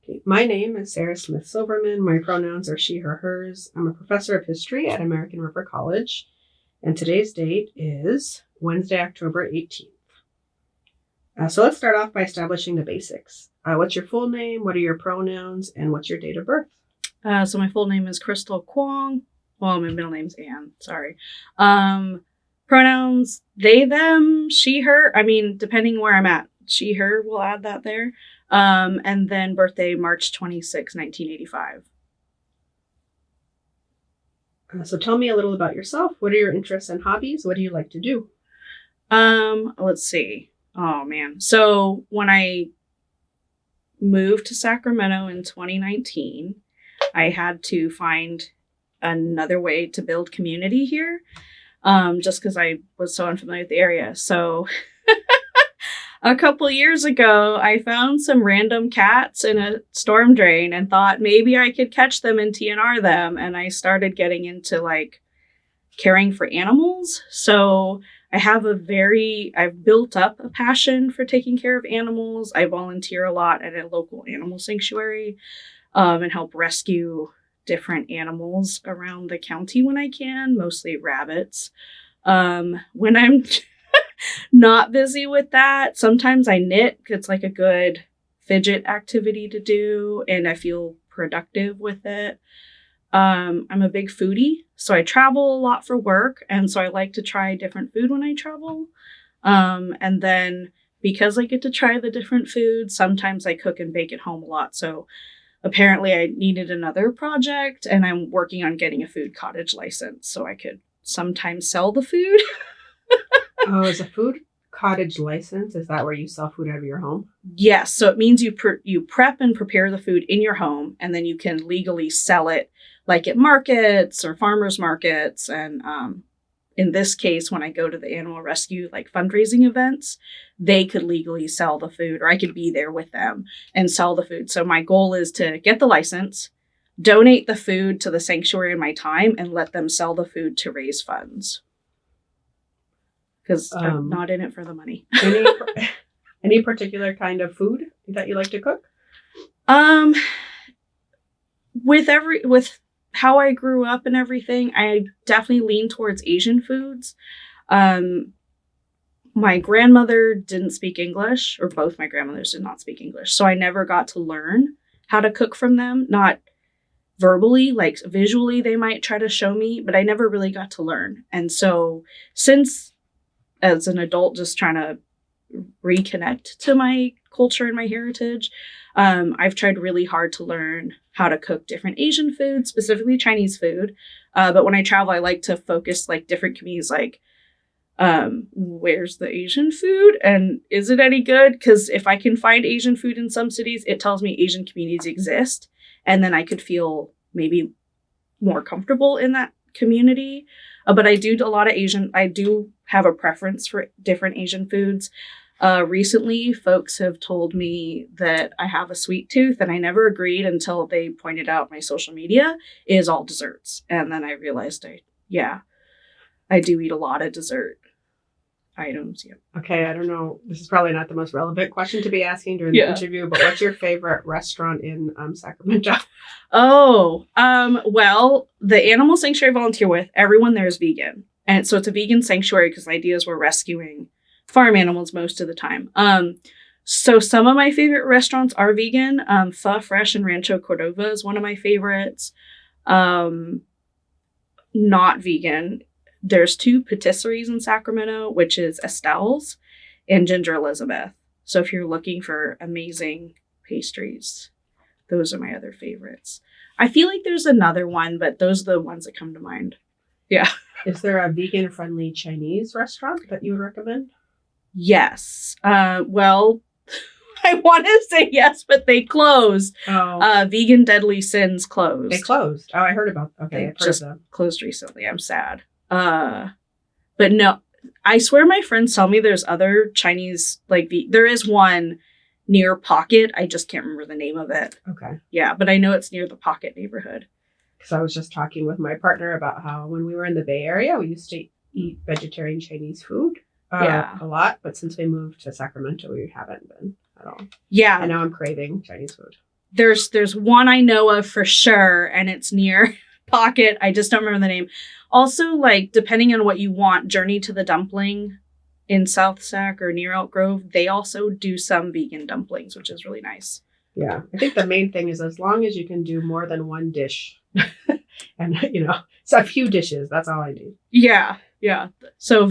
Okay. My name is Sara Smith-Silverman. My pronouns are she, her, hers. I'm a professor of history at American River College, and today's date is Wednesday, October 18th. So let's start off by establishing the basics. What's your full name? What are your pronouns? And what's your date of birth? So my full name is Krystal Kwong. Well, my middle name's Anne. Sorry. Pronouns, they, them, she, her. I mean, depending where I'm at. She, her, we'll add that there. And then birthday, March 26, 1985. So tell me a little about yourself. What are your interests and hobbies? What do you like to do? Let's see. Oh, man. So when I moved to Sacramento in 2019, I had to find another way to build community here, just because I was so unfamiliar with the area. So a couple years ago, I found some random cats in a storm drain and thought maybe I could catch them and TNR them. And I started getting into like caring for animals. So I've built up a passion for taking care of animals. I volunteer a lot at a local animal sanctuary and help rescue different animals around the county when I can, mostly rabbits. When I'm not busy with that, sometimes I knit. It's like a good fidget activity to do, and I feel productive with it. I'm a big foodie, so I travel a lot for work, and so I like to try different food when I travel. And then because I get to try the different foods, sometimes I cook and bake at home a lot. So apparently I needed another project, and I'm working on getting a food cottage license so I could sometimes sell the food. Oh, is a food cottage license? Is that where you sell food out of your home? Yes. So it means you prep and prepare the food in your home, and then you can legally sell it like at markets or farmers markets. And in this case, when I go to the animal rescue, like fundraising events, they could legally sell the food, or I could be there with them and sell the food. So my goal is to get the license, donate the food to the sanctuary in my time, and let them sell the food to raise funds. Because I'm not in it for the money. Any particular kind of food that you like to cook? With how I grew up and everything, I definitely lean towards Asian foods. My grandmother didn't speak English, or both my grandmothers did not speak English. So I never got to learn how to cook from them, not verbally, like visually they might try to show me, but I never really got to learn. And so since as an adult, just trying to reconnect to my culture and my heritage, I've tried really hard to learn how to cook different Asian food, specifically Chinese food. But when I travel, I like to focus like different communities, like where's the Asian food and is it any good? Because if I can find Asian food in some cities, it tells me Asian communities exist. And then I could feel maybe more comfortable in that community. But I do have a preference for different Asian foods. Recently, folks have told me that I have a sweet tooth, and I never agreed until they pointed out my social media is all desserts. And then I realized I do eat a lot of dessert items. Yeah. Okay, I don't know. This is probably not the most relevant question to be asking during the interview, but what's your favorite restaurant in Sacramento? Oh, well, the animal sanctuary I volunteer with, everyone there is vegan. And so it's a vegan sanctuary because the idea is we're rescuing farm animals most of the time. So some of my favorite restaurants are vegan. Pho Fresh in Rancho Cordova is one of my favorites. Not vegan. There's 2 patisseries in Sacramento, which is Estelle's and Ginger Elizabeth. So if you're looking for amazing pastries, those are my other favorites. I feel like there's another one, but those are the ones that come to mind. Yeah. Is there a vegan-friendly Chinese restaurant that you would recommend? Yes. Well, I want to say yes, but they closed. Oh. Vegan Deadly Sins closed. They closed. Oh, I heard about. Okay, they just closed recently. I'm sad. But no, I swear my friends tell me there's other Chinese, like there is one near Pocket. I just can't remember the name of it. Okay. Yeah, but I know it's near the Pocket neighborhood. Because I was just talking with my partner about how when we were in the Bay Area, we used to eat vegetarian Chinese food a lot. But since we moved to Sacramento, we haven't been at all. Yeah. And now I'm craving Chinese food. there's one I know of for sure, and it's near Pocket. I just don't remember the name. Also, like, depending on what you want, Journey to the Dumpling in South Sac or near Elk Grove, they also do some vegan dumplings, which is really nice. Yeah, I think the main thing is as long as you can do more than one dish, and it's a few dishes. That's all I need. Yeah. So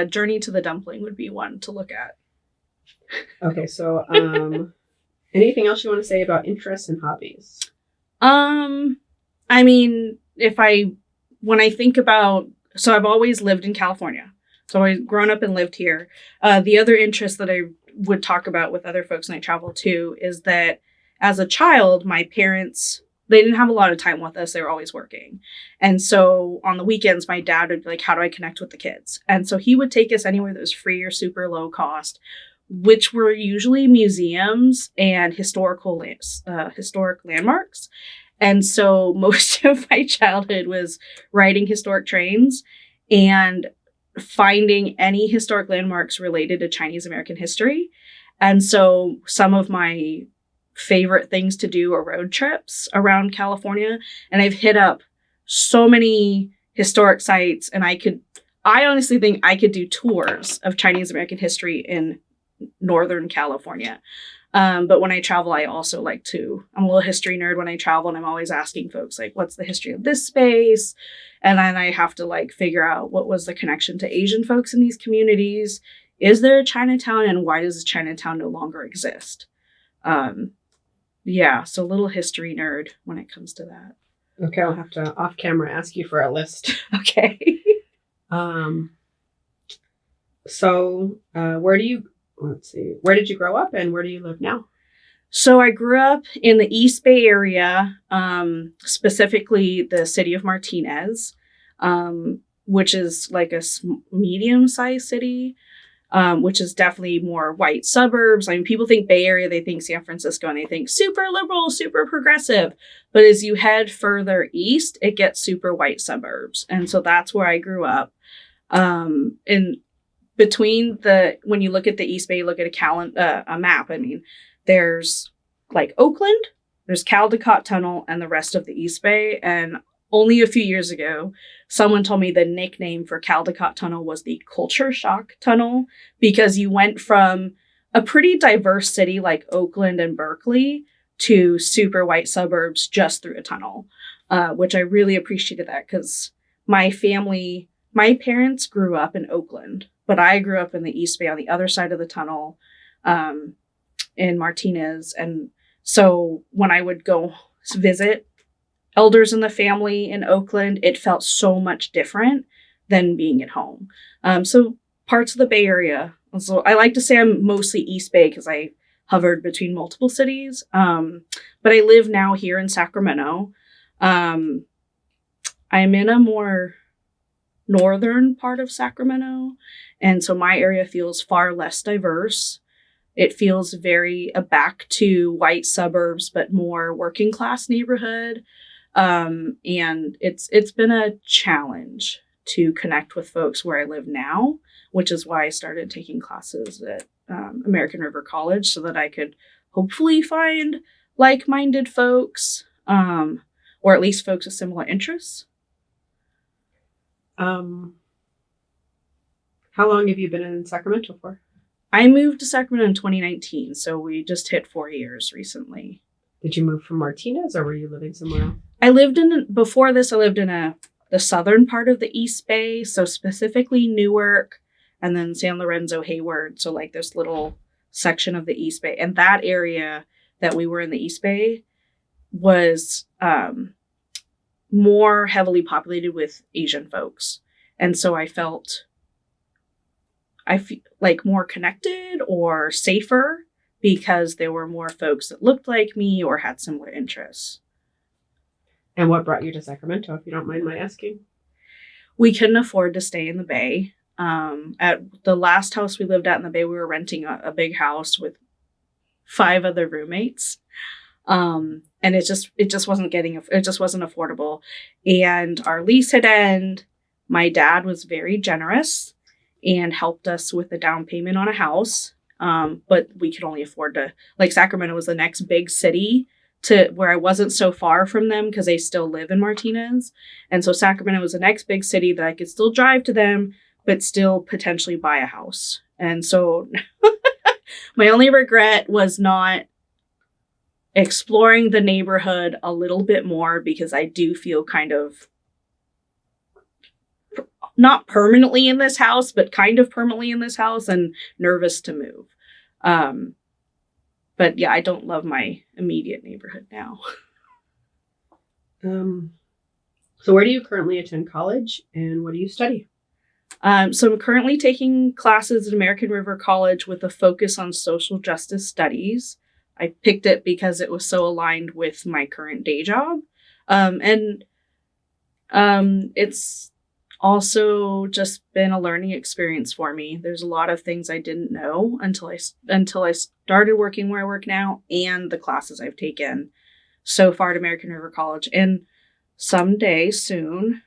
Journey to the Dumpling would be one to look at. Okay, so anything else you want to say about interests and hobbies? I mean, when I think about, so I've always lived in California. So I've grown up and lived here. The other interest that I would talk about with other folks when I travel too is that as a child, my parents, they didn't have a lot of time with us. They were always working. And so on the weekends, my dad would be like, how do I connect with the kids? And so he would take us anywhere that was free or super low cost, which were usually museums and historic landmarks. And so most of my childhood was riding historic trains and finding any historic landmarks related to Chinese American history. And so some of my favorite things to do are road trips around California. And I've hit up so many historic sites, and I honestly think I could do tours of Chinese American history in Northern California. But when I travel, I also I'm a little history nerd when I travel, and I'm always asking folks, like, what's the history of this space? And then I have to figure out what was the connection to Asian folks in these communities. Is there a Chinatown, and why does Chinatown no longer exist? So a little history nerd when it comes to that. Okay, I'll have to off camera ask you for a list. Okay. So where did you grow up, and where do you live now? So I grew up in the East Bay area, specifically the city of Martinez, which is like a medium-sized city, which is definitely more white suburbs. I mean, people think Bay Area, they think San Francisco, and they think super liberal, super progressive. But as you head further east, it gets super white suburbs. And so that's where I grew up. And between when you look at the East Bay, look at a map, I mean, there's Oakland, there's Caldecott Tunnel, and the rest of the East Bay. And only a few years ago, someone told me the nickname for Caldecott Tunnel was the Culture Shock Tunnel, because you went from a pretty diverse city like Oakland and Berkeley to super white suburbs just through a tunnel, which I really appreciated that, because my parents grew up in Oakland, but I grew up in the East Bay on the other side of the tunnel, in Martinez. And so when I would go visit elders in the family in Oakland, it felt so much different than being at home. So parts of the Bay Area. So I like to say I'm mostly East Bay because I hovered between multiple cities. But I live now here in Sacramento. I'm in a more northern part of Sacramento. And so my area feels far less diverse. It feels very back to white suburbs, but more working class neighborhood. And it's been a challenge to connect with folks where I live now, which is why I started taking classes at American River College, so that I could hopefully find like-minded folks, or at least folks with similar interests. How long have you been in Sacramento for? I moved to Sacramento in 2019, so we just hit 4 years recently. Did you move from Martinez, or were you living somewhere else? Before this, I lived in the southern part of the East Bay, so specifically Newark, and then San Lorenzo, Hayward, so this little section of the East Bay. And that area that we were in the East Bay was more heavily populated with Asian folks. And so I feel more connected or safer because there were more folks that looked like me or had similar interests. And what brought you to Sacramento, if you don't mind my asking? We couldn't afford to stay in the Bay. At the last house we lived at in the Bay, we were renting a big house with 5 other roommates. And it just wasn't affordable. And our lease had ended. My dad was very generous and helped us with the down payment on a house. But we could only afford to, Sacramento was the next big city to where I wasn't so far from them because they still live in Martinez. And so Sacramento was the next big city that I could still drive to them, but still potentially buy a house. And so my only regret was not exploring the neighborhood a little bit more, because I do feel kind of not permanently in this house, but kind of permanently in this house and nervous to move. But yeah, I don't love my immediate neighborhood now. So where do you currently attend college and what do you study? So I'm currently taking classes at American River College with a focus on social justice studies. I picked it because it was so aligned with my current day job. It's also just been a learning experience for me. There's a lot of things I didn't know until I started working where I work now, and the classes I've taken so far at American River College. And someday soon,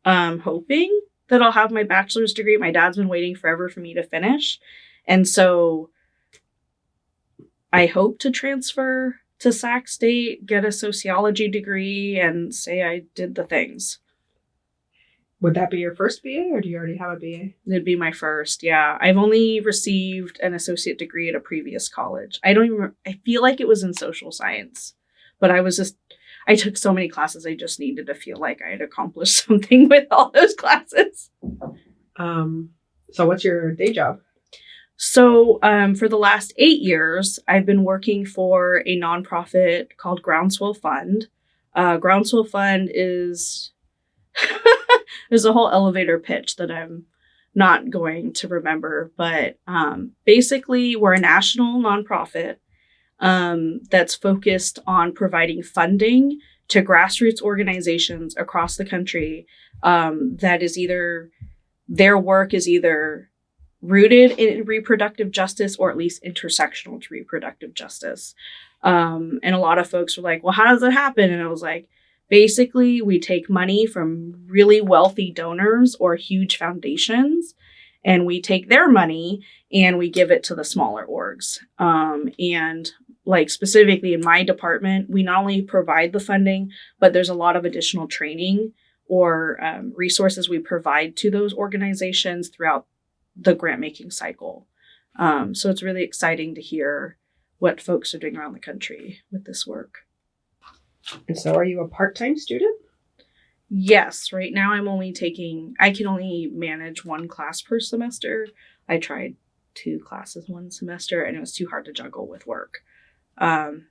I'm hoping that I'll have my bachelor's degree. My dad's been waiting forever for me to finish. And so I hope to transfer to Sac State, get a sociology degree, and say I did the things. Would that be your first BA, or do you already have a BA? It'd be my first, yeah. I've only received an associate degree at a previous college. I feel like it was in social science, but I took so many classes, I just needed to feel like I had accomplished something with all those classes. So what's your day job? So for the last 8 years, I've been working for a nonprofit called Groundswell Fund. Groundswell Fund is... There's a whole elevator pitch that I'm not going to remember, but basically we're a national nonprofit that's focused on providing funding to grassroots organizations across the country that is either, their work is either rooted in reproductive justice or at least intersectional to reproductive justice. And a lot of folks were like, well, how does that happen? And I was like, basically, we take money from really wealthy donors or huge foundations, and we take their money and we give it to the smaller orgs. And like specifically in my department, we not only provide the funding, but there's a lot of additional training or resources we provide to those organizations throughout the grant making cycle. So it's really exciting to hear what folks are doing around the country with this work. And so are you a part-time student? Yes. Right now I can only manage one class per semester. I tried 2 classes one semester and it was too hard to juggle with work. And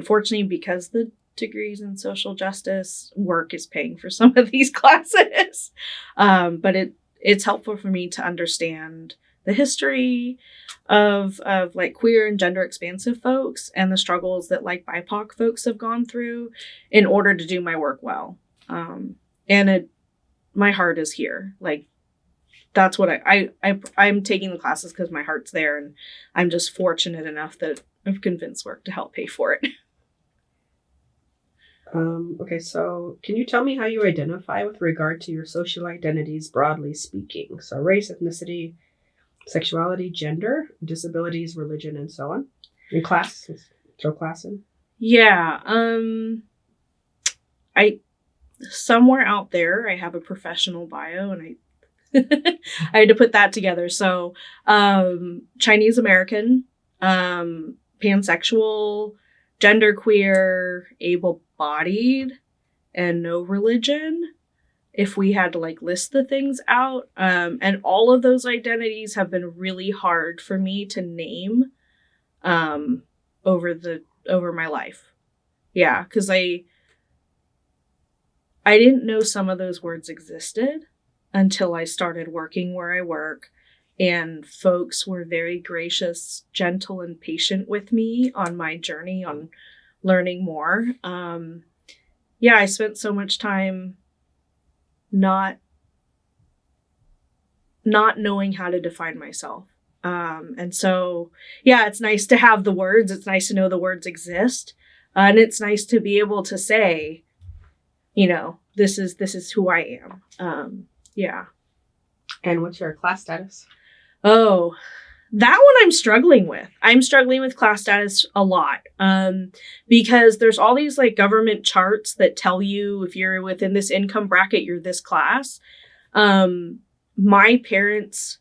fortunately, because the degrees in social justice, work is paying for some of these classes. But it's helpful for me to understand the history of like queer and gender expansive folks and the struggles that like BIPOC folks have gone through in order to do my work well. My heart is here. Like that's what I'm taking the classes because my heart's there, and I'm just fortunate enough that I've convinced work to help pay for it. Okay, so can you tell me how you identify with regard to your social identities, broadly speaking? So race, ethnicity, sexuality, gender, disabilities, religion, and so on. And class, let's throw class in. Yeah. Somewhere out there, I have a professional bio, and I had to put that together. So, Chinese American, pansexual, genderqueer, able-bodied, and no religion, if we had to like list the things out. And all of those identities have been really hard for me to name over my life. Yeah, because I didn't know some of those words existed until I started working where I work, and folks were very gracious, gentle, and patient with me on my journey on learning more. I spent so much time not knowing how to define myself. And so, yeah, it's nice to have the words. It's nice to know the words exist. And it's nice to be able to say, this is who I am. Yeah. And what's your class status? Oh, That one I'm struggling with. I'm struggling with class status a lot. Because there's all these like government charts that tell you if you're within this income bracket, you're this class. My parents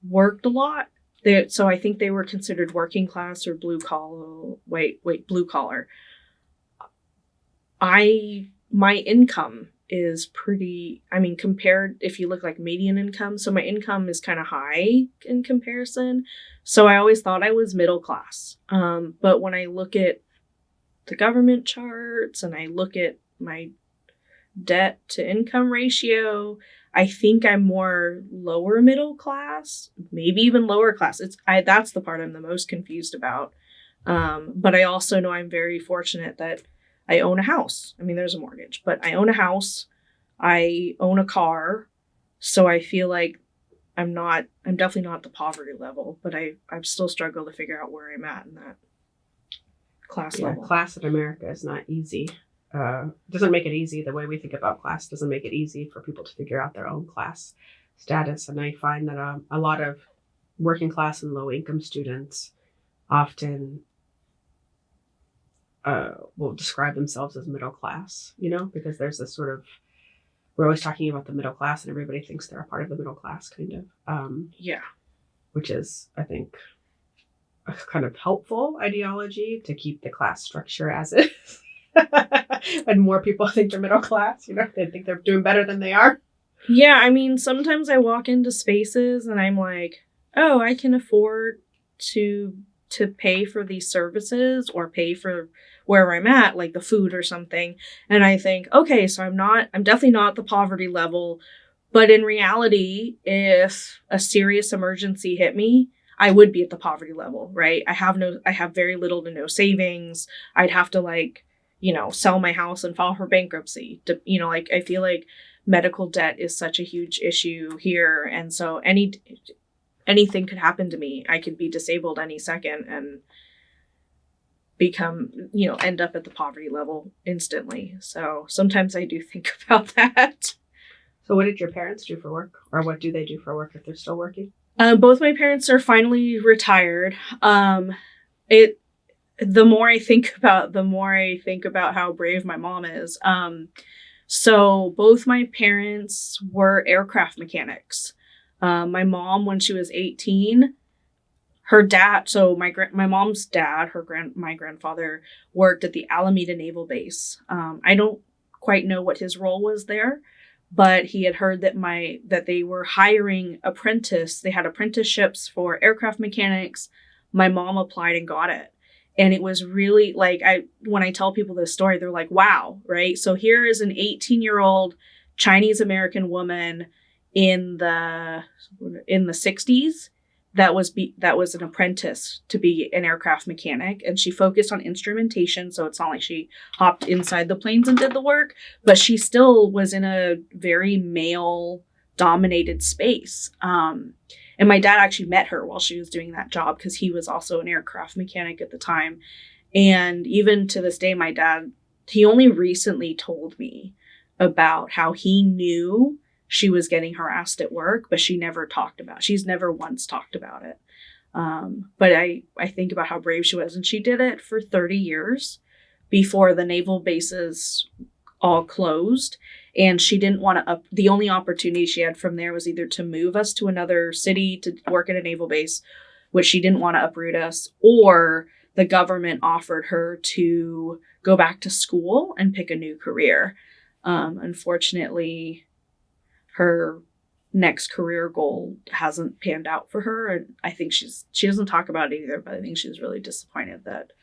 worked a lot. So I think they were considered working class or blue collar. Blue collar. My income is pretty, compared, if you look like median income, so my income is kind of high in comparison. So I always thought I was middle class. But when I look at the government charts and I look at my debt to income ratio, I think I'm more lower middle class, maybe even lower class. That's the part I'm the most confused about. But I also know I'm very fortunate that I own a house. There's a mortgage, but I own a house. I own a car. So I feel like I'm definitely not at the poverty level, but I've still struggled to figure out where I'm at in that class level. Class in America is not easy. Doesn't make it easy. The way we think about class doesn't make it easy for people to figure out their own class status. And I find that a lot of working class and low income students often will describe themselves as middle class, because there's this sort of, we're always talking about the middle class and everybody thinks they're a part of the middle class kind of. Which is, I think, a kind of helpful ideology to keep the class structure as is. And more people think they're middle class, they think they're doing better than they are. Yeah, sometimes I walk into spaces and I'm like, oh, I can afford to pay for these services or pay for where I'm at, like the food or something. And I think, okay, so I'm definitely not the poverty level, but in reality, if a serious emergency hit me, I would be at the poverty level, right? I have very little to no savings. I'd have to sell my house and file for bankruptcy. I feel like medical debt is such a huge issue here. And so anything could happen to me. I could be disabled any second and become, end up at the poverty level instantly. So sometimes I do think about that. So what did your parents do for work? Or what do they do for work if they're still working? Both my parents are finally retired. The more I think about how brave my mom is. So both my parents were aircraft mechanics. My mom, when she was 18, her dad, so my mom's dad, my grandfather worked at the Alameda Naval Base. I don't quite know what his role was there, but he had heard that they were hiring they had apprenticeships for aircraft mechanics. My mom applied and got it. And it was really when I tell people this story, they're like, wow, right? So here is an 18-year-old Chinese American woman in the 60s that was an apprentice to be an aircraft mechanic, and she focused on instrumentation, so it's not like she hopped inside the planes and did the work, but she still was in a very male dominated space. And my dad actually met her while she was doing that job because he was also an aircraft mechanic at the time. And even to this day, my dad, he only recently told me about how he knew she was getting harassed at work, but she's never once talked about it. But I think about how brave she was, and she did it for 30 years before the naval bases all closed. And she didn't want to the only opportunity she had from there was either to move us to another city to work at a naval base, which she didn't want to uproot us, or the government offered her to go back to school and pick a new career. Unfortunately, her next career goal hasn't panned out for her. And I think she doesn't talk about it either, but I think she's really disappointed that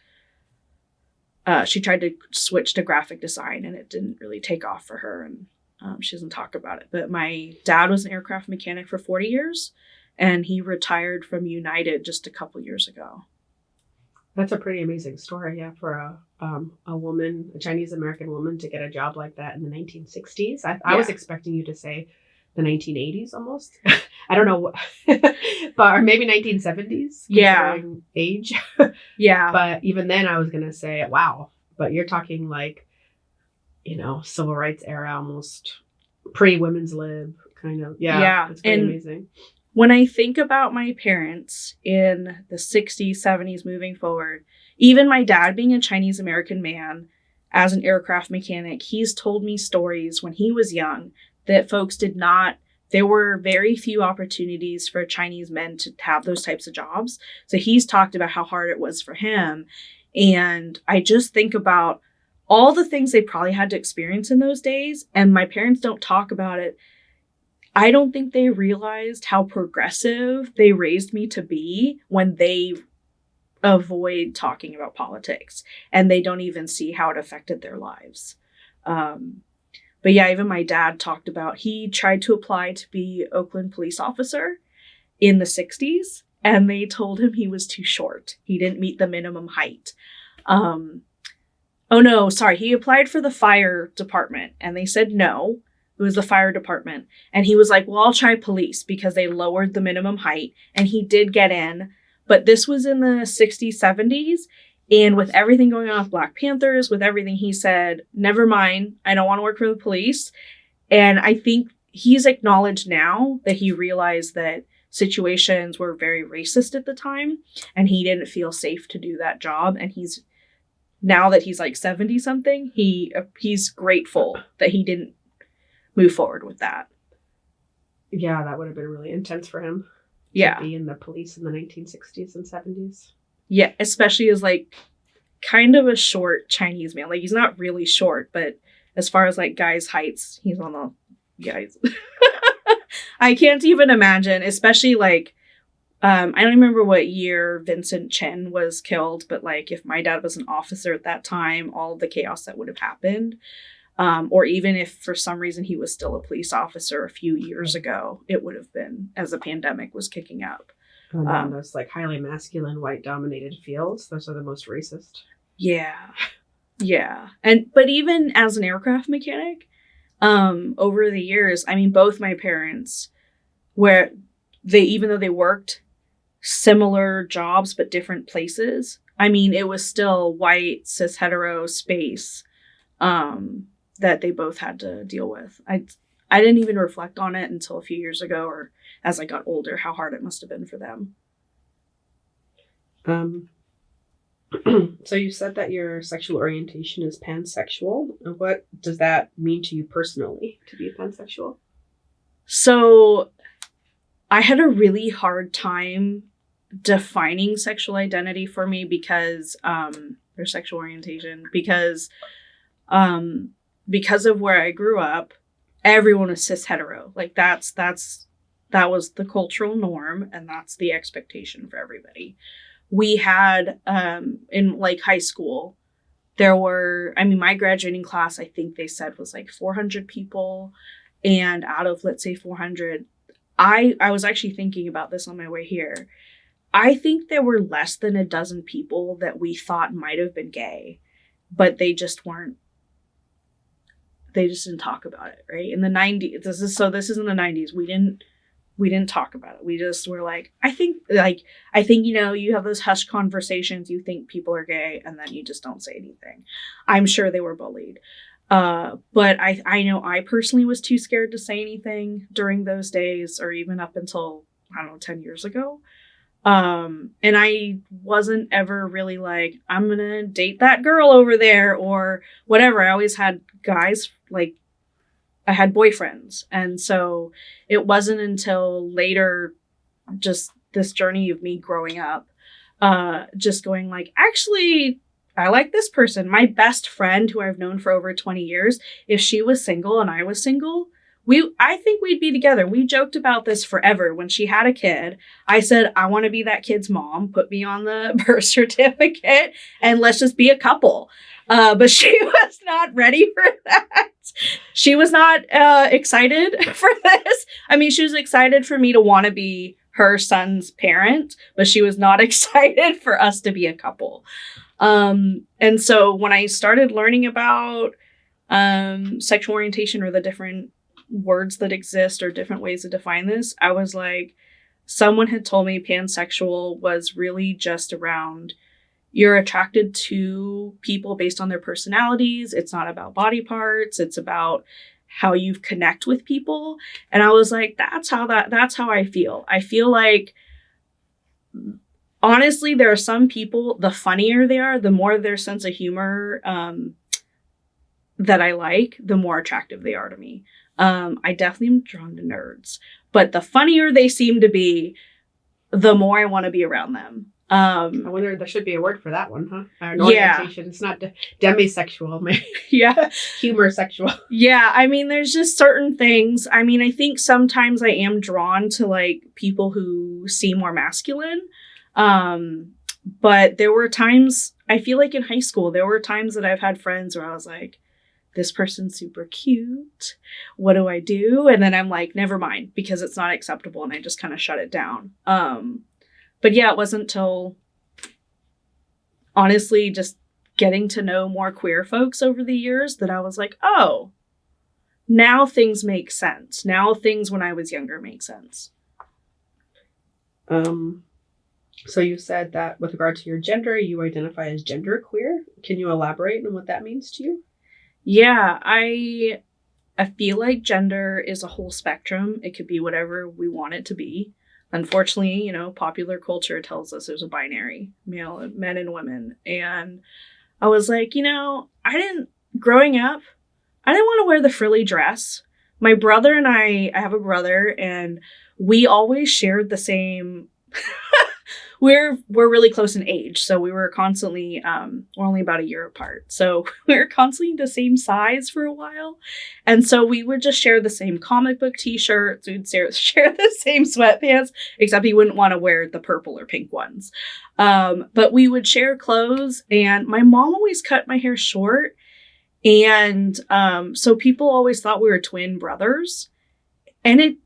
she tried to switch to graphic design and it didn't really take off for her. And she doesn't talk about it. But my dad was an aircraft mechanic for 40 years and he retired from United just a couple years ago. That's a pretty amazing story, yeah, for a woman, a Chinese American woman, to get a job like that in the 1960s. I was expecting you to say the 1980s almost. I don't know, or maybe 1970s. Yeah. Age. Yeah. But even then, I was gonna say, wow. But you're talking civil rights era, almost pre-women's lib kind of. Yeah. It's pretty amazing. when I think about my parents in the 60s, 70s moving forward, even my dad being a Chinese American man as an aircraft mechanic, he's told me stories when he was young that folks did not, there were very few opportunities for Chinese men to have those types of jobs. So he's talked about how hard it was for him. And I just think about all the things they probably had to experience in those days. And my parents don't talk about it. I don't think they realized how progressive they raised me to be when they avoid talking about politics and they don't even see how it affected their lives. But yeah, even my dad talked about, he tried to apply to be Oakland police officer in the 60s and they told him he was too short. He didn't meet the minimum height. Oh no, sorry. He applied for the fire department and they said no. It was the fire department. And he was like, well, I'll try police because they lowered the minimum height. And he did get in. But this was in the 60s, 70s. And with everything going on with Black Panthers, with everything, he said, never mind. I don't want to work for the police. And I think he's acknowledged now that he realized that situations were very racist at the time. And he didn't feel safe to do that job. And now that he's like 70 something, he's grateful that he didn't move forward with that. Yeah, that would have been really intense for him. Yeah. To be in the police in the 1960s and 70s. Yeah, especially as like kind of a short Chinese man. Like he's not really short, but as far as like guys' heights, he's on the guys. I can't even imagine, especially like I don't remember what year Vincent Chin was killed, but like if my dad was an officer at that time, all of the chaos that would have happened. Or even if for some reason he was still a police officer a few years ago, it would have been as the pandemic was kicking up. Those like highly masculine, white dominated fields, those are the most racist. Yeah. Yeah. But even as an aircraft mechanic, over the years, I mean, both my parents even though they worked similar jobs, but different places, I mean, it was still white, cis hetero space, that they both had to deal with. I didn't even reflect on it until a few years ago or as I got older, how hard it must have been for them. So you said that your sexual orientation is pansexual. What does that mean to you personally to be pansexual? So I had a really hard time defining sexual identity for me because, or sexual orientation, because of where I grew up, everyone was cis hetero. Like that was the cultural norm and that's the expectation for everybody. We had, in like high school, there were, I mean, my graduating class, I think they said was like 400 people. And out of, let's say 400, I was actually thinking about this on my way here. I think there were less than a dozen people that we thought might have been gay, but they just weren't. They just didn't talk about it, right? In the 90s, this is in the 90s. We didn't talk about it. We just were like, I think, you have those hush conversations. You think people are gay and then you just don't say anything. I'm sure they were bullied. But I know I personally was too scared to say anything during those days or even up until, 10 years ago. And I wasn't ever really like, I'm going to date that girl over there or whatever. I always had guys, like I had boyfriends. And so it wasn't until later, just this journey of me growing up, just going like, actually, I like this person. My best friend who I've known for over 20 years, if she was single and I was single, I think we'd be together. We joked about this forever. When she had a kid, I said, I want to be that kid's mom. Put me on the birth certificate and let's just be a couple. But she was not ready for that. She was not excited for this. I mean, she was excited for me to want to be her son's parent, but she was not excited for us to be a couple. And so when I started learning about sexual orientation or the different words that exist or different ways to define this, I was like, someone had told me pansexual was really just around you're attracted to people based on their personalities. It's not about body parts. It's about how you connect with people. And I was like, that's how I feel. I feel like, honestly, there are some people, the funnier they are, the more their sense of humor that I like, the more attractive they are to me. I definitely am drawn to nerds, but the funnier they seem to be, the more I want to be around them. I wonder, there should be a word for that one, huh? An Yeah. orientation. It's not demisexual, maybe. Yeah. Humor sexual. Yeah. I mean, there's just certain things. I mean, I think sometimes I am drawn to like people who seem more masculine. But there were times, I feel like in high school, there were times that I've had friends where I was like, this person's super cute. What do I do? And then I'm like, never mind, because it's not acceptable. And I just kind of shut it down. But yeah, it wasn't till, honestly, just getting to know more queer folks over the years that I was like, oh, now things make sense. Now things when I was younger make sense. So you said that with regard to your gender, you identify as genderqueer. Can you elaborate on what that means to you? Yeah, I feel like gender is a whole spectrum. It could be whatever we want it to be. Unfortunately, popular culture tells us there's a binary, men and women. And I was like, growing up, I didn't want to wear the frilly dress. My brother and I have a brother, and we always shared the same. We're really close in age, so we were constantly we're only about a year apart, so we were constantly the same size for a while, and so we would just share the same comic book T-shirts. We'd share the same sweatpants, except he wouldn't want to wear the purple or pink ones. But we would share clothes, and my mom always cut my hair short, and so people always thought we were twin brothers, and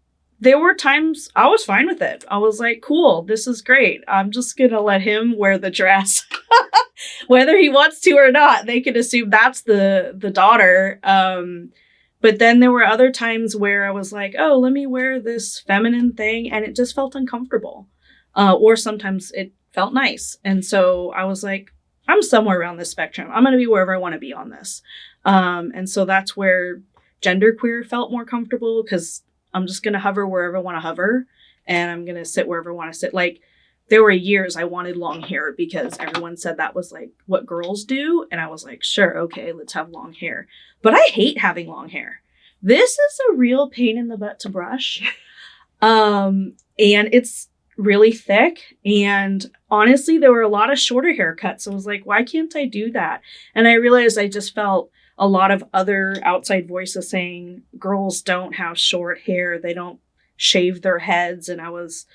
there were times I was fine with it. I was like, cool, this is great. I'm just going to let him wear the dress. Whether he wants to or not, they can assume that's the daughter. But then there were other times where I was like, oh, let me wear this feminine thing. And it just felt uncomfortable. Or sometimes it felt nice. And so I was like, I'm somewhere around this spectrum. I'm going to be wherever I want to be on this. And so that's where genderqueer felt more comfortable, because I'm just going to hover wherever I want to hover, and I'm going to sit wherever I want to sit. Like, there were years I wanted long hair because everyone said that was like what girls do. And I was like, sure, okay, let's have long hair. But I hate having long hair. This is a real pain in the butt to brush. And it's really thick. And honestly, there were a lot of shorter haircuts. So I was like, why can't I do that? And I realized I just felt a lot of other outside voices saying girls don't have short hair. They don't shave their heads. And I was,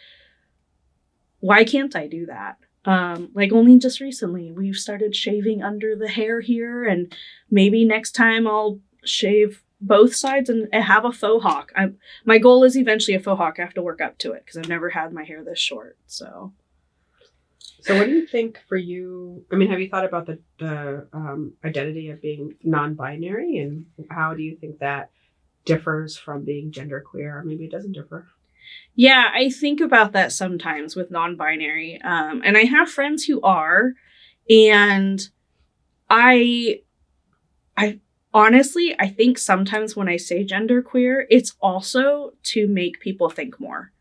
why can't I do that? Like only just recently we've started shaving under the hair here. And maybe next time I'll shave both sides and have a faux hawk. My goal is eventually a faux hawk. I have to work up to it because I've never had my hair this short. So what do you think for you? I mean, have you thought about the identity of being non-binary, and how do you think that differs from being genderqueer? Or maybe it doesn't differ. Yeah, I think about that sometimes with non-binary. And I have friends who are, and I honestly, I think sometimes when I say genderqueer, it's also to make people think more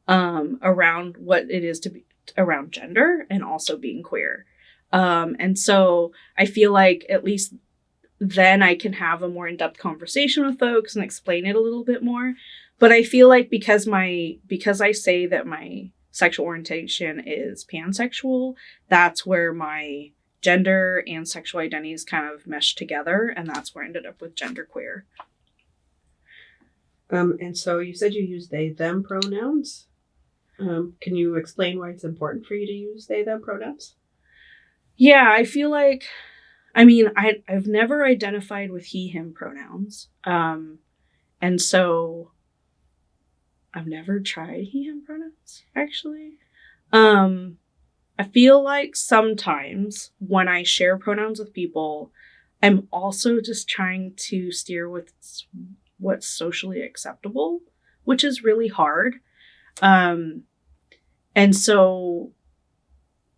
around what it is to be around gender and also being queer. And so I feel like at least then I can have a more in-depth conversation with folks and explain it a little bit more. But I feel like because I say that my sexual orientation is pansexual, that's where my gender and sexual identities kind of mesh together, and that's where I ended up with genderqueer. And so you said you use they, them pronouns. Can you explain why it's important for you to use they, them pronouns? Yeah, I feel like, I mean, I've never identified with he, him pronouns. And so I've never tried he, him pronouns, actually. I feel like sometimes when I share pronouns with people, I'm also just trying to steer with what's socially acceptable, which is really hard. And so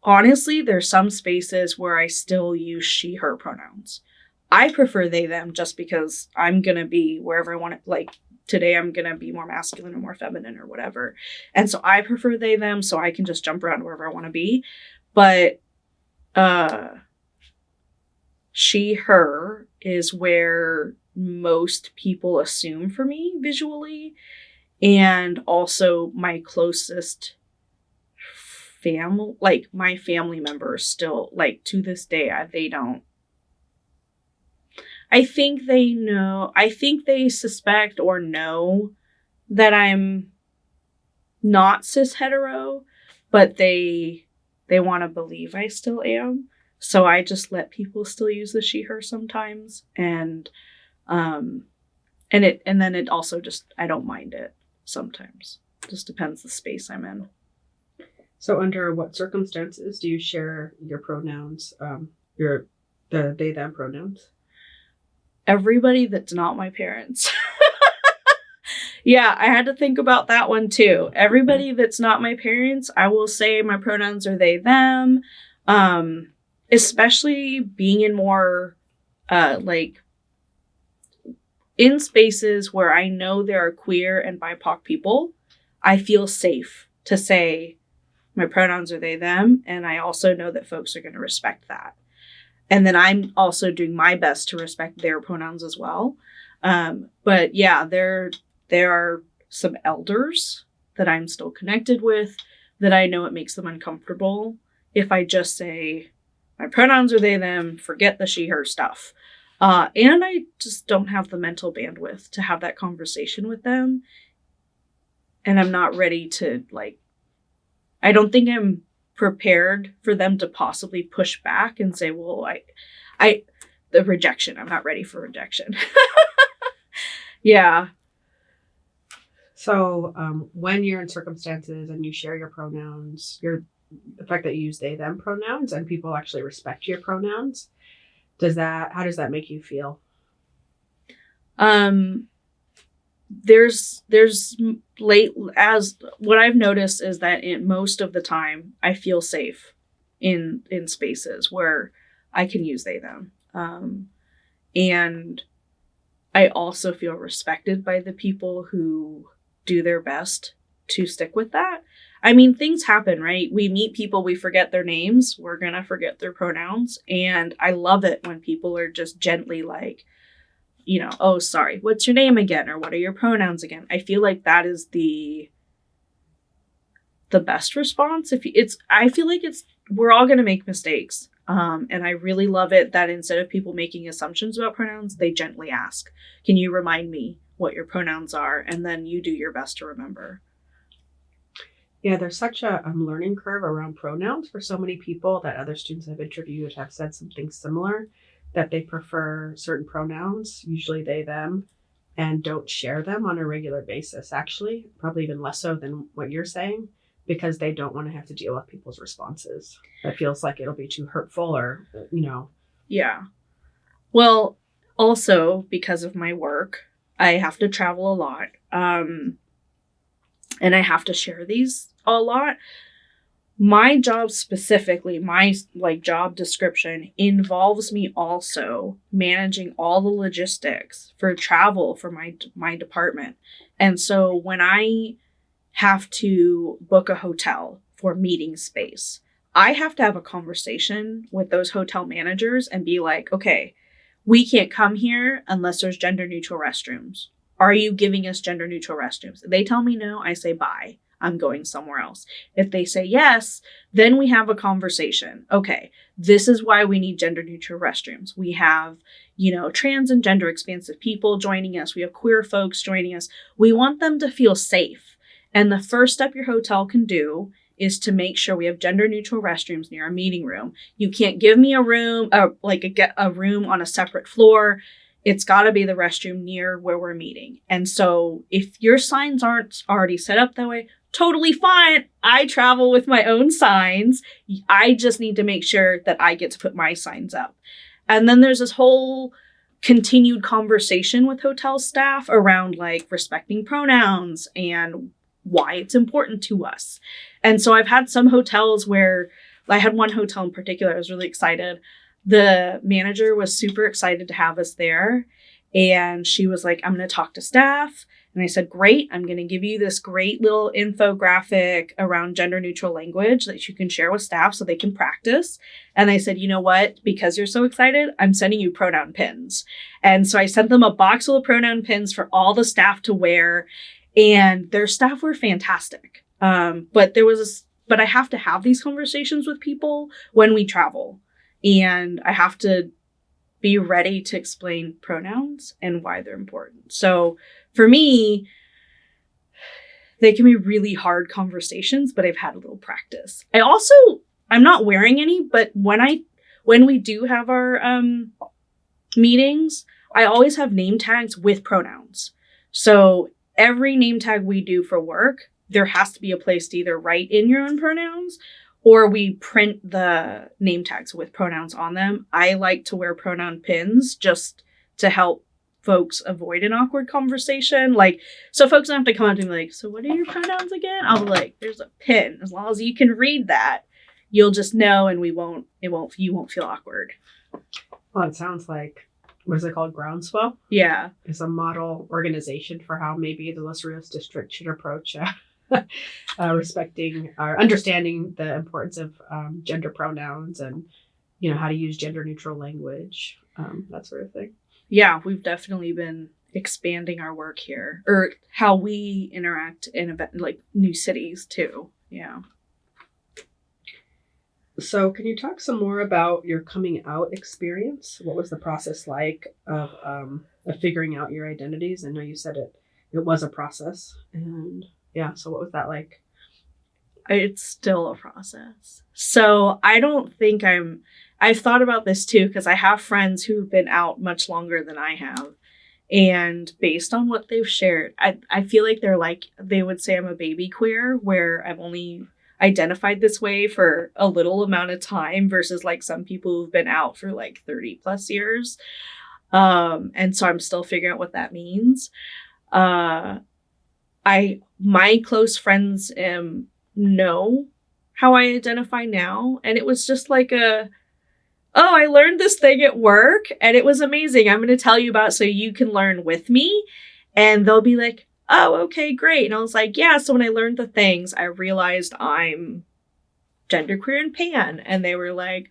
honestly, there's some spaces where I still use she, her pronouns. I prefer they, them just because I'm going to be wherever I want to, like today I'm going to be more masculine or more feminine or whatever. And so I prefer they, them, so I can just jump around wherever I want to be. But she, her is where most people assume for me visually. And also my closest family, like my family members still, like to this day, they don't. I think they know, I think they suspect or know that I'm not cis hetero, but they want to believe I still am. So I just let people still use the she, her sometimes. And then it also just, I don't mind it sometimes. Just depends the space I'm in. So under what circumstances do you share your pronouns, the they, them pronouns? Everybody that's not my parents. Yeah, I had to think about that one too. Everybody that's not my parents, I will say my pronouns are they, them. Especially being in more, like, in spaces where I know there are queer and BIPOC people, I feel safe to say my pronouns are they, them. And I also know that folks are going to respect that. And then I'm also doing my best to respect their pronouns as well. But yeah, there are some elders that I'm still connected with that I know it makes them uncomfortable if I just say my pronouns are they, them, forget the she, her stuff. And I just don't have the mental bandwidth to have that conversation with them. And I'm not ready to, like, I don't think I'm prepared for them to possibly push back and say, well, the rejection, I'm not ready for rejection. Yeah. So when you're in circumstances and you share your pronouns, the fact that you use they, them pronouns and people actually respect your pronouns, how does that make you feel? There's as what I've noticed is that most of the time I feel safe in spaces where I can use they, them. And I also feel respected by the people who do their best to stick with that. I mean, things happen, right? We meet people, we forget their names, we're gonna forget their pronouns. And I love it when people are just gently like, you know, oh, sorry, what's your name again? Or what are your pronouns again? I feel like that is the best response. I feel like we're all gonna make mistakes. And I really love it that instead of people making assumptions about pronouns, they gently ask, can you remind me what your pronouns are? And then you do your best to remember. Yeah, there's such a learning curve around pronouns for so many people that other students I've interviewed have said something similar, that they prefer certain pronouns, usually they, them, and don't share them on a regular basis, actually, probably even less so than what you're saying, because they don't want to have to deal with people's responses. That feels like it'll be too hurtful or, you know. Yeah. Well, also because of my work, I have to travel a lot. And I have to share these a lot. My job specifically, my job description involves me also managing all the logistics for travel for my department. And so when I have to book a hotel for meeting space, I have to have a conversation with those hotel managers and be like, okay, we can't come here unless there's gender neutral restrooms. Are you giving us gender neutral restrooms? If they tell me no, I say bye. I'm going somewhere else. If they say yes, then we have a conversation. Okay, this is why we need gender neutral restrooms. We have, trans and gender expansive people joining us. We have queer folks joining us. We want them to feel safe. And the first step your hotel can do is to make sure we have gender neutral restrooms near our meeting room. You can't give me a room, a room on a separate floor. It's got to be the restroom near where we're meeting. And so if your signs aren't already set up that way, totally fine. I travel with my own signs. I just need to make sure that I get to put my signs up. And then there's this whole continued conversation with hotel staff around respecting pronouns and why it's important to us. And so I've had some hotels where I had one hotel in particular, I was really excited. the manager was super excited to have us there. And she was like, I'm going to talk to staff. And I said, great, I'm going to give you this great little infographic around gender neutral language that you can share with staff so they can practice. And I said, you know what? Because you're so excited, I'm sending you pronoun pins. And so I sent them a box full of pronoun pins for all the staff to wear. And their staff were fantastic. But I have to have these conversations with people when we travel. And I have to be ready to explain pronouns and why they're important. So for me, they can be really hard conversations, but I've had a little practice. I'm not wearing any, but when we do have our meetings, I always have name tags with pronouns. So every name tag we do for work, there has to be a place to either write in your own pronouns or we print the name tags with pronouns on them. I like to wear pronoun pins just to help folks avoid an awkward conversation. Like, so folks don't have to come up to me like, so what are your pronouns again? I'll be like, there's a pin. As long as you can read that, you'll just know and you won't feel awkward. Well, it sounds like, what is it called? Groundswell? Yeah. It's a model organization for how maybe the Los Rios district should approach respecting or understanding the importance of gender pronouns and, how to use gender neutral language, that sort of thing. Yeah, we've definitely been expanding our work here, or how we interact in like new cities too. Yeah. So can you talk some more about your coming out experience? What was the process like of figuring out your identities? I know you said it was a process, and yeah, so what was that like? It's still a process. So I don't think I've thought about this too, because I have friends who've been out much longer than I have. And based on what they've shared, I feel like they would say I'm a baby queer, where I've only identified this way for a little amount of time versus like some people who've been out for like 30 plus years. And so I'm still figuring out what that means. My close friends know how I identify now. And it was just like I learned this thing at work and it was amazing. I'm going to tell you about it so you can learn with me. And they'll be like, oh, okay, great. And I was like, yeah. So when I learned the things, I realized I'm genderqueer and pan. And they were like,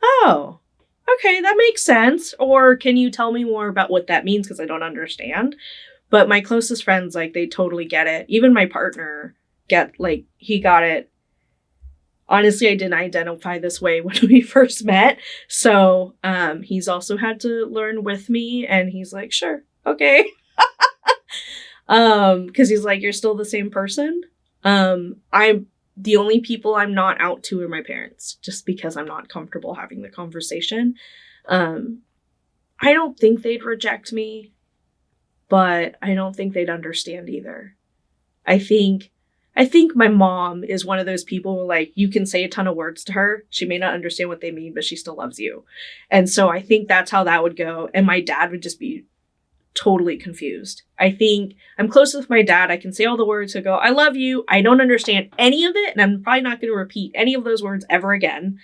oh, okay, that makes sense. Or can you tell me more about what that means? Because I don't understand. But my closest friends, like, they totally get it. Even my partner he got it. Honestly, I didn't identify this way when we first met. So he's also had to learn with me. And he's like, sure, okay. Because he's like, you're still the same person. I'm the only people I'm not out to are my parents, just because I'm not comfortable having the conversation. I don't think they'd reject me, but I don't think they'd understand either. I think my mom is one of those people who, like, you can say a ton of words to her. She may not understand what they mean, but she still loves you. And so I think that's how that would go. And my dad would just be totally confused. I think I'm close with my dad. I can say all the words. He'll go, I love you. I don't understand any of it. And I'm probably not going to repeat any of those words ever again.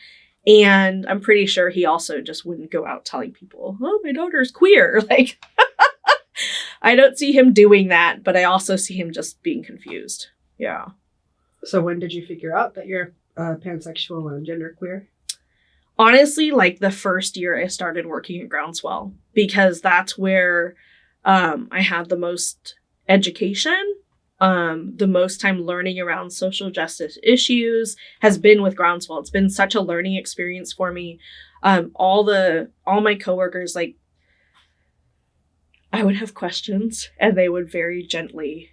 And I'm pretty sure he also just wouldn't go out telling people, oh, my daughter's queer. Like, I don't see him doing that, but I also see him just being confused. Yeah. So when did you figure out that you're pansexual and genderqueer? Honestly, like the first year I started working at Groundswell, because that's where I had the most education, the most time learning around social justice issues has been with Groundswell. It's been such a learning experience for me. All my coworkers, like, I would have questions and they would very gently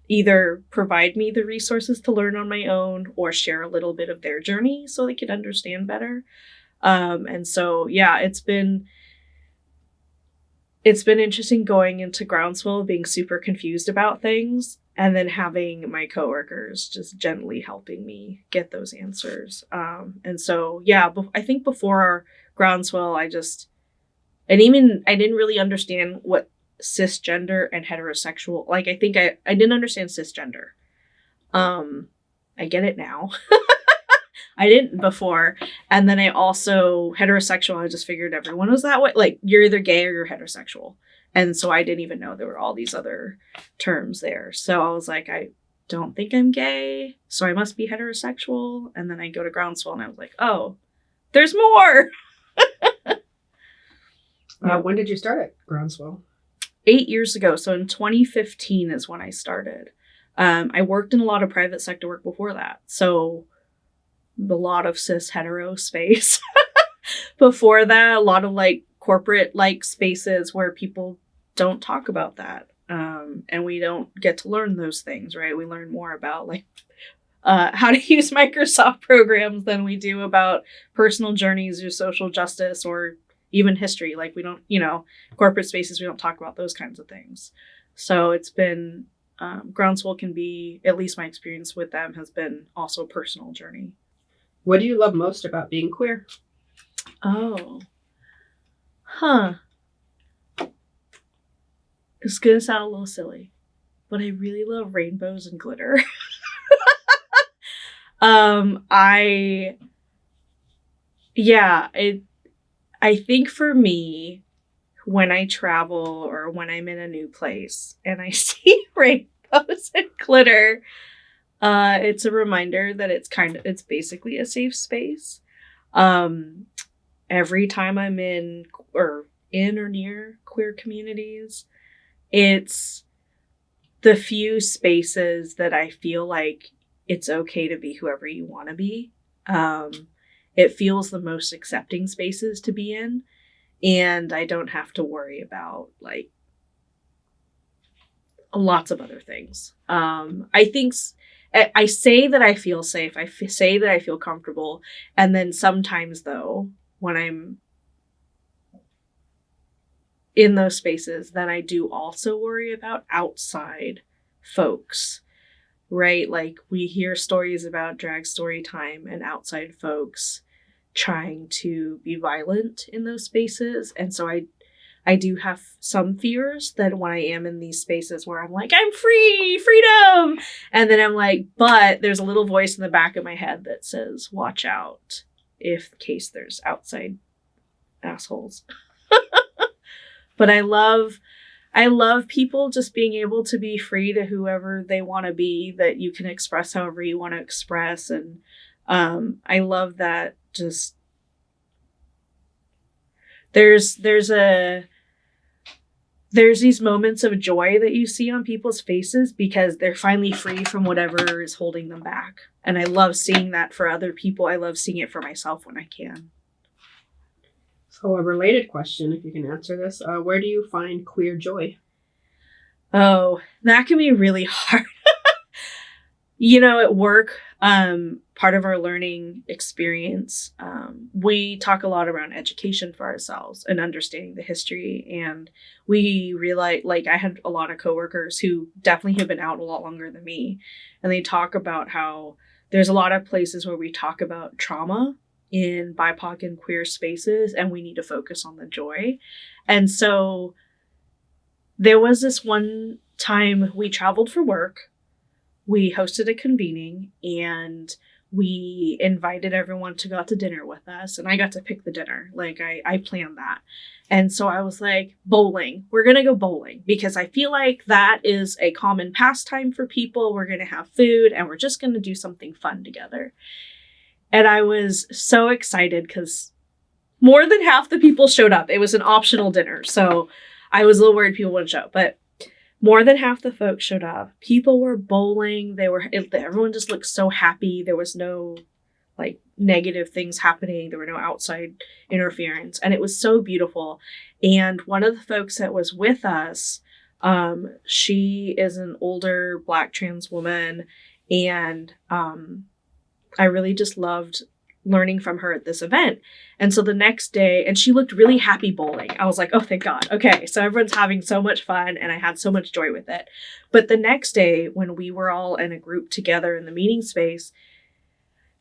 either provide me the resources to learn on my own or share a little bit of their journey so they could understand better. And so, yeah, it's been interesting going into Groundswell, being super confused about things, and then having my coworkers just gently helping me get those answers. And so, yeah, I think before Groundswell, I didn't really understand what cisgender and heterosexual, like, I think I didn't understand cisgender. I get it now. I didn't before. And then I also, heterosexual, I just figured everyone was that way. Like, you're either gay or you're heterosexual. And so I didn't even know there were all these other terms there. So I was like, I don't think I'm gay, so I must be heterosexual. And then I go to Groundswell and I was like, oh, there's more. When did you start at Groundswell? 8 years ago. So in 2015 is when I started. I worked in a lot of private sector work before that. So a lot of cis hetero space. Before that, a lot of like corporate like spaces where people don't talk about that. And we don't get to learn those things, right? We learn more about like how to use Microsoft programs than we do about personal journeys or social justice or even history. Like we don't, corporate spaces, we don't talk about those kinds of things. So it's been, Groundswell can be, at least my experience with them has been also a personal journey. What do you love most about being queer? Oh. Huh. It's going to sound a little silly, but I really love rainbows and glitter. I think for me, when I travel or when I'm in a new place and I see rainbows and glitter, it's a reminder that it's basically a safe space. Every time I'm in or near queer communities, it's the few spaces that I feel like it's okay to be whoever you want to be. It feels the most accepting spaces to be in. And I don't have to worry about like lots of other things. I think I say that I feel safe. I say that I feel comfortable. And then sometimes though, when I'm in those spaces, then I do also worry about outside folks, right? Like we hear stories about drag story time and outside folks trying to be violent in those spaces. And so I do have some fears that when I am in these spaces where I'm like, I'm freedom. And then I'm like, but there's a little voice in the back of my head that says, watch out in case there's outside assholes. But I love people just being able to be free to whoever they want to be, that you can express however you want to express. And I love that just there's these moments of joy that you see on people's faces because they're finally free from whatever is holding them back. And I love seeing that for other people. I love seeing it for myself when I can. So a related question, if you can answer this, where do you find queer joy? Oh, that can be really hard. At work, part of our learning experience, we talk a lot around education for ourselves and understanding the history. And we realize, like, I had a lot of coworkers who definitely have been out a lot longer than me. And they talk about how there's a lot of places where we talk about trauma in BIPOC and queer spaces, and we need to focus on the joy. And so there was this one time we traveled for work. We hosted a convening and we invited everyone to go out to dinner with us, and I got to pick the dinner. Like I planned that. And so I was like, bowling. We're going to go bowling because I feel like that is a common pastime for people. We're going to have food and we're just going to do something fun together. And I was so excited because more than half the people showed up. It was an optional dinner. So I was a little worried people wouldn't show up, but more than half the folks showed up. People were bowling. Everyone just looked so happy. There was no like negative things happening. There were no outside interference. And it was so beautiful. And one of the folks that was with us, she is an older Black trans woman. And I really just loved learning from her at this event. And so the next day, and she looked really happy bowling. I was like, oh, thank God. Okay, so everyone's having so much fun and I had so much joy with it. But the next day, when we were all in a group together in the meeting space,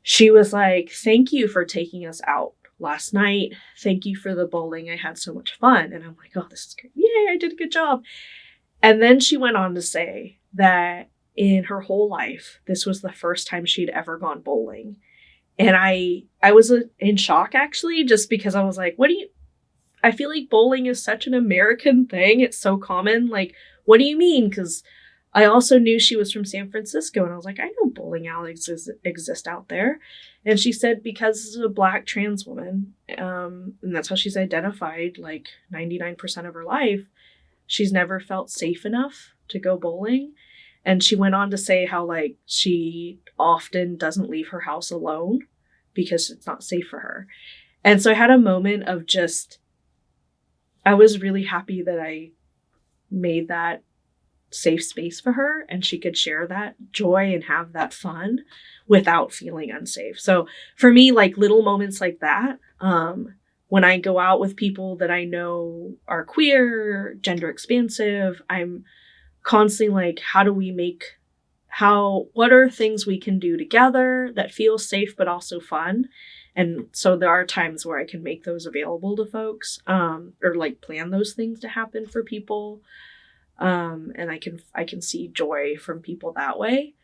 she was like, thank you for taking us out last night. Thank you for the bowling. I had so much fun. And I'm like, oh, this is great. Yay, I did a good job. And then she went on to say that in her whole life, this was the first time she'd ever gone bowling. And I was in shock, actually, just because I was like, I feel like bowling is such an American thing. It's so common. Like, what do you mean? Because I also knew she was from San Francisco, and I was like, I know bowling alleys exist out there. And she said because this is a Black trans woman, and that's how she's identified like 99% of her life, she's never felt safe enough to go bowling. And she went on to say how like she often doesn't leave her house alone because it's not safe for her. And so I had a moment of just, I was really happy that I made that safe space for her and she could share that joy and have that fun without feeling unsafe. So for me, like little moments like that, when I go out with people that I know are queer, gender expansive, I'm constantly like, what are things we can do together that feel safe but also fun? And so there are times where I can make those available to folks, or like plan those things to happen for people. And I can see joy from people that way.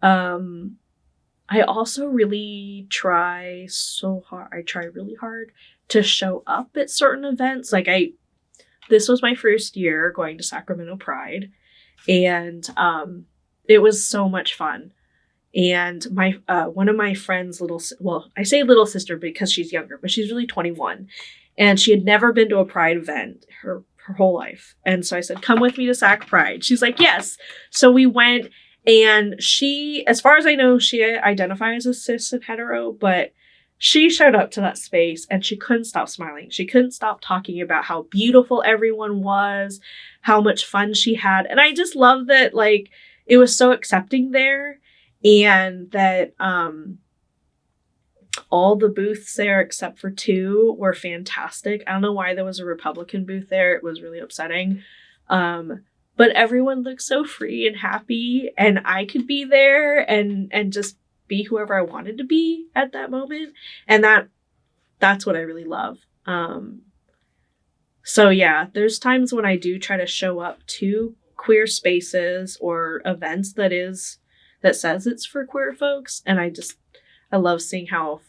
I also really try really hard to show up at certain events. Like this was my first year going to Sacramento Pride, and it was so much fun. And my one of my friends' I say little sister because she's younger, but she's really 21, and she had never been to a Pride event her whole life. And so I said, come with me to Sac Pride. She's like, yes. So we went, and she, as far as I know, she identifies as cis and hetero, but she showed up to that space and she couldn't stop smiling. She couldn't stop talking about how beautiful everyone was, how much fun she had. And I just love that, like, it was so accepting there, and that all the booths there except for 2 were fantastic. I don't know why there was a Republican booth there. It was really upsetting. But everyone looked so free and happy, and I could be there and just be whoever I wanted to be at that moment. And that's what I really love. So yeah, there's times when I do try to show up to queer spaces or events that says it's for queer folks. And I love seeing how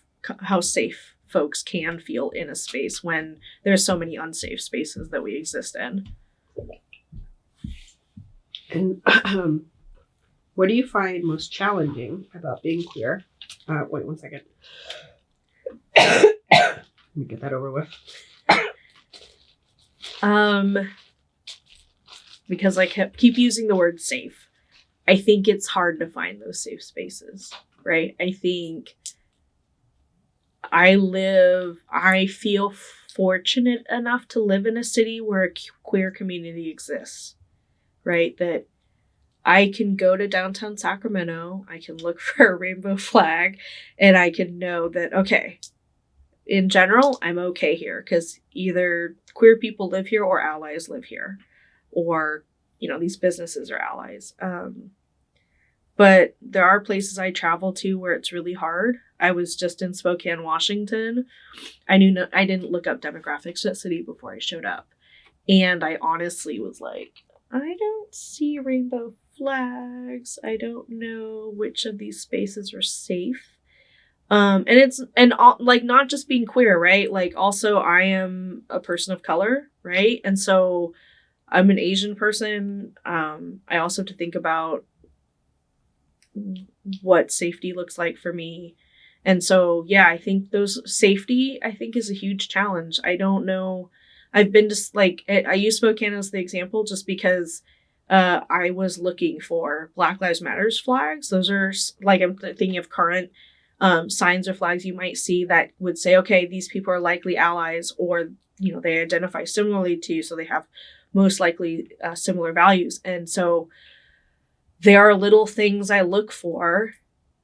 safe folks can feel in a space when there's so many unsafe spaces that we exist in. And what do you find most challenging about being queer? Wait 1 second. Let me get that over with. Because I keep using the word safe. I think it's hard to find those safe spaces, right? I think I feel fortunate enough to live in a city where a queer community exists, right? That I can go to downtown Sacramento, I can look for a rainbow flag, and I can know that, okay, in general, I'm okay here because either queer people live here or allies live here, or, these businesses are allies. But there are places I travel to where it's really hard. I was just in Spokane, Washington. I didn't look up demographics at city before I showed up. And I honestly was like, I don't see rainbow flags. I don't know which of these spaces are safe. Not just being queer, right? Like also I am a person of color, right? And so I'm an Asian person. I also have to think about what safety looks like for me. And so, yeah, I think safety is a huge challenge. I don't know. I've been just I use Spokane as the example just because I was looking for Black Lives Matters flags. Those are I'm thinking of current signs or flags you might see that would say, okay, these people are likely allies, or, they identify similarly to, so they have most likely similar values. And so there are little things I look for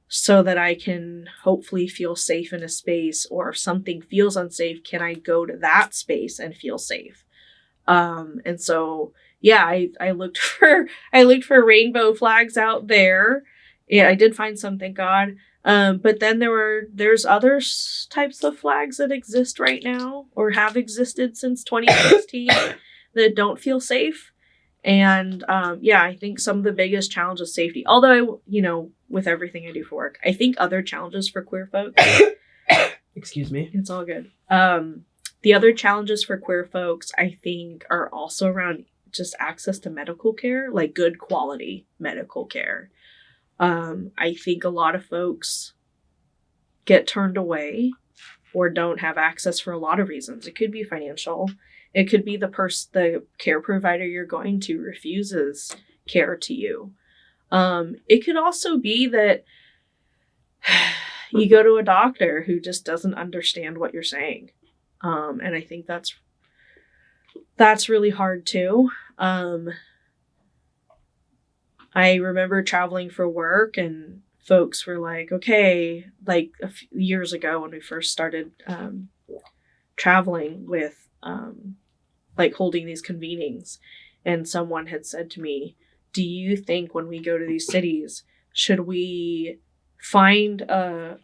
so that I can hopefully feel safe in a space, or if something feels unsafe, can I go to that space and feel safe? And so, yeah, I looked for rainbow flags out there. Yeah, I did find some, thank God. But then there's other types of flags that exist right now or have existed since 2016 that don't feel safe. And yeah, I think some of the biggest challenges safety. Although, with everything I do for work, I think other challenges for queer folks. Excuse me. It's all good. The other challenges for queer folks, I think, are also around just access to medical care, like good quality medical care. I think a lot of folks get turned away or don't have access for a lot of reasons. It could be financial. It could be the care provider you're going to refuses care to you. It could also be that you go to a doctor who just doesn't understand what you're saying. And I think that's really hard too. I remember traveling for work and folks were like, okay, like a few years ago when we first started traveling with like holding these convenings, and someone had said to me, do you think when we go to these cities, should we find a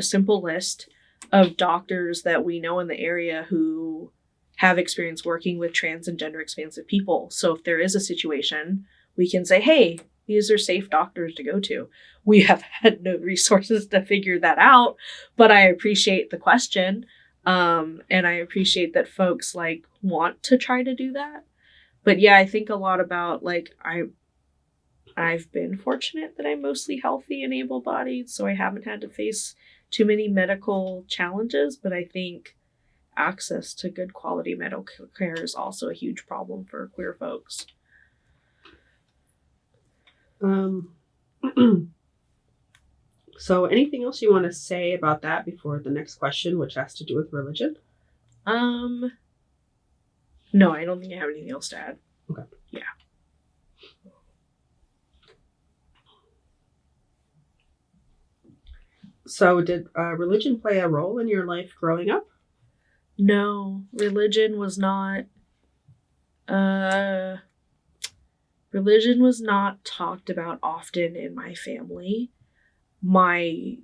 simple list of doctors that we know in the area who have experience working with trans and gender expansive people? So if there is a situation, we can say, hey, these are safe doctors to go to. We have had no resources to figure that out, but I appreciate the question. And I appreciate that folks like want to try to do that. But yeah, I think a lot about like, I've been fortunate that I'm mostly healthy and able-bodied, so I haven't had to face too many medical challenges, but I think access to good quality medical care is also a huge problem for queer folks. So anything else you want to say about that before the next question, which has to do with religion? No, I don't think I have anything else to add. Okay. Yeah. So did religion play a role in your life growing up? No, religion was not talked about often in my family. My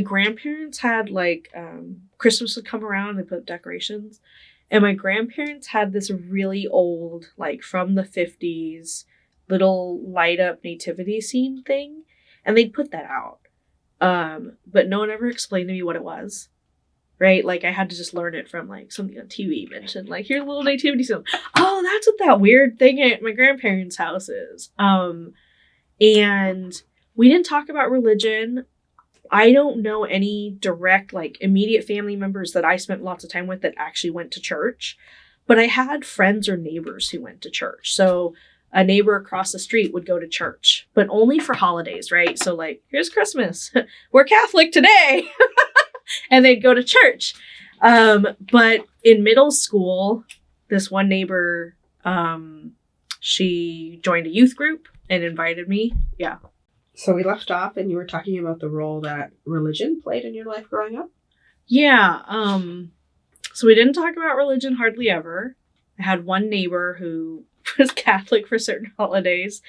grandparents had like Christmas would come around and they put decorations, and my grandparents had this really old, like from the 50s, little light up nativity scene thing, and they'd put that out. But no one ever explained to me what it was. Right? Like I had to just learn it from like something on TV mentioned, like here's a little nativity scene. Oh, that's what that weird thing at my grandparents' house is. And we didn't talk about religion. I don't know any direct, like, immediate family members that I spent lots of time with that actually went to church. But I had friends or neighbors who went to church. So a neighbor across the street would go to church, but only for holidays, right? So, like, here's Christmas. We're Catholic today. And they'd go to church. But in middle school, this one neighbor, she joined a youth group and invited me. Yeah. So we left off and you were talking about the role that religion played in your life growing up? Yeah. So we didn't talk about religion hardly ever. I had one neighbor who was Catholic for certain holidays.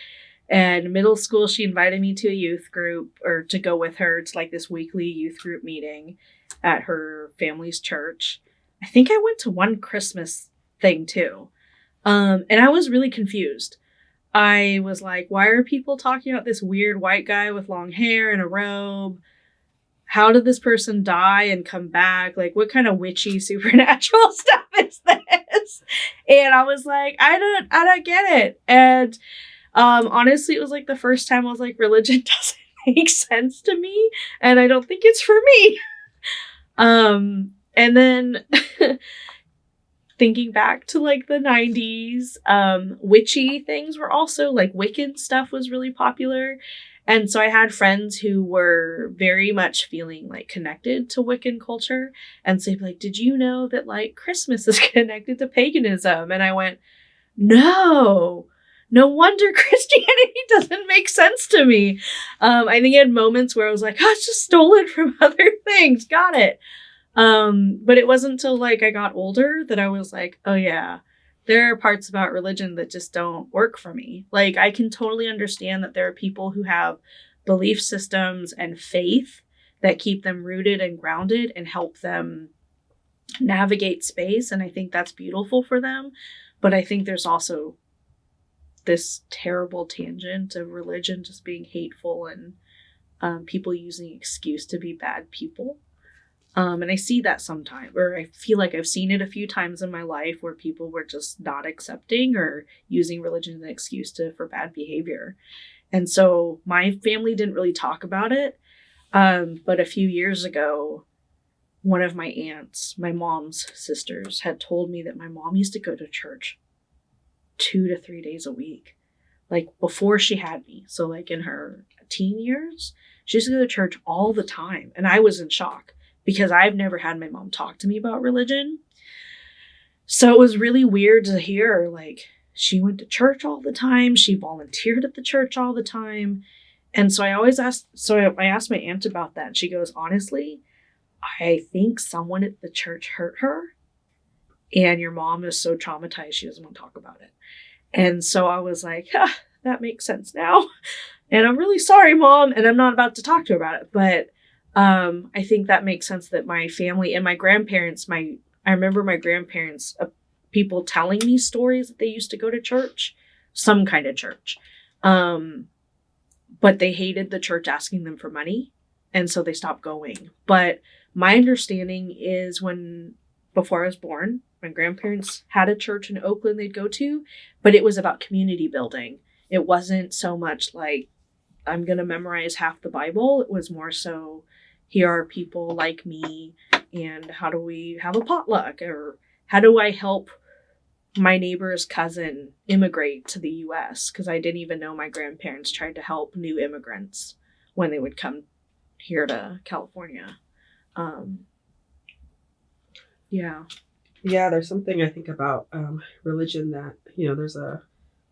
And in middle school, she invited me to a youth group, or to go with her to like this weekly youth group meeting at her family's church. I think I went to one Christmas thing too. And I was really confused. I was like, why are people talking about this weird white guy with long hair and a robe? How did this person die and come back? Like, what kind of witchy supernatural stuff is this? And I was like, I don't get it. And honestly, it was like the first time I was like, religion doesn't make sense to me, and I don't think it's for me. And then thinking back to like the 90s, witchy things were also like Wiccan stuff was really popular. And so I had friends who were very much feeling like connected to Wiccan culture. And so they'd be like, did you know that like Christmas is connected to paganism? And I went, no wonder Christianity doesn't make sense to me. I think I had moments where I was like, oh, it's just stolen from other things. Got it. But it wasn't until like I got older that I was like, oh yeah, there are parts about religion that just don't work for me. Like I can totally understand that there are people who have belief systems and faith that keep them rooted and grounded and help them navigate space. And I think that's beautiful for them. But I think there's also this terrible tangent of religion just being hateful and people using excuse to be bad people. And I see that sometimes, or I feel like I've seen it a few times in my life where people were just not accepting or using religion as an excuse for bad behavior. And so my family didn't really talk about it. But a few years ago, one of my aunts, my mom's sisters, had told me that my mom used to go to church 2 to 3 days a week, like before she had me. So like in her teen years, she used to go to church all the time. And I was in shock because I've never had my mom talk to me about religion. So it was really weird to hear, like, she went to church all the time. She volunteered at the church all the time. And so I asked my aunt about that. And she goes, honestly, I think someone at the church hurt her. And your mom is so traumatized, she doesn't want to talk about it. And so I was like, that makes sense now. And I'm really sorry, Mom. And I'm not about to talk to her about it. But I think that makes sense that my family and my grandparents, I remember my grandparents, people telling me stories that they used to go to church, some kind of church. But they hated the church asking them for money. And so they stopped going. But my understanding is before I was born, my grandparents had a church in Oakland they'd go to, but it was about community building. It wasn't so much like, I'm going to memorize half the Bible. It was more so, here are people like me, and how do we have a potluck? Or how do I help my neighbor's cousin immigrate to the U.S.? Because I didn't even know my grandparents tried to help new immigrants when they would come here to California. Yeah. Yeah, there's something I think about religion that, there's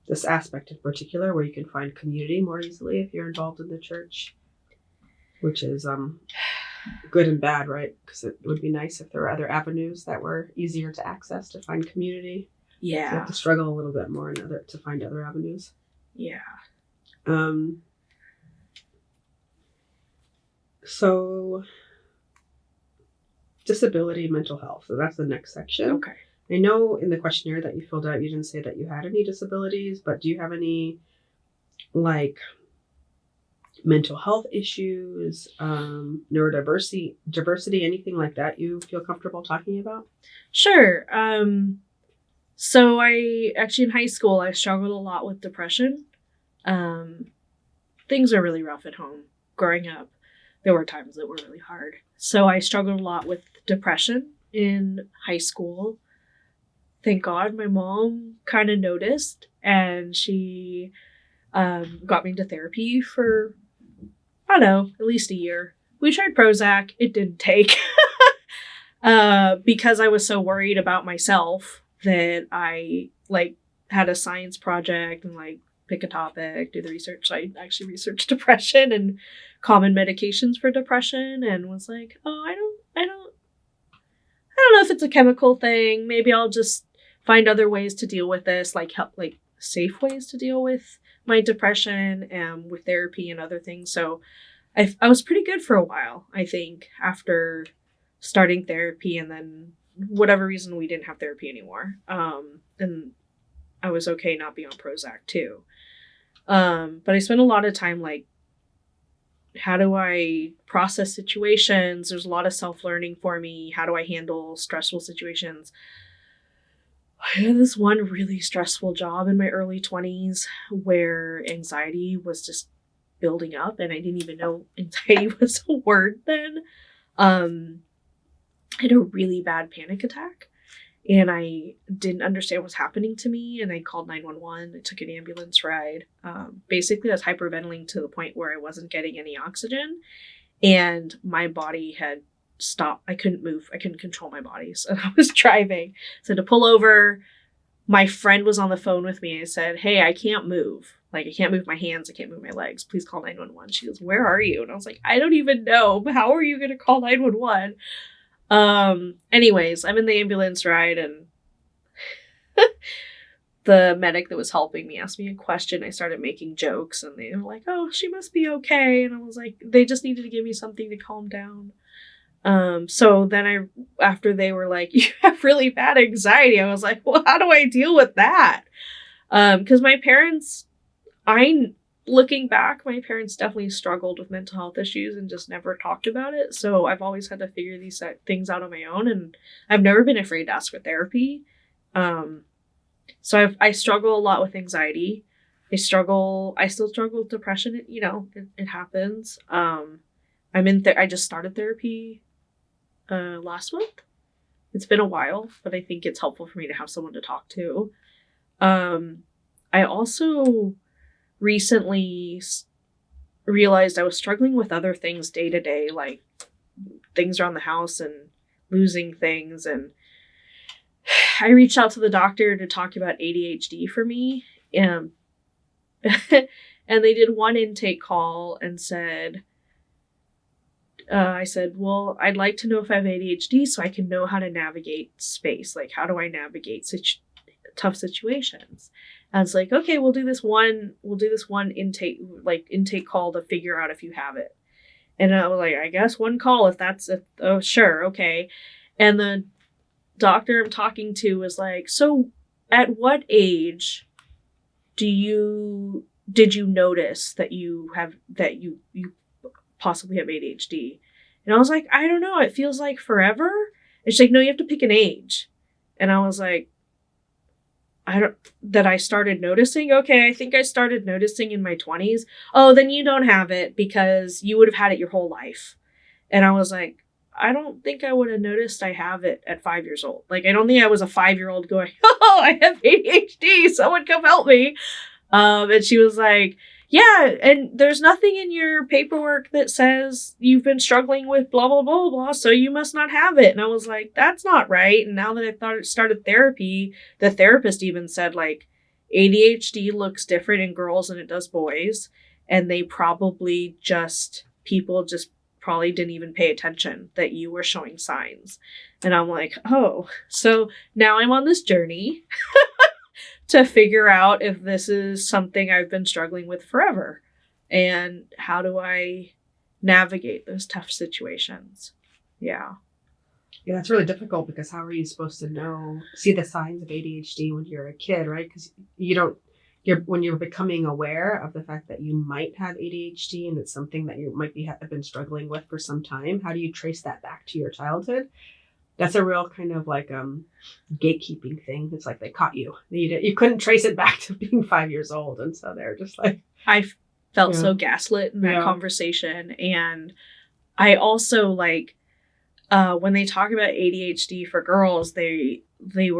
this aspect in particular where you can find community more easily if you're involved in the church, which is good and bad, right? Because it would be nice if there were other avenues that were easier to access to find community. Yeah. So you have to struggle a little bit more to find other avenues. Yeah. So disability, mental health. So that's the next section. Okay. I know in the questionnaire that you filled out, you didn't say that you had any disabilities, but do you have any, like, mental health issues, neurodiversity, anything like that you feel comfortable talking about? Sure. So I actually in high school, I struggled a lot with depression. Things are really rough at home. Growing up, there were times that were really hard. So I struggled a lot with depression in high school. Thank God my mom kind of noticed, and she got me into therapy for, I don't know, at least a year. We tried Prozac. It didn't take because I was so worried about myself that I had a science project and pick a topic, do the research. So I actually researched depression and common medications for depression, and was like, oh, I don't know if it's a chemical thing. Maybe I'll just find other ways to deal with this, safe ways to deal with my depression and with therapy and other things. So I was pretty good for a while, I think, after starting therapy, and then whatever reason we didn't have therapy anymore. And I was okay not being on Prozac too. But I spent a lot of time how do I process situations? There's a lot of self-learning for me. How do I handle stressful situations? I had this one really stressful job in my early 20s where anxiety was just building up, and I didn't even know anxiety was a word then. I had a really bad panic attack, and I didn't understand what was happening to me, and I called 911. I took an ambulance ride. Basically, I was hyperventilating to the point where I wasn't getting any oxygen, and my body had stopped. I couldn't move. I couldn't control my body, so I was driving. So I had to pull over. My friend was on the phone with me. I said, hey, I can't move. I can't move my hands. I can't move my legs. Please call 911. She goes, where are you? And I was like, I don't even know. How are you going to call 911? Anyways, I'm in the ambulance ride, and the medic that was helping me asked me a question. I started making jokes, and they were like, oh, she must be okay. And I was like, they just needed to give me something to calm down. So then after they were like, you have really bad anxiety, I was like, well, how do I deal with that? Because my parents, looking back, my parents definitely struggled with mental health issues and just never talked about it. So I've always had to figure these things out on my own, and I've never been afraid to ask for therapy. So I struggle a lot with anxiety. I still struggle with depression. It happens. I just started therapy last month. It's been a while, but I think it's helpful for me to have someone to talk to. I also recently realized I was struggling with other things day to day, like things around the house and losing things. And I reached out to the doctor to talk about ADHD for me. And they did one intake call and said, I said, well, I'd like to know if I have ADHD so I can know how to navigate space. Like, how do I navigate tough situations? And it's like, okay, we'll do this one intake call to figure out if you have it. And I was like, I guess one call if that's it. Oh, sure. Okay. And the doctor I'm talking to was like, so at what age did you notice that you possibly have ADHD? And I was like, I don't know. It feels like forever. And she's like, no, you have to pick an age. And I was like, I started noticing. Okay, I think I started noticing in my 20s. Oh, then you don't have it because you would have had it your whole life. And I was like, I don't think I would have noticed I have it at 5 years old. Like, I don't think I was a 5-year-old going, oh, I have ADHD. Someone come help me. And she was like, yeah, and there's nothing in your paperwork that says you've been struggling with blah, blah, blah, blah, so you must not have it. And I was like, that's not right. And now that I started therapy, the therapist even said, like, ADHD looks different in girls than it does boys. And people just probably didn't even pay attention that you were showing signs. And I'm like, oh, so now I'm on this journey to figure out if this is something I've been struggling with forever. And how do I navigate those tough situations? Yeah. Yeah, it's really difficult because how are you supposed to see the signs of ADHD when you're a kid, right? Because when you're becoming aware of the fact that you might have ADHD and it's something that you might have been struggling with for some time, how do you trace that back to your childhood? That's a real kind of like gatekeeping thing. It's like they caught you. You couldn't trace it back to being 5 years old. And so they're just like... I felt so gaslit in that conversation. And I also when they talk about ADHD for girls, I've been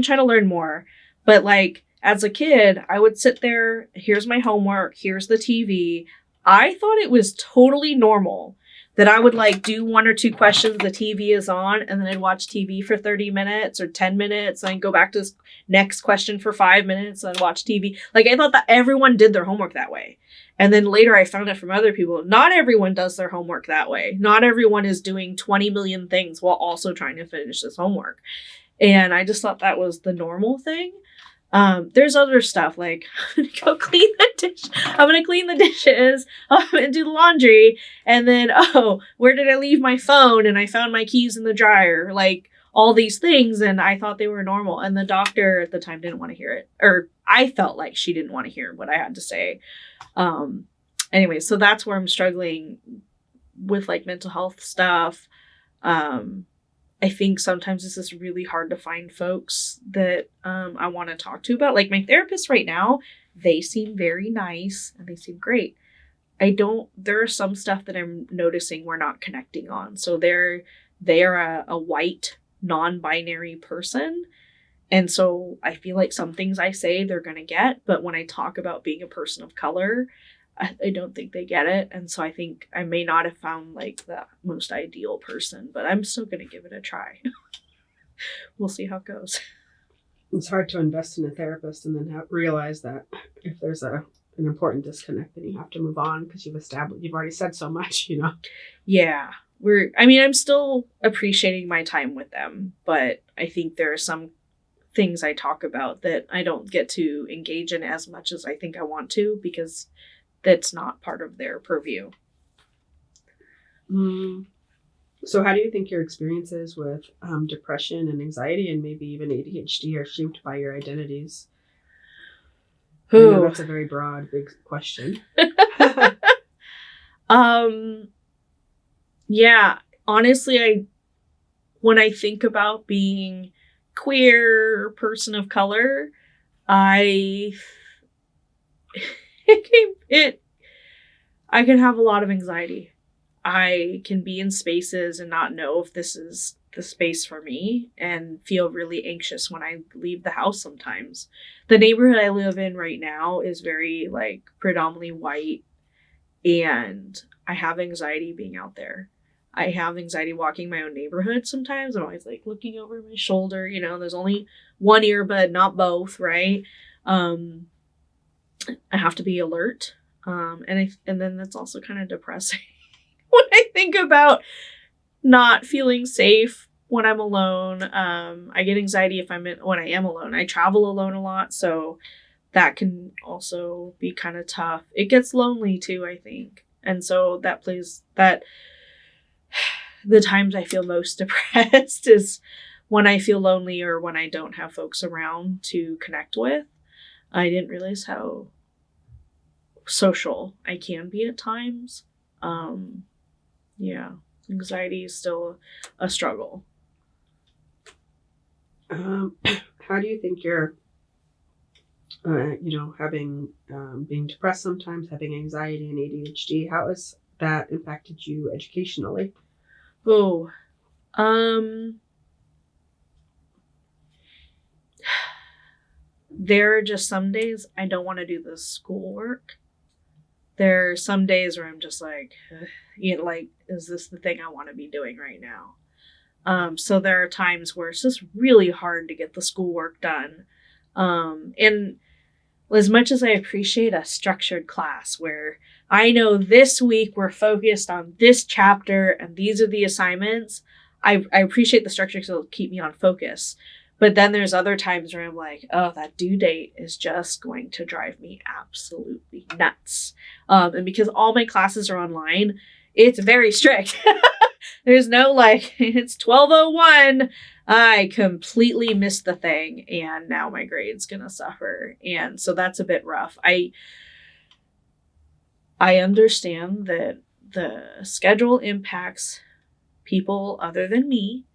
trying to learn more. But like as a kid, I would sit there, here's my homework, here's the TV. I thought it was totally normal that I would do 1 or 2 questions, the TV is on, and then I'd watch TV for 30 minutes or 10 minutes, and I'd go back to this next question for 5 minutes, and I'd watch TV. I thought that everyone did their homework that way. And then later I found out from other people, not everyone does their homework that way. Not everyone is doing 20 million things while also trying to finish this homework. And I just thought that was the normal thing. There's other stuff like I'm gonna go clean the dish. I'm gonna clean the dishes. I'm gonna do the laundry, and then where did I leave my phone? And I found my keys in the dryer. Like all these things, and I thought they were normal. And the doctor at the time didn't want to hear it, or I felt like she didn't want to hear what I had to say. Anyway, so that's where I'm struggling with mental health stuff. I think sometimes this is really hard to find folks that I want to talk to about. Like my therapist right now, they seem very nice and they seem great. There are some stuff that I'm noticing we're not connecting on. So they are a white, non-binary person. And so I feel like some things I say they're going to get. But when I talk about being a person of color, I don't think they get it. And so I think I may not have found the most ideal person, but I'm still going to give it a try. We'll see how it goes. It's hard to invest in a therapist and then realize that if there's an important disconnect, then you have to move on because you've already said so much, Yeah. I'm still appreciating my time with them, but I think there are some things I talk about that I don't get to engage in as much as I think I want to because that's not part of their purview. Mm. So how do you think your experiences with depression and anxiety and maybe even ADHD are shaped by your identities? I know that's a very broad, big question. Yeah, honestly, when I think about being queer, person of color, I I can have a lot of anxiety. I can be in spaces and not know if this is the space for me and feel really anxious when I leave the house sometimes. The neighborhood I live in right now is very like predominantly white, and I have anxiety being out there. I have anxiety walking my own neighborhood sometimes. I'm always like looking over my shoulder, there's only one earbud, not both, right? I have to be alert. And then that's also kind of depressing when I think about not feeling safe when I'm alone. I get anxiety when I am alone. I travel alone a lot, so that can also be kind of tough. It gets lonely too, I think. And so the times I feel most depressed is when I feel lonely or when I don't have folks around to connect with. I didn't realize how social I can be at times. Yeah, anxiety is still a struggle. How do you think you're, having being depressed sometimes, having anxiety and ADHD, how has that impacted you educationally? Oh, there are just some days I don't want to do the schoolwork. There are some days where I'm just like, is this the thing I want to be doing right now? So there are times where it's just really hard to get the schoolwork done. And as much as I appreciate a structured class where I know this week we're focused on this chapter and these are the assignments, I appreciate the structure because it'll keep me on focus. But then there's other times where I'm like, oh, that due date is just going to drive me absolutely nuts. And because all my classes are online, it's very strict. There's no it's 12:01. I completely missed the thing and now my grade's gonna suffer. And so that's a bit rough. I understand that the schedule impacts people other than me.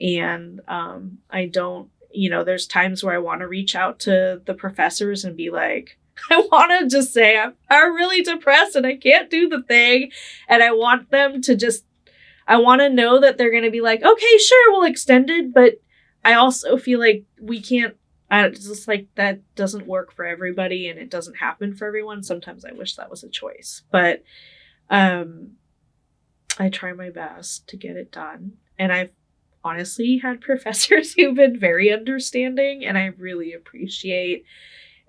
And I don't, there's times where I want to reach out to the professors and be like, I want to just say I'm really depressed and I can't do the thing. And I want them to I want to know that they're going to be like, okay, sure, we'll extend it. But I also feel like we can't, it's just like that doesn't work for everybody and it doesn't happen for everyone. Sometimes I wish that was a choice. But I try my best to get it done. And I've honestly had professors who've been very understanding, and I really appreciate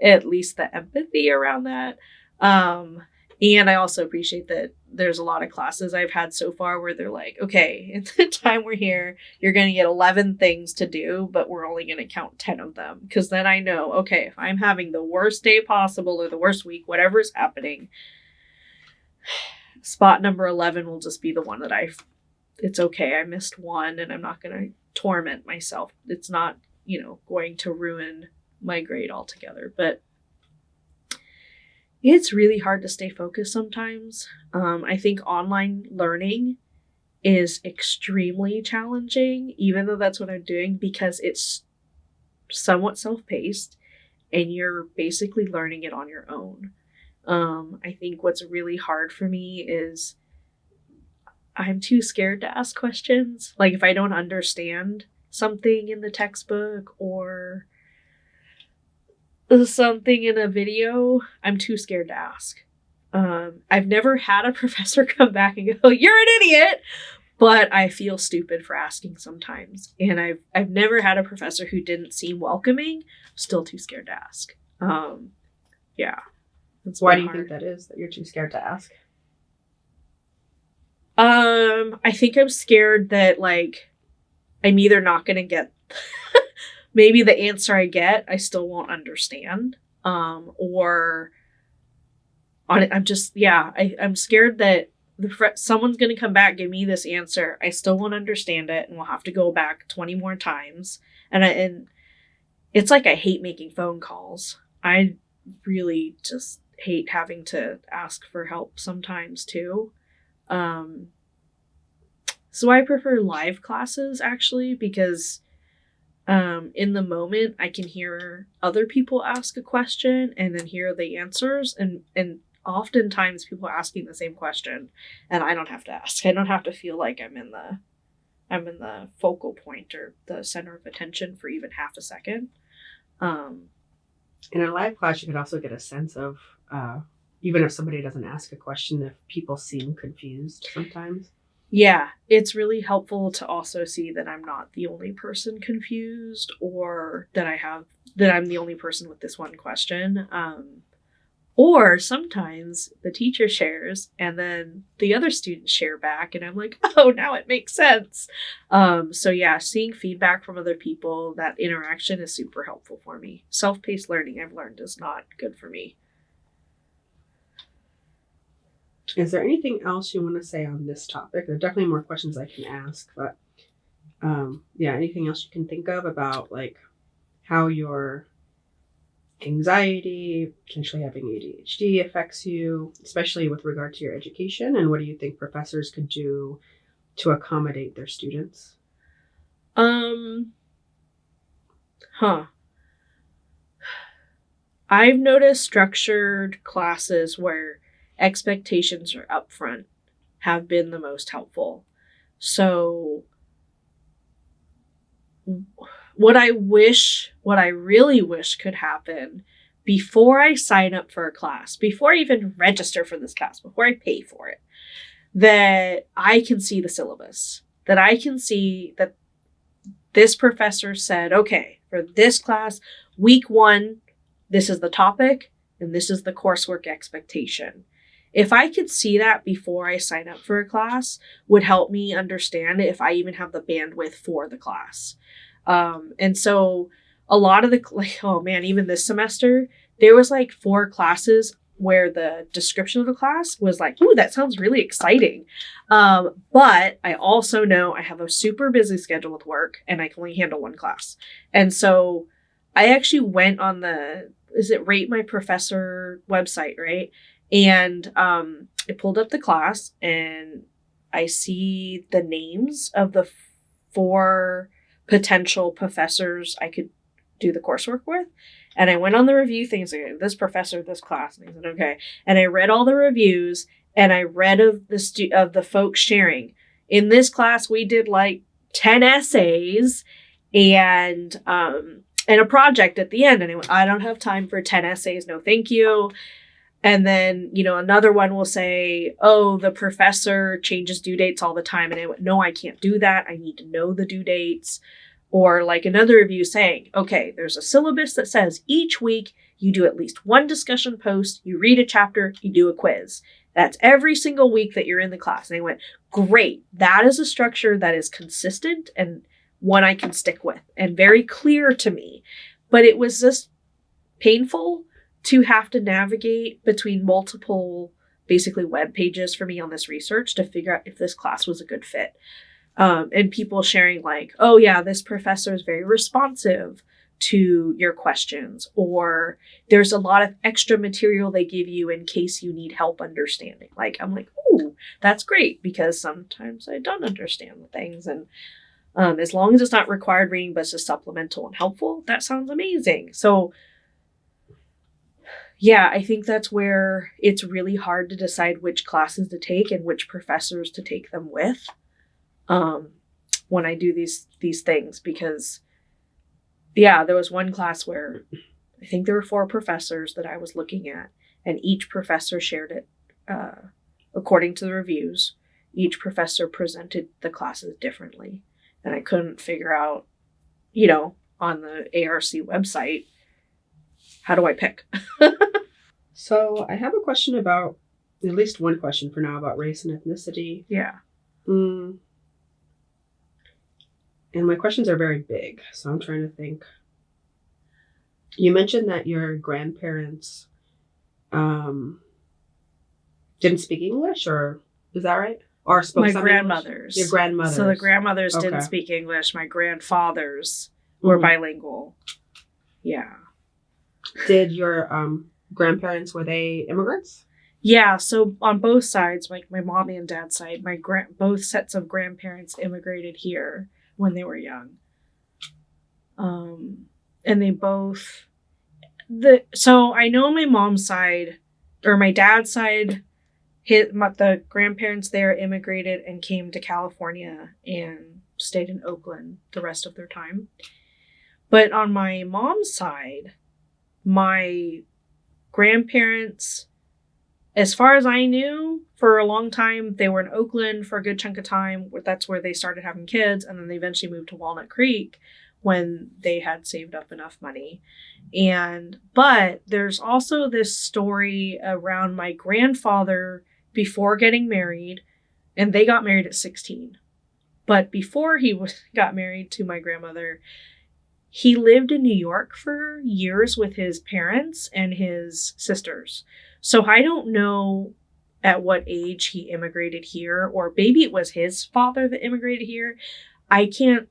at least the empathy around that. And I also appreciate that there's a lot of classes I've had so far where they're like, okay, in the time we're here, you're going to get 11 things to do, but we're only going to count 10 of them. Because then I know, okay, if I'm having the worst day possible or the worst week, whatever is happening, spot number 11 will just be the one that it's okay, I missed one and I'm not going to torment myself. It's not, going to ruin my grade altogether. But it's really hard to stay focused sometimes. I think online learning is extremely challenging, even though that's what I'm doing, because it's somewhat self-paced and you're basically learning it on your own. I think what's really hard for me is I'm too scared to ask questions. Like if I don't understand something in the textbook or something in a video, I'm too scared to ask. I've never had a professor come back and go, "You're an idiot," but I feel stupid for asking sometimes. And I've never had a professor who didn't seem welcoming. Still too scared to ask. Yeah. Why do you think that is, that you're too scared to ask? I think I'm scared that I'm either not going to get maybe the answer I get, I still won't understand. Or I'm just, I'm scared that someone's going to come back, give me this answer. I still won't understand it, and we'll have to go back 20 more times. And it's like I hate making phone calls. I really just hate having to ask for help sometimes too. So I prefer live classes actually, because in the moment I can hear other people ask a question and then hear the answers, and oftentimes people are asking the same question and I don't have to ask. I don't have to feel like I'm in the focal point or the center of attention for even half a second. In a live class, you could also get a sense of, even if somebody doesn't ask a question, if people seem confused sometimes. Yeah, it's really helpful to also see that I'm not the only person confused, or that I'm the only person with this one question. Or sometimes the teacher shares and then the other students share back and I'm like, oh, now it makes sense. So yeah, seeing feedback from other people, that interaction is super helpful for me. Self-paced learning, I've learned, is not good for me. Is there anything else you want to say on this topic? There are definitely more questions I can ask, but anything else you can think of about like how your anxiety, potentially having ADHD affects you, especially with regard to your education, and what do you think professors could do to accommodate their students? I've noticed structured classes where expectations are upfront have been the most helpful. So what I really wish could happen before I sign up for a class, before I even register for this class, before I pay for it, that I can see the syllabus, that I can see that this professor said, okay, for this class, week 1, this is the topic and this is the coursework expectation. If I could see that before I sign up for a class, would help me understand if I even have the bandwidth for the class. And so a lot of even this semester, there was like 4 classes where the description of the class was like, ooh, that sounds really exciting. But I also know I have a super busy schedule with work and I can only handle 1 class. And so I actually went on Rate My Professor website, right? And I pulled up the class and I see the names of the 4 potential professors I could do the coursework with. And I went on the review things like this professor, this class, and I said, okay. And I read all the reviews and I read of the folks sharing. In this class, we did like 10 essays and a project at the end. And I went, I don't have time for 10 essays. No, thank you. And then, another one will say, oh, the professor changes due dates all the time. And I went, no, I can't do that. I need to know the due dates. Or like another review saying, okay, there's a syllabus that says each week you do at least 1 discussion post, you read a chapter, you do a quiz. That's every single week that you're in the class. And I went, great. That is a structure that is consistent and one I can stick with and very clear to me. But it was just painful to have to navigate between multiple, basically web pages for me on this research to figure out if this class was a good fit. And people sharing like, oh yeah, this professor is very responsive to your questions, or there's a lot of extra material they give you in case you need help understanding. Like, I'm like, ooh, that's great, because sometimes I don't understand the things. And as long as it's not required reading, but it's just supplemental and helpful, that sounds amazing. So yeah, I think that's where it's really hard to decide which classes to take and which professors to take them with when I do these things. Because, yeah, there was one class where I think there were 4 professors that I was looking at, and each professor shared it according to the reviews. Each professor presented the classes differently, and I couldn't figure out, on the ARC website, how do I pick? So I have a question about, at least one question for now, about race and ethnicity. Yeah. And my questions are very big, so I'm trying to think. You mentioned that your grandparents didn't speak English, or Is that right? Or spoke My some grandmothers. English? Your grandmothers. So the grandmothers Okay. didn't speak English. My grandfathers were bilingual. Yeah. Did your grandparents, were they immigrants? Yeah, so on both sides, like my mom and dad's side, both sets of grandparents immigrated here when they were young. And they both so I know my mom's side or my dad's side, the grandparents there immigrated and came to California and stayed in Oakland the rest of their time. But on my mom's side, my grandparents, as far as I knew, for a long time, they were in Oakland for a good chunk of time. That's where they started having kids. And then they eventually moved to Walnut Creek when they had saved up enough money. But there's also this story around my grandfather before getting married, and they got married at 16. But before he got married to my grandmother, he lived in New York for years with his parents and his sisters. So I don't know at what age he immigrated here, or maybe it was his father that immigrated here. I can't,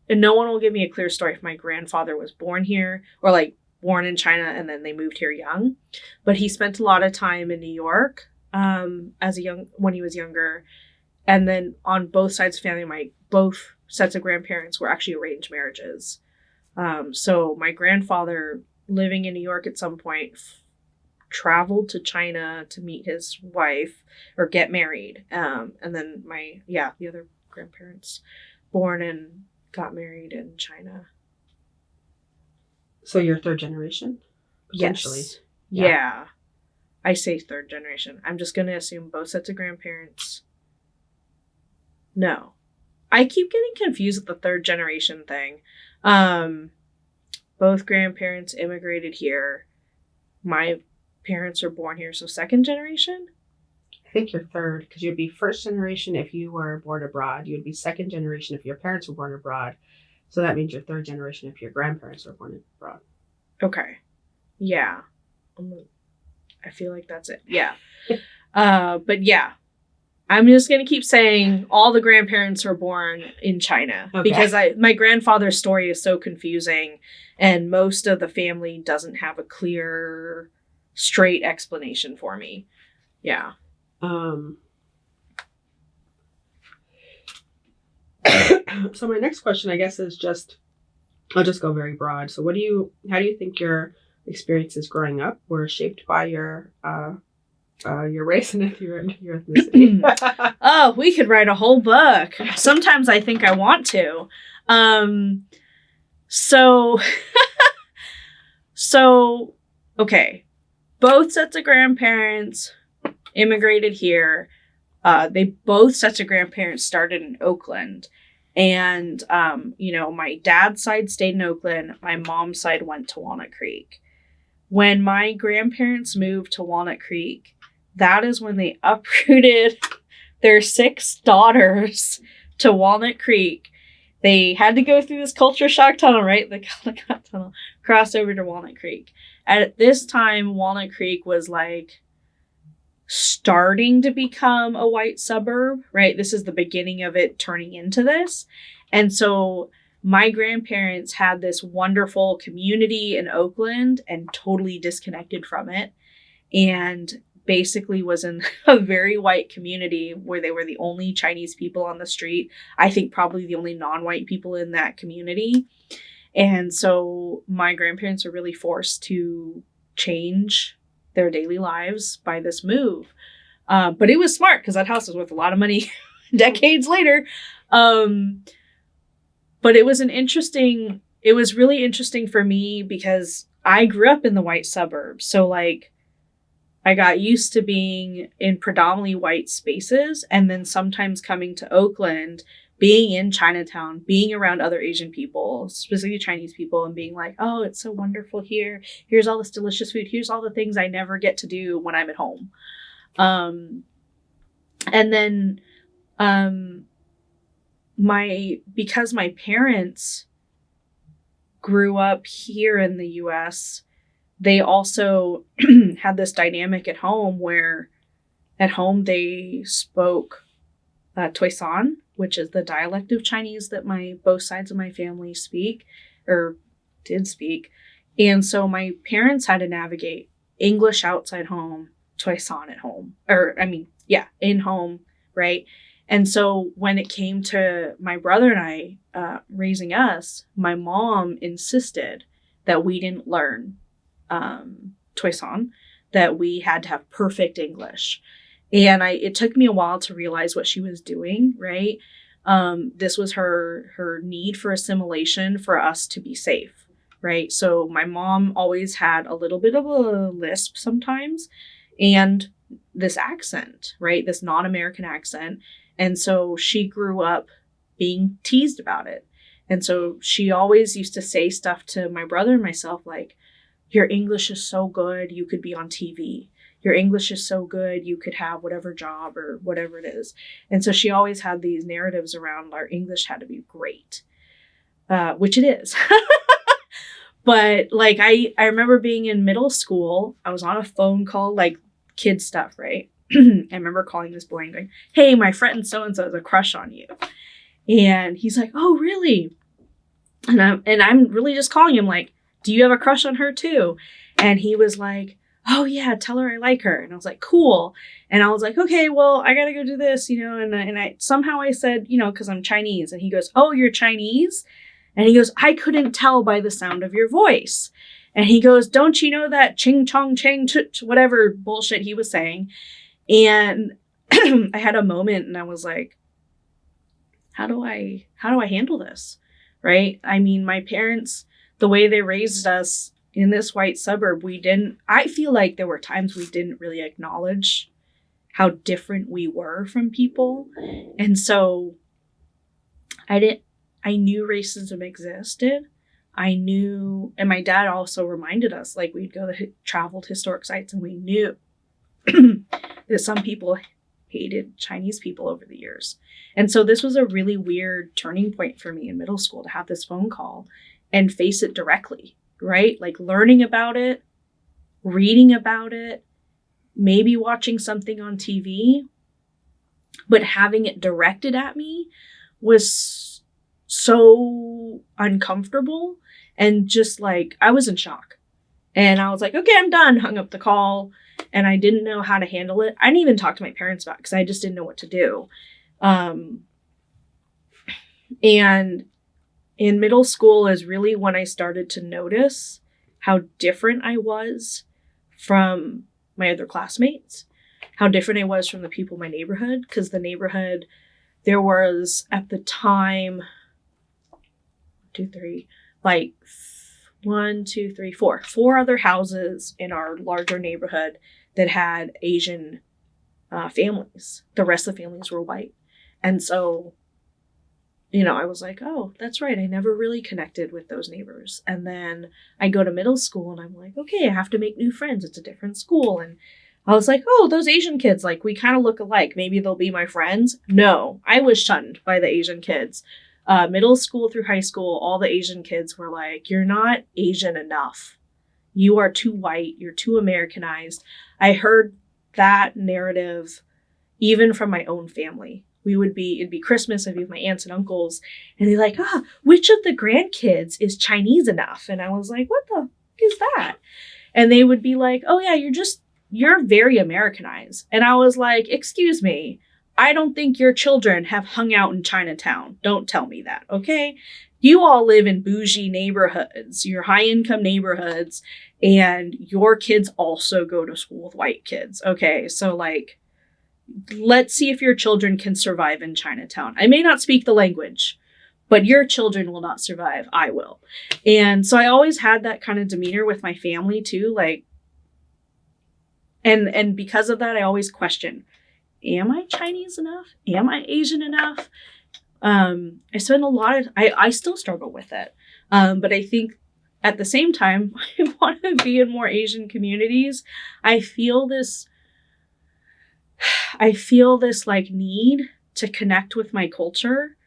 and no one will give me a clear story if my grandfather was born here or like born in China and then they moved here young. But he spent a lot of time in New York when he was younger. And then on both sides of the family, both sets of grandparents were actually arranged marriages. So my grandfather, living in New York at some point, traveled to China to meet his wife or get married. And then the other grandparents born and got married in China. So you're third generation? Potentially. Yes. Yeah. I say third generation. I'm just going to assume both sets of grandparents. No. I keep getting confused with the third generation thing. Both grandparents immigrated here. My parents are born here, so second generation? I think you're third, because you'd be first generation if you were born abroad. You would be second generation if your parents were born abroad. So that means you're third generation if your grandparents were born abroad. Okay. Yeah. I feel like that's it. Yeah. But yeah. I'm just going to keep saying all the grandparents were born in China. Okay. Because my grandfather's story is so confusing, and most of the family doesn't have a clear, straight explanation for me. Yeah. So my next question, I guess, is I'll just go very broad. So how do you think your experiences growing up were shaped by your race and your ethnicity? Oh, we could write a whole book. Sometimes I think I want to. So okay. Both sets of grandparents immigrated here. Both sets of grandparents started in Oakland. And, my dad's side stayed in Oakland. My mom's side went to Walnut Creek. When my grandparents moved to Walnut Creek, that is when they uprooted their 6 daughters to Walnut Creek. They had to go through this culture shock tunnel, right? The Calicut tunnel, cross over to Walnut Creek. At this time, Walnut Creek was like starting to become a white suburb, right? This is the beginning of it turning into this. And so my grandparents had this wonderful community in Oakland and totally disconnected from it. And basically was in a very white community where they were the only Chinese people on the street. I think probably the only non-white people in that community. And so my grandparents were really forced to change their daily lives by this move. But it was smart because that house was worth a lot of money decades later. But it was really interesting for me because I grew up in the white suburbs. So like I got used to being in predominantly white spaces, and then sometimes coming to Oakland, being in Chinatown, being around other Asian people, specifically Chinese people, and being like, oh, it's so wonderful here. Here's all this delicious food. Here's all the things I never get to do when I'm at home. And then because my parents grew up here in the US, they also had this dynamic at home where At home, they spoke Toisan, which is the dialect of Chinese that both sides of my family speak or did speak. And so my parents had to navigate English outside home, Toisan at home, in home, right? And so when it came to my brother and I raising us, my mom insisted that we didn't learn Toisan, that we had to have perfect English. And it took me a while to realize what she was doing, right? This was her need for assimilation for us to be safe, right? So my mom always had a little bit of a lisp sometimes and this accent, right? This non-American accent. And so she grew up being teased about it. And so she always used to say stuff to my brother and myself like, your English is so good, you could be on TV. Your English is so good, you could have whatever job or whatever it is. And so she always had these narratives around our English had to be great, which it is. But like, I remember being in middle school, I was on a phone call, like kid stuff, right? I remember calling this boy and going, hey, my friend so-and-so has a crush on you. And he's like, oh, really? And I'm really just calling him like, do you have a crush on her too? And he was like, oh yeah, tell her I like her. And I was like, cool. And I was like, okay, well, I gotta go do this, and I somehow I said, because I'm Chinese. And he goes, oh, you're Chinese? And he goes, I couldn't tell by the sound of your voice. And he goes, don't you know that ching chong chang whatever bullshit he was saying? And I had a moment and I was like, how do I handle this? Right? I mean, my parents, the way they raised us in this white suburb, I feel like there were times we didn't really acknowledge how different we were from people. And so I knew racism existed. I knew, and my dad also reminded us, like we'd go to traveled historic sites and we knew that some people hated Chinese people over the years. And so this was a really weird turning point for me in middle school to have this phone call and face it directly, right? Like learning about it, reading about it, maybe watching something on TV, but having it directed at me was so uncomfortable and just like, I was in shock. And I was like, okay, I'm done, hung up the call. And I didn't know how to handle it. I didn't even talk to my parents about it because I just didn't know what to do. And in middle school is really when I started to notice how different I was from my other classmates, how different I was from the people in my neighborhood. Because the neighborhood, there was at the time, 4 other houses in our larger neighborhood that had Asian families. The rest of the families were white. And so, I was like, oh, that's right. I never really connected with those neighbors. And then I go to middle school and I'm like, okay, I have to make new friends. It's a different school. And I was like, oh, those Asian kids, like we kind of look alike. Maybe they'll be my friends. No, I was shunned by the Asian kids. Middle school through high school, all the Asian kids were like, you're not Asian enough. You are too white. You're too Americanized. I heard that narrative even from my own family. It'd be Christmas, I'd be with my aunts and uncles, and they're like, which of the grandkids is Chinese enough? And I was like, what the fuck is that? And they would be like, oh yeah, you're very Americanized. And I was like, excuse me, I don't think your children have hung out in Chinatown. Don't tell me that, okay? You all live in bougie neighborhoods, your high-income neighborhoods, and your kids also go to school with white kids, okay? So, like, let's see if your children can survive in Chinatown. I may not speak the language, but your children will not survive. I will. And so I always had that kind of demeanor with my family, too, like, and because of that, I always question, am I Chinese enough? Am I Asian enough? I spend a lot of, I still struggle with it. But I think at the same time, I want to be in more Asian communities. I feel this like need to connect with my culture.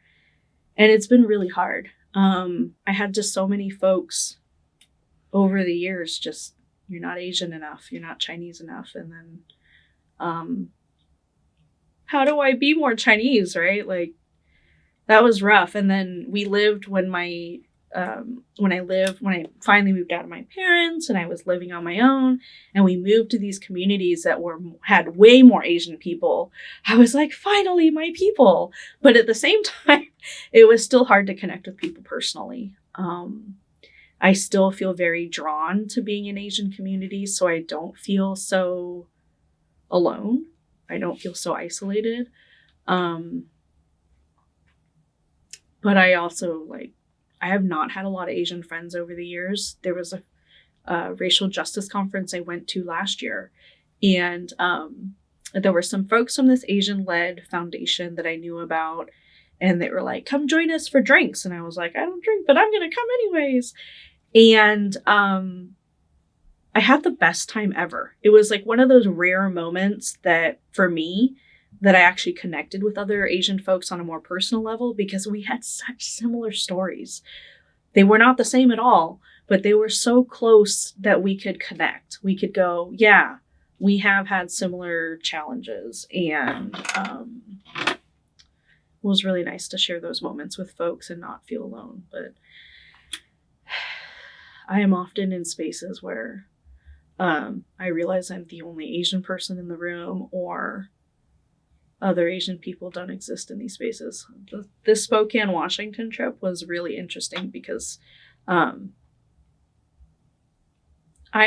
And it's been really hard. I had just so many folks over the years, just, you're not Asian enough. You're not Chinese enough. And then, how do I be more Chinese, right? Like, that was rough. And then we lived when I finally moved out of my parents and I was living on my own, and we moved to these communities that had way more Asian people. I was like, finally, my people. But at the same time, it was still hard to connect with people personally. I still feel very drawn to being in Asian communities, so I don't feel so alone. I don't feel so isolated. But I also, I have not had a lot of Asian friends over the years. There was a racial justice conference I went to last year, and there were some folks from this Asian-led foundation that I knew about, and they were like, come join us for drinks. And I was like, I don't drink, but I'm going to come anyways. And I had the best time ever. It was like one of those rare moments that, for me, that I actually connected with other Asian folks on a more personal level, because we had such similar stories. They were not the same at all, but they were so close that we could connect. We could go, yeah, we have had similar challenges. And it was really nice to share those moments with folks and not feel alone. But I am often in spaces where I realize I'm the only Asian person in the room, or other Asian people don't exist in these spaces. This Spokane, Washington trip was really interesting because I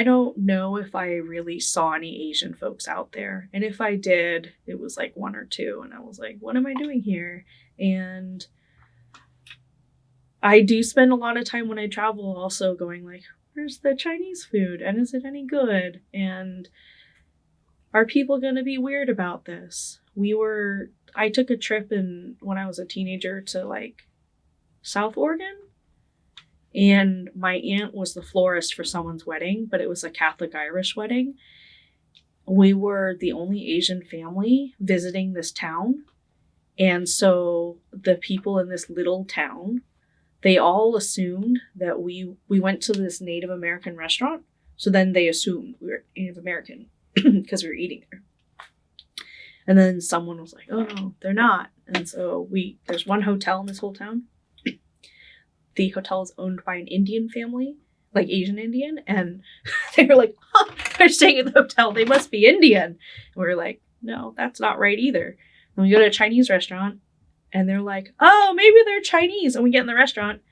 don't know if I really saw any Asian folks out there. And if I did, it was like one or two. And I was like, what am I doing here? And I do spend a lot of time when I travel also going like, where's the Chinese food? And is it any good? And are people going to be weird about this? I took a trip when I was a teenager to South Oregon, and my aunt was the florist for someone's wedding, but it was a Catholic Irish wedding. We were the only Asian family visiting this town. And so the people in this little town, they all assumed that we went to this Native American restaurant. So then they assumed we were Native American because we were eating there. And then someone was like, oh, no, they're not. And so there's one hotel in this whole town. The hotel is owned by an Indian family, like Asian Indian. And they were like, huh, they're staying at the hotel. They must be Indian. And we were like, no, that's not right either. And we go to a Chinese restaurant and they're like, oh, maybe they're Chinese. And we get in the restaurant.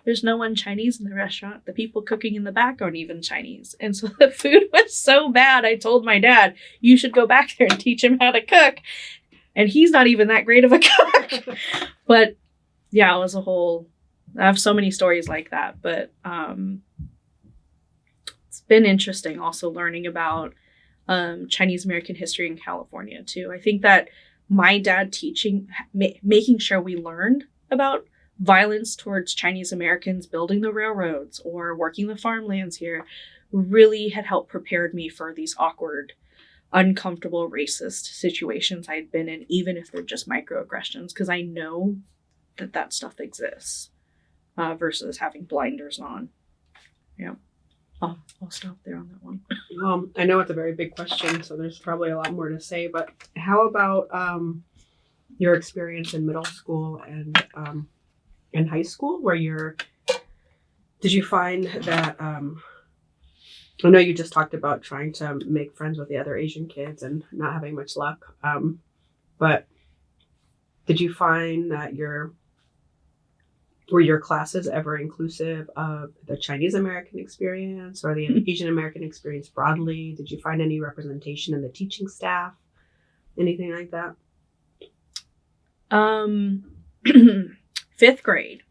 There's no one Chinese in the restaurant. The people cooking in the back aren't even Chinese. And so the food was so bad. I told my dad, you should go back there and teach him how to cook. And he's not even that great of a cook. But yeah, it was I have so many stories like that. But it's been interesting also learning about Chinese American history in California too. I think that my dad making sure we learned about violence towards Chinese Americans building the railroads or working the farmlands here really had helped prepared me for these awkward, uncomfortable, racist situations I'd been in, even if they're just microaggressions, because I know that stuff exists versus having blinders on. Yeah. I'll stop there on that one. I know it's a very big question, so there's probably a lot more to say, but how about your experience in middle school and in high school, did you find that, I know you just talked about trying to make friends with the other Asian kids and not having much luck, but did you find that were your classes ever inclusive of the Chinese American experience or the Asian American experience broadly? Did you find any representation in the teaching staff? Anything like that? Fifth grade,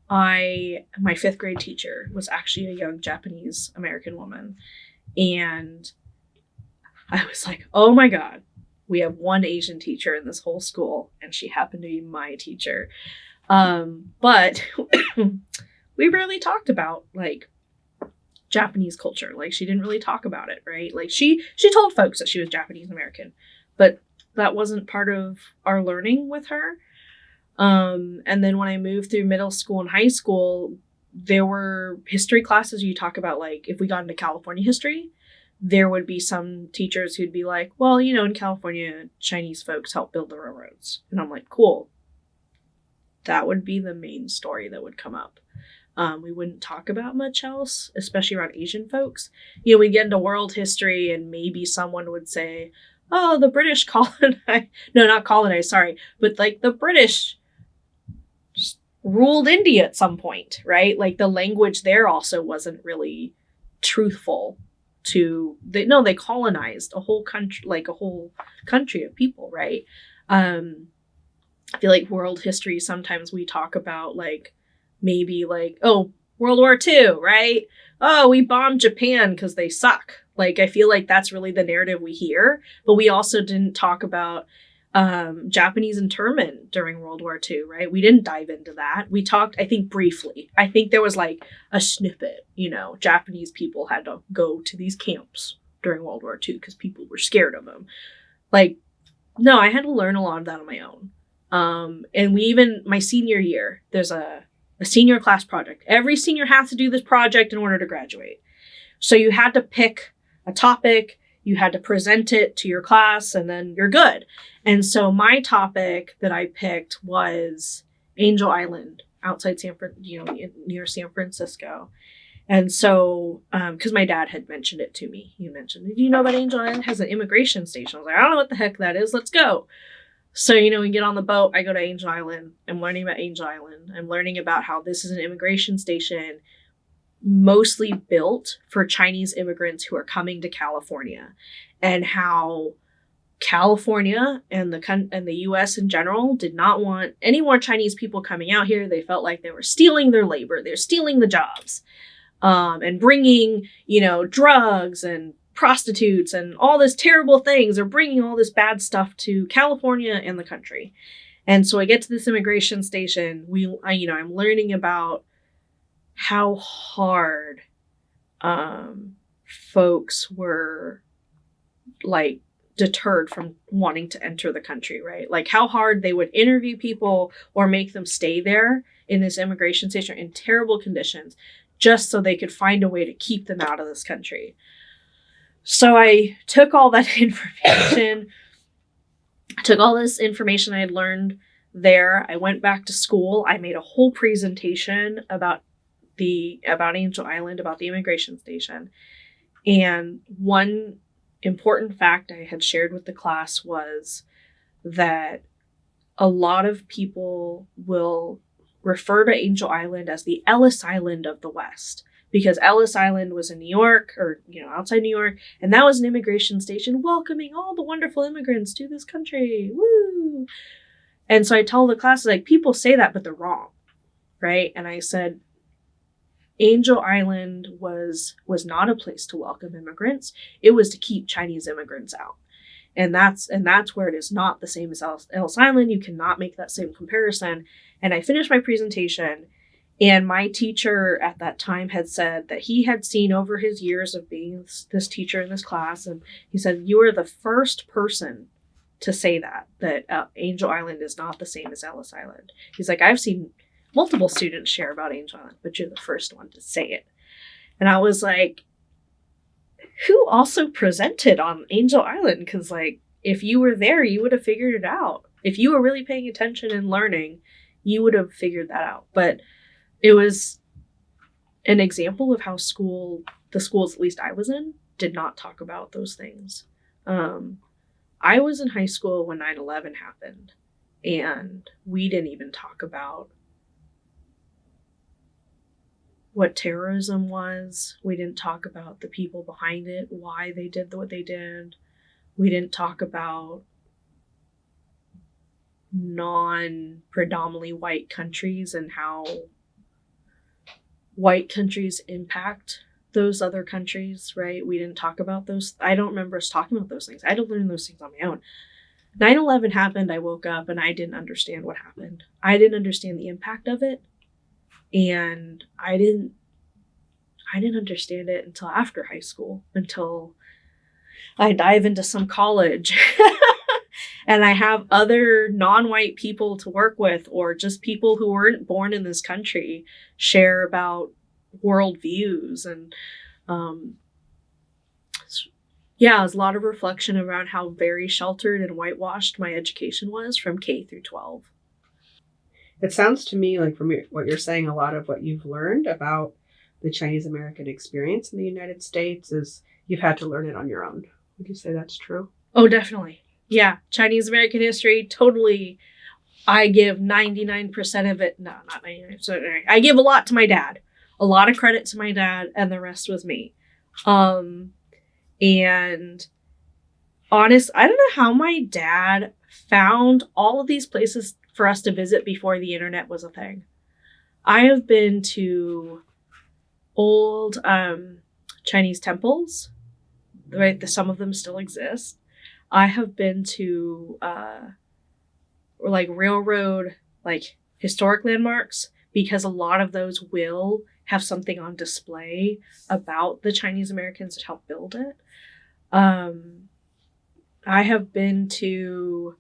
my fifth grade teacher was actually a young Japanese American woman. And I was like, oh my God, we have one Asian teacher in this whole school. And she happened to be my teacher. But we rarely talked about Japanese culture. She didn't really talk about it, right? She told folks that she was Japanese American, but that wasn't part of our learning with her. And then when I moved through middle school and high school, there were history classes you talk about, if we got into California history, there would be some teachers who'd be like, well, you know, in California, Chinese folks helped build the railroads. And I'm like, cool. That would be the main story that would come up. We wouldn't talk about much else, especially around Asian folks. You know, we get into world history and maybe someone would say, oh, the British colonized, no, not colonized, sorry, but like the British ruled India at some point, right? Like the language there also wasn't really truthful to, they colonized a whole country, like a whole country of people, right? I feel like world history, sometimes we talk about like, maybe like, oh, World War II, right? Oh, we bombed Japan because they suck. Like, I feel like that's really the narrative we hear, but we also didn't talk about Japanese internment during World War II, right? We didn't dive into that. We talked, I think, briefly. I think there was like a snippet, you know, Japanese people had to go to these camps during World War II because people were scared of them. Like, no, I had to learn a lot of that on my own. And we even, my senior year, there's a senior class project. Every senior has to do this project in order to graduate. So you had to pick a topic, you had to present it to your class, and then you're good. And so my topic that I picked was Angel Island outside near San Francisco. And so, because my dad had mentioned it to me, he mentioned, did you know about Angel Island? It has an immigration station. I was like, I don't know what the heck that is. Let's go. So, you know, we get on the boat, I go to Angel Island. I'm learning about Angel Island. I'm learning about how this is an immigration station mostly built for Chinese immigrants who are coming to California, and how California and the U.S. in general did not want any more Chinese people coming out here. They felt like they were stealing their labor. They're stealing the jobs, and bringing, you know, drugs and prostitutes and all this terrible things. They're bringing all this bad stuff to California and the country. And so I get to this immigration station. I'm learning about how hard folks were like deterred from wanting to enter the country, right? Like how hard they would interview people or make them stay there in this immigration station in terrible conditions just so they could find a way to keep them out of this country. So I took all that information, took all this information I had learned there. I went back to school. I made a whole presentation about Angel Island, about the immigration station. And one important fact I had shared with the class was that a lot of people will refer to Angel Island as the Ellis Island of the West, because Ellis Island was in New York, or, you know, outside New York, and that was an immigration station welcoming all the wonderful immigrants to this country. Woo! And so I tell the class, like, people say that, but they're wrong, right? And I said, Angel Island was not a place to welcome immigrants. It was to keep Chinese immigrants out. And that's where it is not the same as Ellis Island. You cannot make that same comparison. And I finished my presentation, and my teacher at that time had said that he had seen over his years of being this teacher in this class, and he said, you are the first person to say that Angel Island is not the same as Ellis Island. He's like, I've seen multiple students share about Angel Island, but you're the first one to say it. And I was like, who also presented on Angel Island? Because, like, if you were there, you would have figured it out. If you were really paying attention and learning, you would have figured that out. But it was an example of how the schools at least I was in, did not talk about those things. I was in high school when 9/11 happened, and we didn't even talk about what terrorism was. We didn't talk about the people behind it, why they did what they did. We didn't talk about non-predominantly white countries and how white countries impact those other countries, right? We didn't talk about those. I don't remember us talking about those things. I had to learn those things on my own. 9/11 happened. I woke up and I didn't understand what happened. I didn't understand the impact of it. And I didn't understand it until after high school, until I dive into some college and I have other non-white people to work with, or just people who weren't born in this country, share about worldviews and Yeah, it was a lot of reflection around how very sheltered and whitewashed my education was from K through 12. It sounds to me like from what you're saying, a lot of what you've learned about the Chinese American experience in the United States is you've had to learn it on your own. Would you say that's true? Oh, definitely. Yeah, Chinese American history, totally. I give 99% of it. No, not 99%. I give a lot to my dad. A lot of credit to my dad, and the rest was me. And honest, I don't know how my dad found all of these places for us to visit before the internet was a thing. I have been to old Chinese temples, right? Some of them still exist. I have been to like railroad, like historic landmarks, because a lot of those will have something on display about the Chinese Americans that helped build it. I have been to,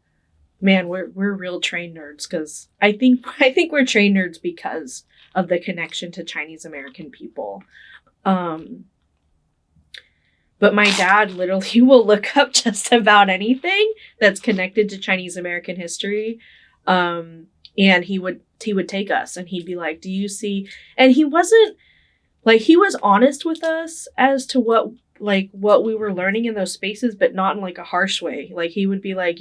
man, we're real train nerds, because I think we're train nerds because of the connection to Chinese American people. But my dad literally will look up just about anything that's connected to Chinese American history. And he would take us and he'd be like, do you see? And he wasn't like, he was honest with us as to what we were learning in those spaces, but not in like a harsh way. Like he would be like,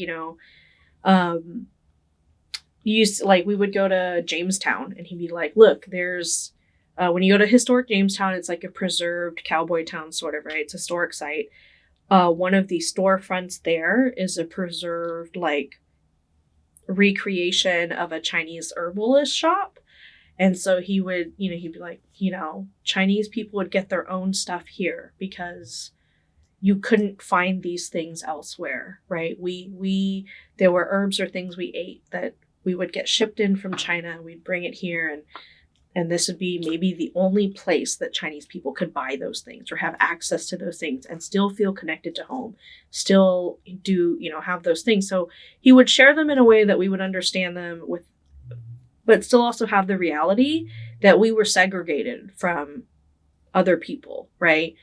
we would go to Jamestown and he'd be like, look, there's, when you go to historic Jamestown, it's like a preserved cowboy town, sort of, right? It's a historic site. One of the storefronts there is a preserved, like, recreation of a Chinese herbalist shop. And so he would, he'd be like, Chinese people would get their own stuff here because you couldn't find these things elsewhere, right? There were herbs or things we ate that we would get shipped in from China and we'd bring it here, and this would be maybe the only place that Chinese people could buy those things or have access to those things and still feel connected to home, still do, have those things. So he would share them in a way that we would understand them with, but still also have the reality that we were segregated from other people, right?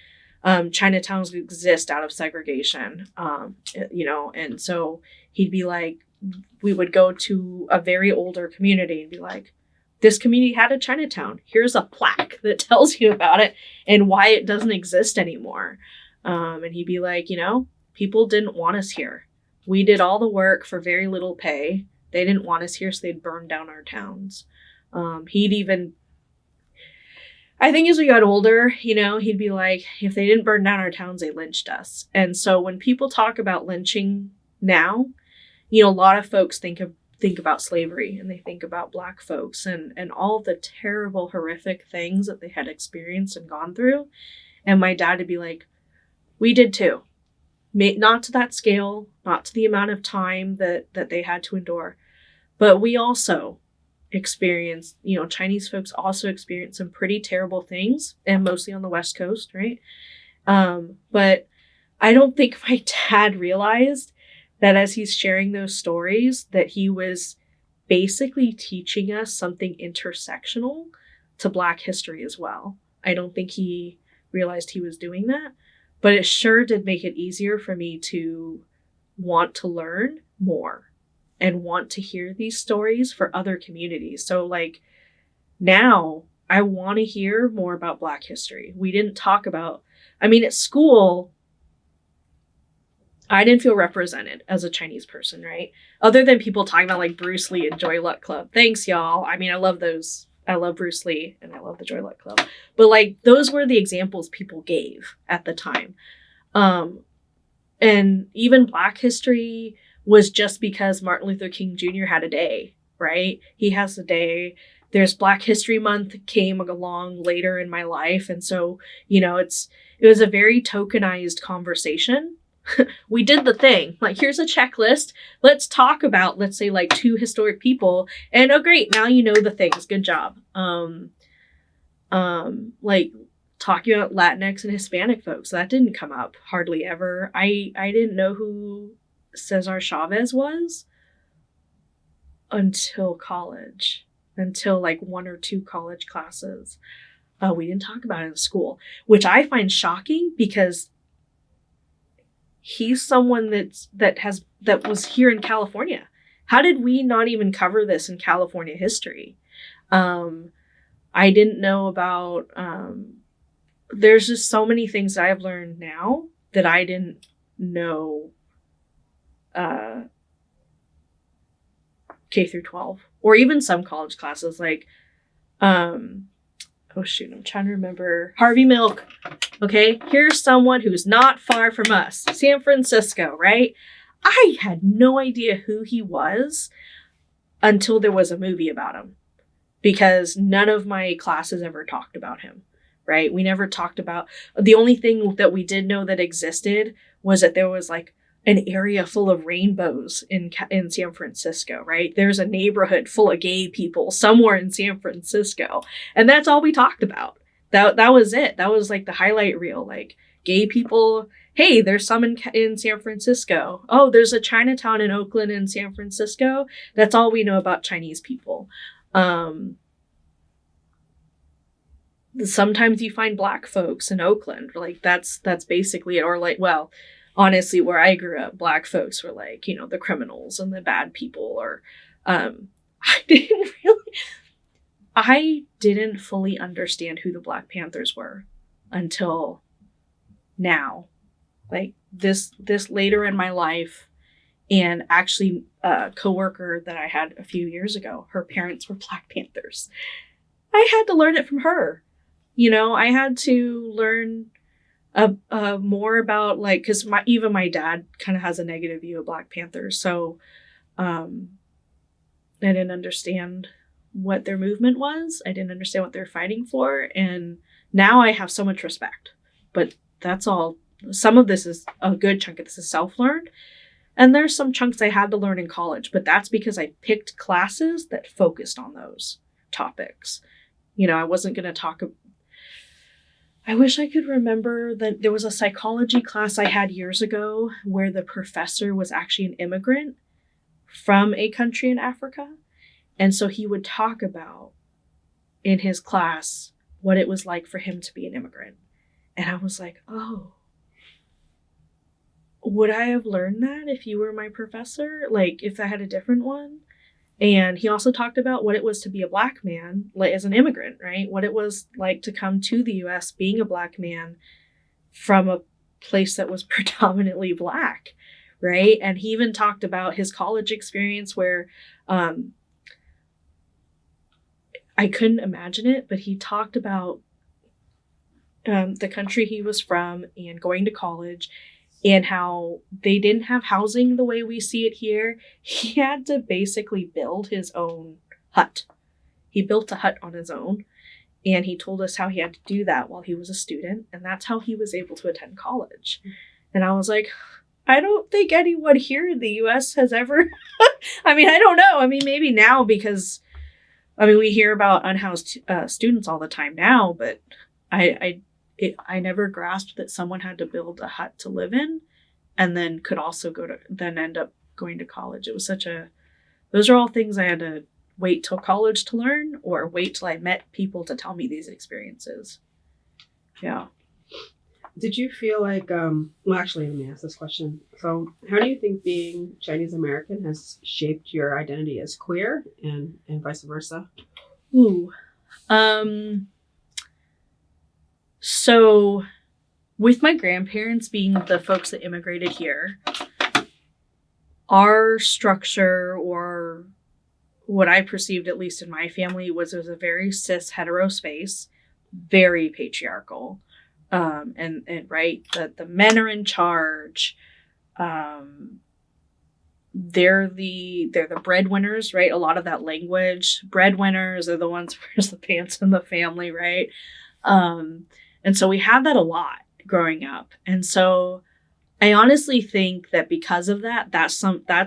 Chinatowns exist out of segregation, and so he'd be like, we would go to a very older community and be like, this community had a Chinatown. Here's a plaque that tells you about it and why it doesn't exist anymore. And he'd be like, people didn't want us here. We did all the work for very little pay. They didn't want us here, so they'd burn down our towns. I think as we got older, he'd be like, if they didn't burn down our towns, they lynched us. And so when people talk about lynching now, a lot of folks think about slavery, and they think about Black folks and all the terrible, horrific things that they had experienced and gone through. And my dad would be like, we did too. Not to that scale, not to the amount of time that they had to endure. But we also experienced, Chinese folks also experienced some pretty terrible things, and mostly on the West Coast, right? But I don't think my dad realized that as he's sharing those stories, that he was basically teaching us something intersectional to Black history as well. I don't think he realized he was doing that, but it sure did make it easier for me to want to learn more and want to hear these stories for other communities. So like now I want to hear more about Black history. We didn't talk about, at school, I didn't feel represented as a Chinese person, right? Other than people talking about like Bruce Lee and Joy Luck Club. Thanks, y'all. I love those. I love Bruce Lee and I love the Joy Luck Club. But like those were the examples people gave at the time. And even Black history was just because Martin Luther King Jr. had a day, right? He has a day. There's Black History Month came along later in my life. And so, it was a very tokenized conversation. We did the thing. Like, here's a checklist. Let's talk about, let's say, like 2 historic people. And oh, great. Now you know the things. Good job. Like talking about Latinx and Hispanic folks. That didn't come up hardly ever. I didn't know who Cesar Chavez was until college, until like 1 or 2 college classes. We didn't talk about it in school, which I find shocking because he's someone that was here in California. How did we not even cover this in California history? I didn't know about, there's just so many things that I've learned now that I didn't know K through 12, or even some college classes like, oh shoot, I'm trying to remember. Harvey Milk. Okay, here's someone who's not far from us. San Francisco, right? I had no idea who he was until there was a movie about him, because none of my classes ever talked about him, right? We never talked about, the only thing that we did know that existed was that there was like an area full of rainbows in San Francisco, right? There's a neighborhood full of gay people somewhere in San Francisco. And that's all we talked about. That was it. That was like the highlight reel, like gay people. Hey, there's some in San Francisco. Oh, there's a Chinatown in Oakland and San Francisco. That's all we know about Chinese people. Sometimes you find black folks in Oakland. Like that's basically it. Or like, well, honestly, where I grew up, black folks were like, you know, the criminals and the bad people. Or I didn't fully understand who the Black Panthers were until now. Like this later in my life. And actually a coworker that I had a few years ago, her parents were Black Panthers. I had to learn it from her. You know, I had to learn more about, like, because even my dad kind of has a negative view of Black Panthers. So I didn't understand what their movement was. I didn't understand what they're fighting for. And now I have so much respect. But that's all. Some of this is, a good chunk of this is self-learned. And there's some chunks I had to learn in college. But that's because I picked classes that focused on those topics. You know, I wasn't going to talk. I wish I could remember that there was a psychology class I had years ago where the professor was actually an immigrant from a country in Africa. And so he would talk about in his class what it was like for him to be an immigrant. And I was like, oh, would I have learned that if you were my professor? Like if I had a different one? And he also talked about what it was to be a Black man, like as an immigrant, right? What it was like to come to the US being a Black man from a place that was predominantly Black, right? And he even talked about his college experience where I couldn't imagine it, but he talked about the country he was from and going to college and how they didn't have housing the way we see it here. He had to basically build his own hut. He built a hut on his own, and he told us how he had to do that while he was a student, and that's how he was able to attend college. And I was like, I don't think anyone here in the U.S. has ever... I mean, I don't know. I mean, maybe now because... I mean, we hear about unhoused students all the time now, but I never grasped that someone had to build a hut to live in and then could also end up going to college. It was those are all things I had to wait till college to learn or wait till I met people to tell me these experiences. Yeah. Did you feel like, well, actually, let me ask this question. So how do you think being Chinese American has shaped your identity as queer and vice versa? Ooh. So with my grandparents being the folks that immigrated here, our structure, or what I perceived, at least in my family, was a very cis hetero space, very patriarchal. And right, the men are in charge. They're the breadwinners, right? A lot of that language, breadwinners are the ones who wears the pants in the family, right? And so we had that a lot growing up. And so I honestly think that because of that, that's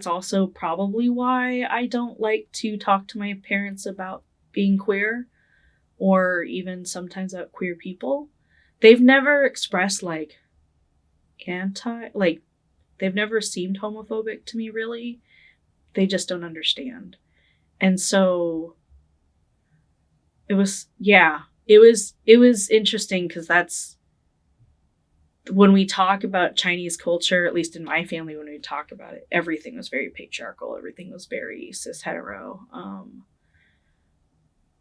also probably why I don't like to talk to my parents about being queer, or even sometimes about queer people. They've never expressed they've never seemed homophobic to me, really. They just don't understand. And so it was interesting because when we talk about Chinese culture, at least in my family, when we talk about it, everything was very patriarchal. Everything was very cis hetero.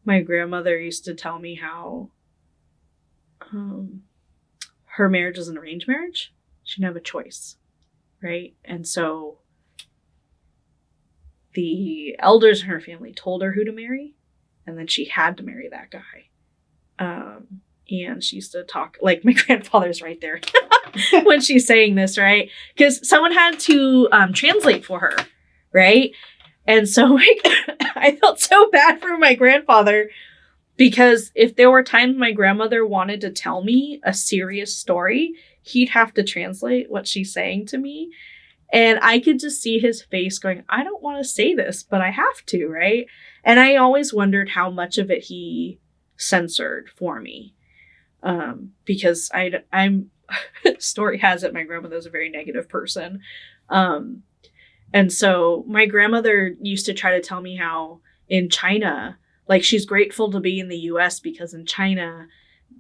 My grandmother used to tell me how her marriage was an arranged marriage. She didn't have a choice, right? And so the elders in her family told her who to marry, and then she had to marry that guy. And she used to talk, like, my grandfather's right there when she's saying this, right? Because someone had to translate for her, right? And so I felt so bad for my grandfather, because if there were times my grandmother wanted to tell me a serious story, he'd have to translate what she's saying to me. And I could just see his face going, I don't want to say this, but I have to, right? And I always wondered how much of it he censored for me. Because I'm story has it my grandmother's a very negative person. And so my grandmother used to try to tell me how in China, like, she's grateful to be in the US because in China,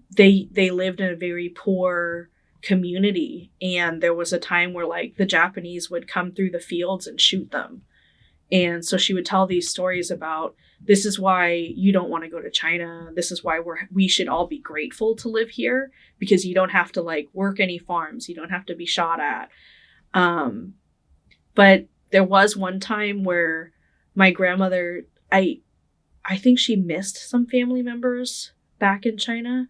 they lived in a very poor community. And there was a time where, like, the Japanese would come through the fields and shoot them. And so she would tell these stories about, this is why you don't want to go to China. This is why we should all be grateful to live here, because you don't have to, like, work any farms. You don't have to be shot at. But there was one time where my grandmother, I think she missed some family members back in China.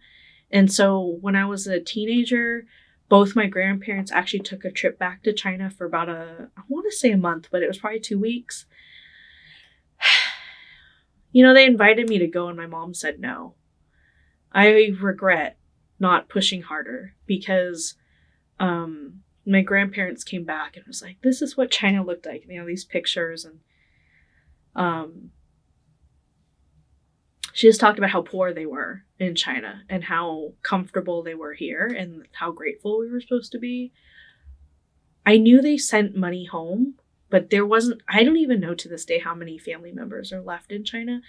And so when I was a teenager, both my grandparents actually took a trip back to China for about I want to say a month, but it was probably 2 weeks. They invited me to go and my mom said no. I regret not pushing harder, because my grandparents came back and was like, this is what China looked like. And these pictures. And she just talked about how poor they were in China and how comfortable they were here and how grateful we were supposed to be. I knew they sent money home, but I don't even know to this day how many family members are left in China.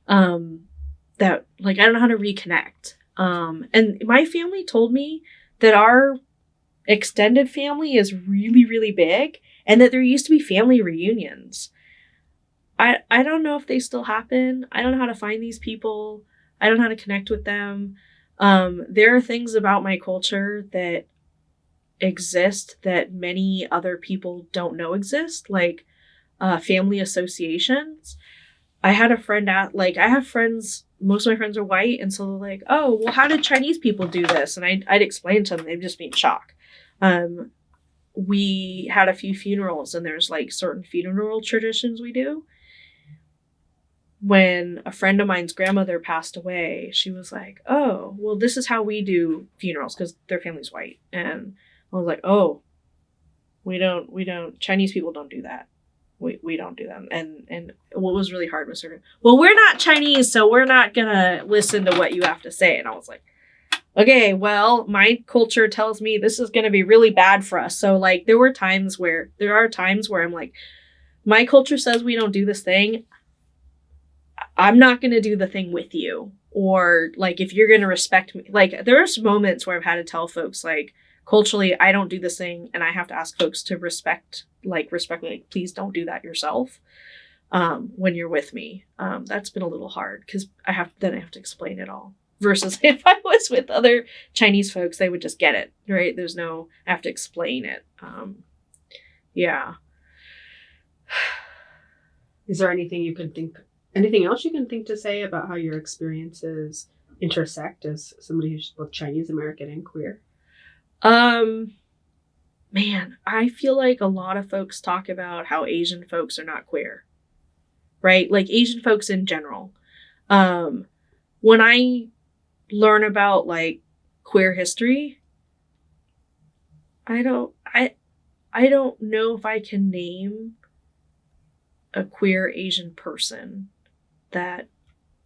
That, like, I don't know how to reconnect. And my family told me that our extended family is really, really big and that there used to be family reunions. I don't know if they still happen. I don't know how to find these people. I don't know how to connect with them. There are things about my culture that exist that many other people don't know exist, like family associations. I had a friend I have friends, most of my friends are white, and so they're like, oh, well, how did Chinese people do this? And I'd explain to them, they'd just be in shock. We had a few funerals, and there's, like, certain funeral traditions we do. When a friend of mine's grandmother passed away, she was like, oh, well, this is how we do funerals, because their family's white. And I was like, oh, we don't, Chinese people don't do that. We don't do them. And what was really hard was her, well, we're not Chinese, so we're not gonna listen to what you have to say. And I was like, okay, well, my culture tells me this is gonna be really bad for us. So, like, there are times where I'm like, my culture says we don't do this thing. I'm not going to do the thing with you. Or, like, if you're going to respect me, like, there's moments where I've had to tell folks, like, culturally, I don't do this thing. And I have to ask folks to respectfully, like, please don't do that yourself when you're with me. That's been a little hard because I have to explain it all. Versus if I was with other Chinese folks, they would just get it, right? I have to explain it. Yeah. Is there anything else you can think to say about how your experiences intersect as somebody who's both Chinese American and queer? Man, I feel like a lot of folks talk about how Asian folks are not queer, right? Like, Asian folks in general. When I learn about, like, queer history, I don't know if I can name a queer Asian person that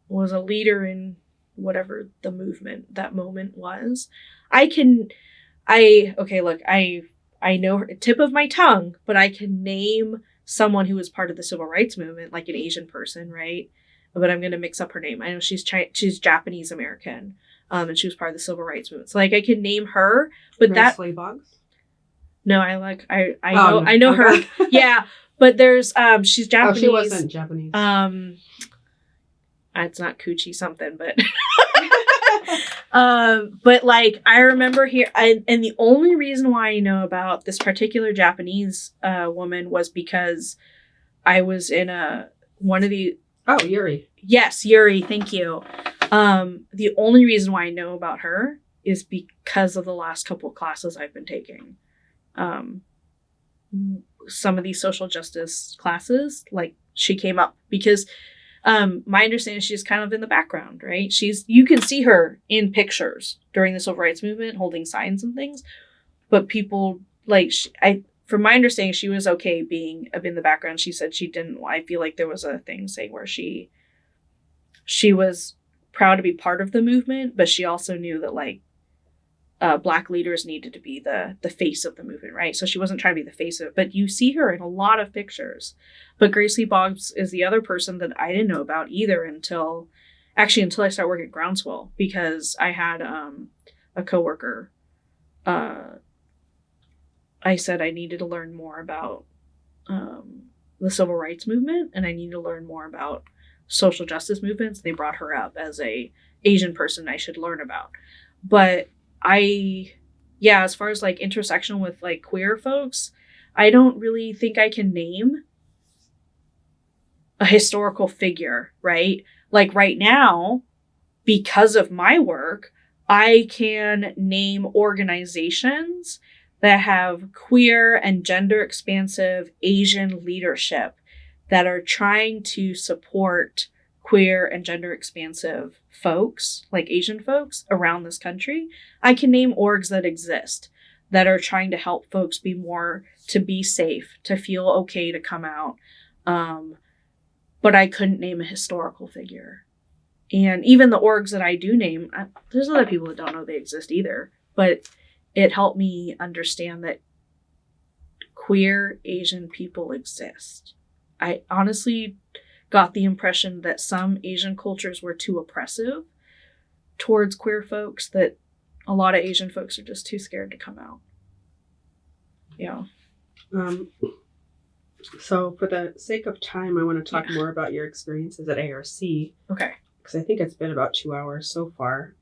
was a leader in whatever the movement that moment was. I know her tip of my tongue, but I can name someone who was part of the civil rights movement, like an Asian person, right? but I'm going to mix up her name. I know she's Japanese American, and she was part of the civil rights movement. So like I can name her, but Krystal Boggs? No, I know her. Yeah, but there's she's Japanese. Oh, she wasn't Japanese. It's not Coochie something, but but like I remember here, and the only reason why I know about this particular Japanese woman was because I was in one of the. Oh, Yuri. Yes, Yuri. Thank you. The only reason why I know about her is because of the last couple of classes I've been taking. Some of these social justice classes, like she came up because my understanding is she's kind of in the background, right? You can see her in pictures during the civil rights movement holding signs and things, but people like from my understanding, she was okay being in the background. She said she didn't. I feel like there was a thing saying where she was proud to be part of the movement, but she also knew that like Black leaders needed to be the face of the movement, right? So she wasn't trying to be the face of it, but you see her in a lot of pictures. But Krystal Boggs is the other person that I didn't know about either until I started working at Groundswell, because I had a coworker. I said I needed to learn more about the civil rights movement, and I needed to learn more about social justice movements. They brought her up as a Asian person I should learn about. But as far as like intersectional with like queer folks, I don't really think I can name a historical figure, right? Like right now, because of my work, I can name organizations that have queer and gender expansive Asian leadership that are trying to support queer and gender expansive folks, like Asian folks around this country. I can name orgs that exist that are trying to help folks to be safe, to feel okay to come out. But I couldn't name a historical figure. And even the orgs that I do name, there's other people that don't know they exist either, but it helped me understand that queer Asian people exist. I honestly got the impression that some Asian cultures were too oppressive towards queer folks, that a lot of Asian folks are just too scared to come out. Yeah. So for the sake of time, I want to talk more about your experiences at ARC. Okay. Because I think it's been about 2 hours so far.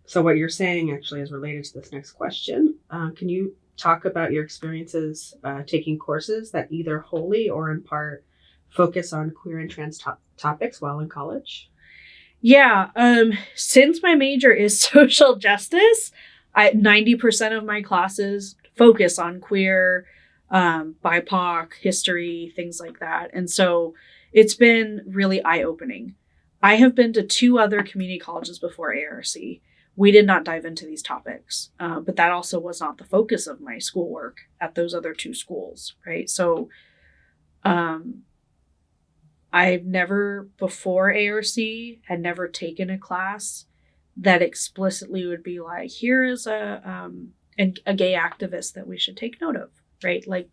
So what you're saying actually is related to this next question. Can you talk about your experiences taking courses that either wholly or in part focus on queer and trans topics while in college? Yeah. Since my major is social justice, 90% of my classes focus on queer, BIPOC, history, things like that. And so it's been really eye-opening. I have been to 2 other community colleges before ARC. We did not dive into these topics, but that also was not the focus of my schoolwork at those other 2 schools, right? So I've never, before ARC, had never taken a class that explicitly would be like, here is a gay activist that we should take note of, right? Like,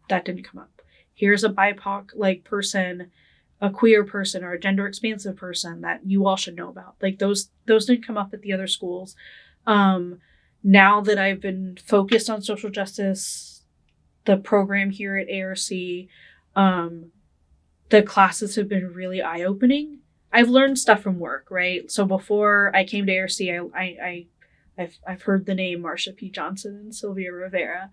that didn't come up. Here's a BIPOC like person, a queer person, or a gender expansive person that you all should know about. Like those didn't come up at the other schools. Now that I've been focused on social justice, the program here at ARC, the classes have been really eye-opening. I've learned stuff from work, right? So before I came to ARC, I've heard the name Marsha P. Johnson and Sylvia Rivera,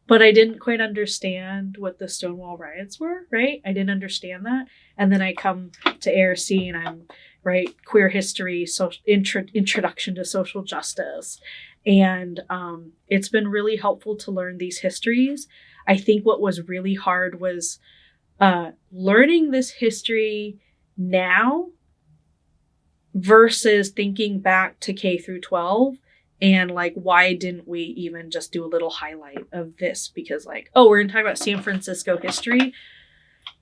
but I didn't quite understand what the Stonewall riots were, right? I didn't understand that. And then I come to ARC and I'm, right, queer history, introduction to social justice. And it's been really helpful to learn these histories. I think what was really hard was learning this history now versus thinking back to K through 12. And like, why didn't we even just do a little highlight of this? Because like, oh, we're going to talk about San Francisco history.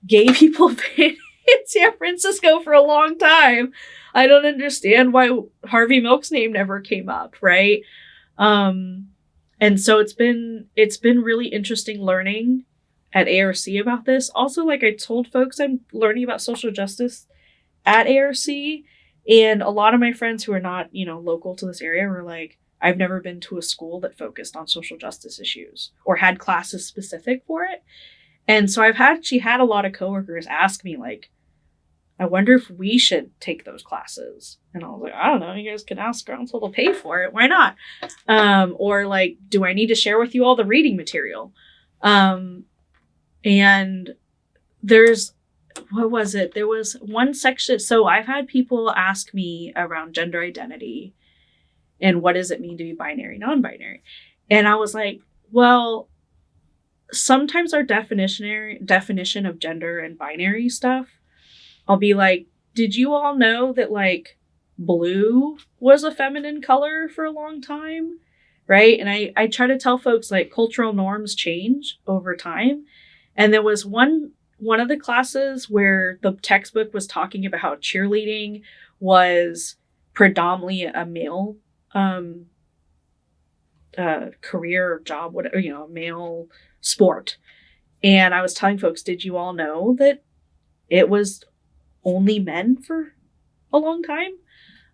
Gay people have been in San Francisco for a long time. I don't understand why Harvey Milk's name never came up, right? And so it's been really interesting learning at ARC about this. Also, like I told folks, I'm learning about social justice at ARC, and a lot of my friends who are not, local to this area were like, I've never been to a school that focused on social justice issues or had classes specific for it. And so I've actually had a lot of coworkers ask me, like, I wonder if we should take those classes. And I was like, I don't know. You guys can ask Council to pay for it. Why not? Or like, do I need to share with you all the reading material? And what was it? There was one section. So I've had people ask me around gender identity and what does it mean to be binary, non-binary? And I was like, well, sometimes our definition of gender and binary stuff, I'll be like, did you all know that like blue was a feminine color for a long time? Right? And I try to tell folks like cultural norms change over time. And there was one of the classes where the textbook was talking about how cheerleading was predominantly a male career or job, whatever, male sport. And I was telling folks, did you all know that it was only men for a long time?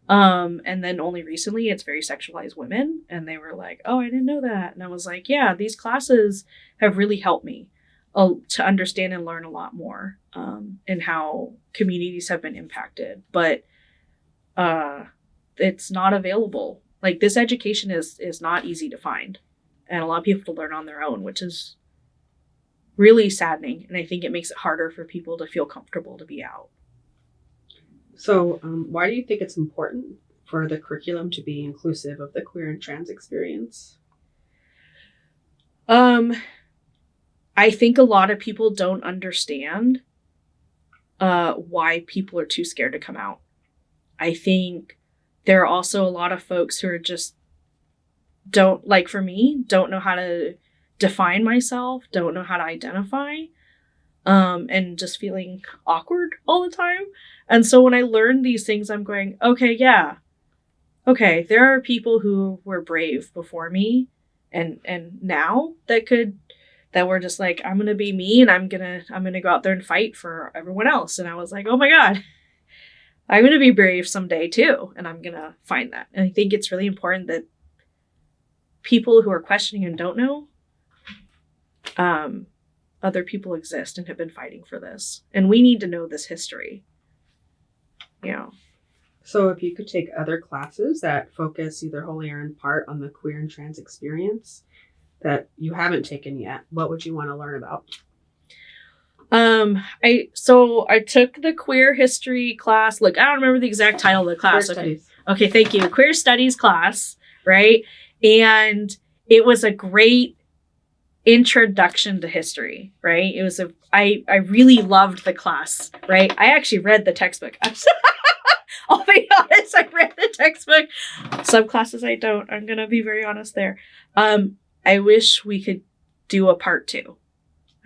And then only recently it's very sexualized women. And they were like, oh, I didn't know that. And I was like, yeah, these classes have really helped me to understand and learn a lot more and how communities have been impacted. But it's not available. Like this education is not easy to find. And a lot of people have to learn on their own, which is really saddening. And I think it makes it harder for people to feel comfortable to be out. So why do you think it's important for the curriculum to be inclusive of the queer and trans experience? I think a lot of people don't understand why people are too scared to come out. I think there are also a lot of folks who are just don't know how to define myself, don't know how to identify, and just feeling awkward all the time. And so when I learn these things, I'm going, okay, yeah. Okay, there are people who were brave before me and now that were just like, I'm gonna be me and I'm gonna go out there and fight for everyone else. And I was like, oh my God, I'm gonna be brave someday too, and I'm gonna find that. And I think it's really important that people who are questioning and don't know, other people exist and have been fighting for this. And we need to know this history. So if you could take other classes that focus either wholly or in part on the queer and trans experience that you haven't taken yet, what would you want to learn about? I took the queer history class. Look, I don't remember the exact title of the class. Queer Studies. Okay, thank you. Queer Studies class, right? And it was a great introduction to history, right? I really loved the class, right? I actually read the textbook. I'll be honest, I read the textbook. Some classes I don't. I'm gonna be very honest there. I wish we could do a part 2.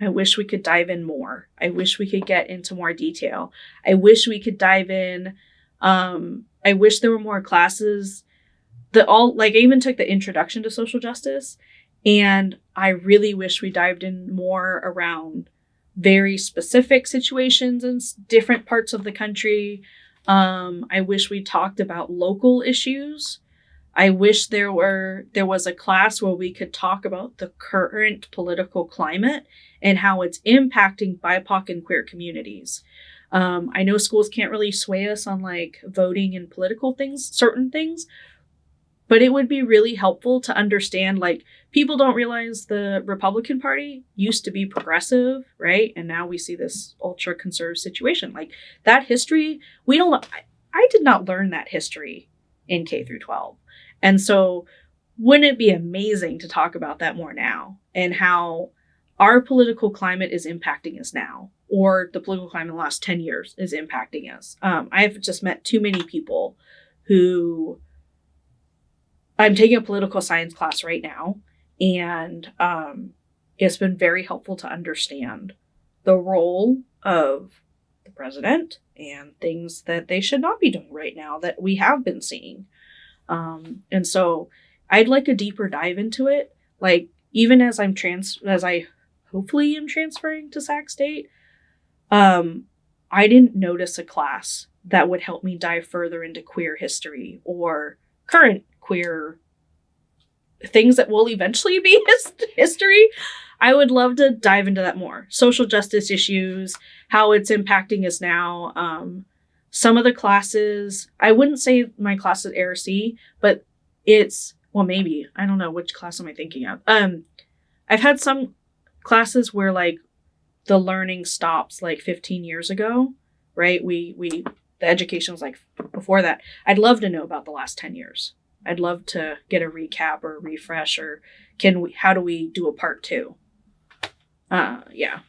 I wish we could dive in more. I wish we could get into more detail. I wish we could dive in. I wish there were more classes I even took the introduction to social justice, and I really wish we dived in more around very specific situations in different parts of the country. I wish we talked about local issues. I wish there was a class where we could talk about the current political climate and how it's impacting BIPOC and queer communities. I know schools can't really sway us on like voting and political things, certain things, but it would be really helpful to understand, like, people don't realize the Republican Party used to be progressive, right? And now we see this ultra conservative situation. Like that history, I did not learn that history in K through 12. And so wouldn't it be amazing to talk about that more now and how our political climate is impacting us now, or the political climate in the last 10 years is impacting us? I've just met too many people who I'm taking a political science class right now, and it's been very helpful to understand the role of the president and things that they should not be doing right now that we have been seeing. And so I'd like a deeper dive into it. Like, even as I hopefully am transferring to Sac State, I didn't notice a class that would help me dive further into queer history or current queer things that will eventually be history. I would love to dive into that more. Social justice issues, how it's impacting us now. Some of the classes, I wouldn't say my class at ARC, but it's, well, maybe, I don't know, which class am I thinking of? I've had some classes where like the learning stops like 15 years ago, right? The education was like before that. I'd love to know about the last 10 years. I'd love to get a recap or a refresh, or how do we do a part 2? Yeah.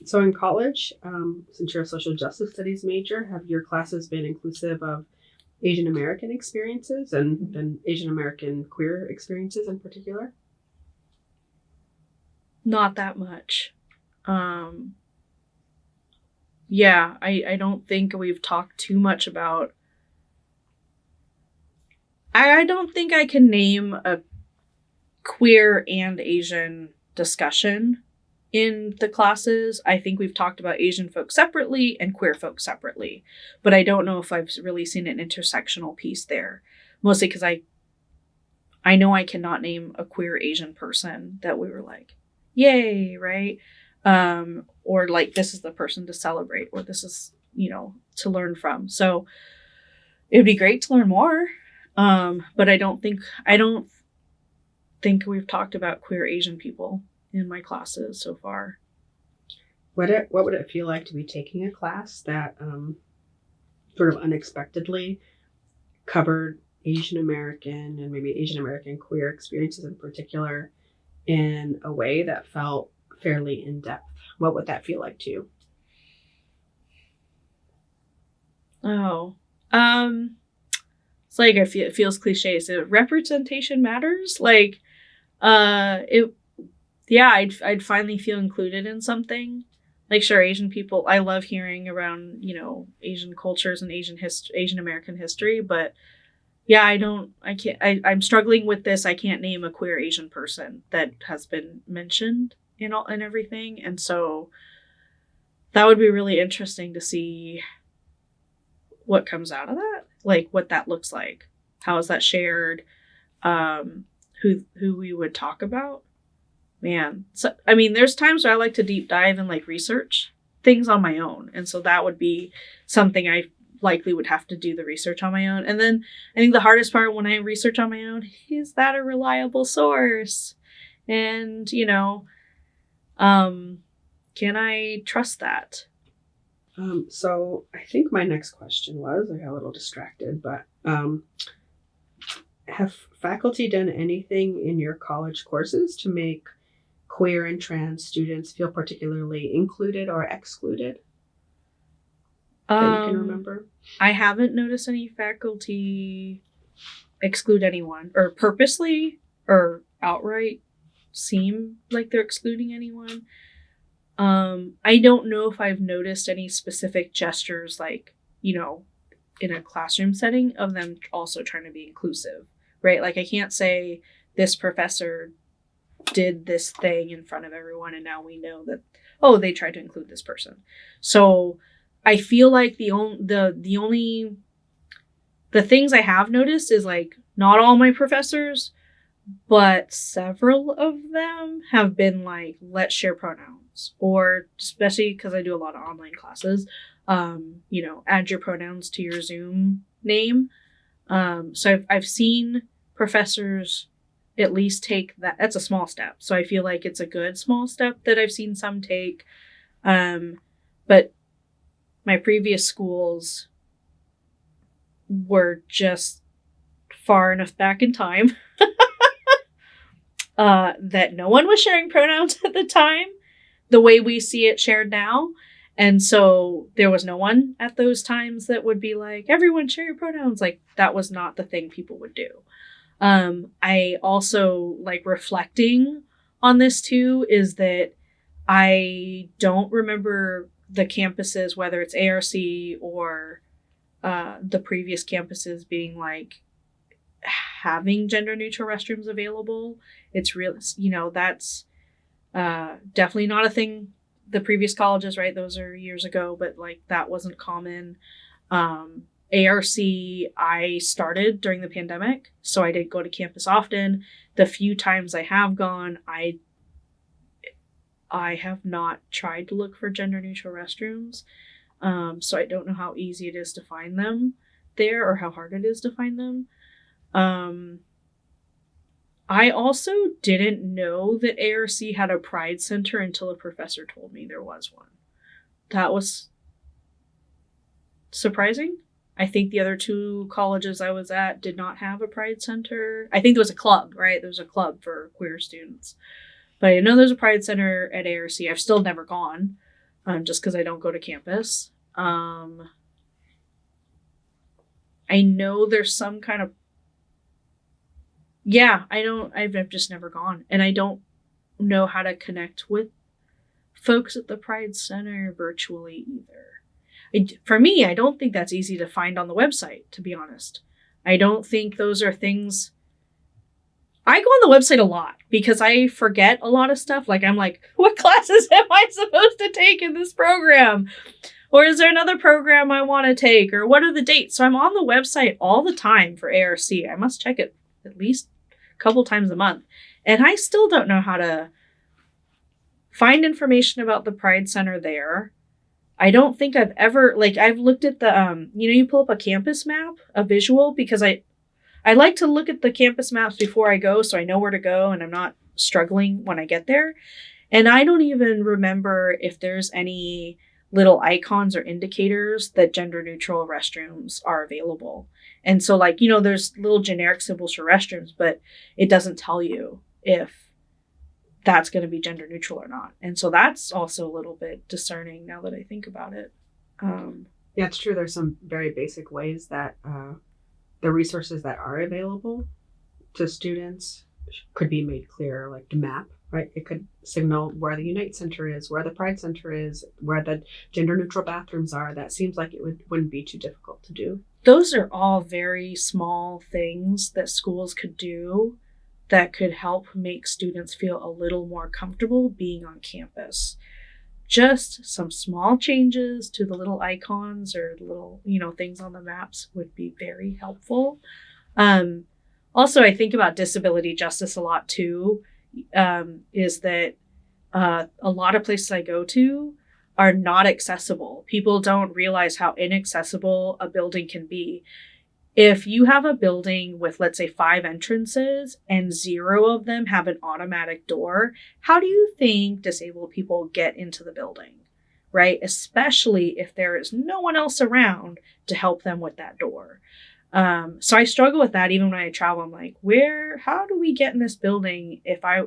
So in college, since you're a social justice studies major, have your classes been inclusive of Asian American experiences and Asian American queer experiences in particular? Not that much. Yeah, I don't think we've talked too much about. I don't think I can name a queer and Asian discussion in the classes. I think we've talked about Asian folks separately and queer folks separately, but I don't know if I've really seen an intersectional piece there, mostly because I know I cannot name a queer Asian person that we were like, yay, right? Or like, this is the person to celebrate, or this is, to learn from. So it would be great to learn more. But I don't think we've talked about queer Asian people in my classes so far. What would it feel like to be taking a class that sort of unexpectedly covered Asian American and maybe Asian American queer experiences in particular in a way that felt fairly in-depth? What would that feel like to you? Oh, it's like, it feels cliche. So representation matters. Like, I'd finally feel included in something. Like, sure, Asian people, I love hearing around, Asian cultures and Asian American history, but yeah, I'm struggling with this. I can't name a queer Asian person that has been mentioned in everything. And so that would be really interesting to see what comes out of that, like what that looks like. How is that shared? Who we would talk about. Man, so I mean, there's times where I like to deep dive and like research things on my own, and so that would be something I likely would have to do the research on my own. And then I think the hardest part when I research on my own, is that a reliable source? And can I trust that? So I think my next question was, I got a little distracted, but have faculty done anything in your college courses to make queer and trans students feel particularly included or excluded that you can remember? I haven't noticed any faculty exclude anyone, or purposely or outright seem like they're excluding anyone. I don't know if I've noticed any specific gestures, like, in a classroom setting, of them also trying to be inclusive, right? Like, I can't say this professor did this thing in front of everyone and now we know that, they tried to include this person. So I feel like the things I have noticed is, like, not all my professors, but several of them have been like, let's share pronouns, or especially because I do a lot of online classes, add your pronouns to your Zoom name. So I've seen professors at least take that. That's a small step. So I feel like it's a good small step that I've seen some take. But my previous schools were just far enough back in time that no one was sharing pronouns at the time the way we see it shared now. And so there was no one at those times that would be like, everyone share your pronouns. Like, that was not the thing people would do. I also, like, reflecting on this too, is that I don't remember the campuses, whether it's ARC or the previous campuses, being like having gender neutral restrooms available. It's real, that's definitely not a thing. The previous colleges, right? Those are years ago, but like, that wasn't common. ARC, I started during the pandemic, so I didn't go to campus often. The few times I have gone, I have not tried to look for gender neutral restrooms. So I don't know how easy it is to find them there or how hard it is to find them. I also didn't know that ARC had a Pride Center until a professor told me there was one. That was surprising. I think the other two colleges I was at did not have a Pride Center. I think there was a club, right? There was a club for queer students. But I know there's a Pride Center at ARC. I've still never gone, just because I don't go to campus. I know there's some kind of... Yeah, I've just never gone. And I don't know how to connect with folks at the Pride Center virtually either. For me, I don't think that's easy to find on the website, to be honest. I don't think those are things... I go on the website a lot because I forget a lot of stuff. Like, I'm like, what classes am I supposed to take in this program? Or is there another program I want to take? Or what are the dates? So I'm on the website all the time for ARC. I must check it at least a couple times a month. And I still don't know how to find information about the Pride Center there. I don't think I've ever, I've looked at the, you pull up a campus map, a visual, because I like to look at the campus maps before I go so I know where to go and I'm not struggling when I get there. And I don't even remember if there's any little icons or indicators that gender neutral restrooms are available. And so there's little generic symbols for restrooms, but it doesn't tell you if that's going to be gender neutral or not. And so that's also a little bit discerning now that I think about it. Yeah, it's true. There's some very basic ways that the resources that are available to students could be made clear, like the map, right? It could signal where the Unite Center is, where the Pride Center is, where the gender neutral bathrooms are. That seems like it wouldn't be too difficult to do. Those are all very small things that schools could do that could help make students feel a little more comfortable being on campus. Just some small changes to the little icons or little, things on the maps would be very helpful. Also, I think about disability justice a lot too, is that a lot of places I go to are not accessible. People don't realize how inaccessible a building can be. If you have a building with, let's say, 5 entrances and 0 of them have an automatic door, how do you think disabled people get into the building, right? Especially if there is no one else around to help them with that door. So I struggle with that even when I travel. I'm like, how do we get in this building if I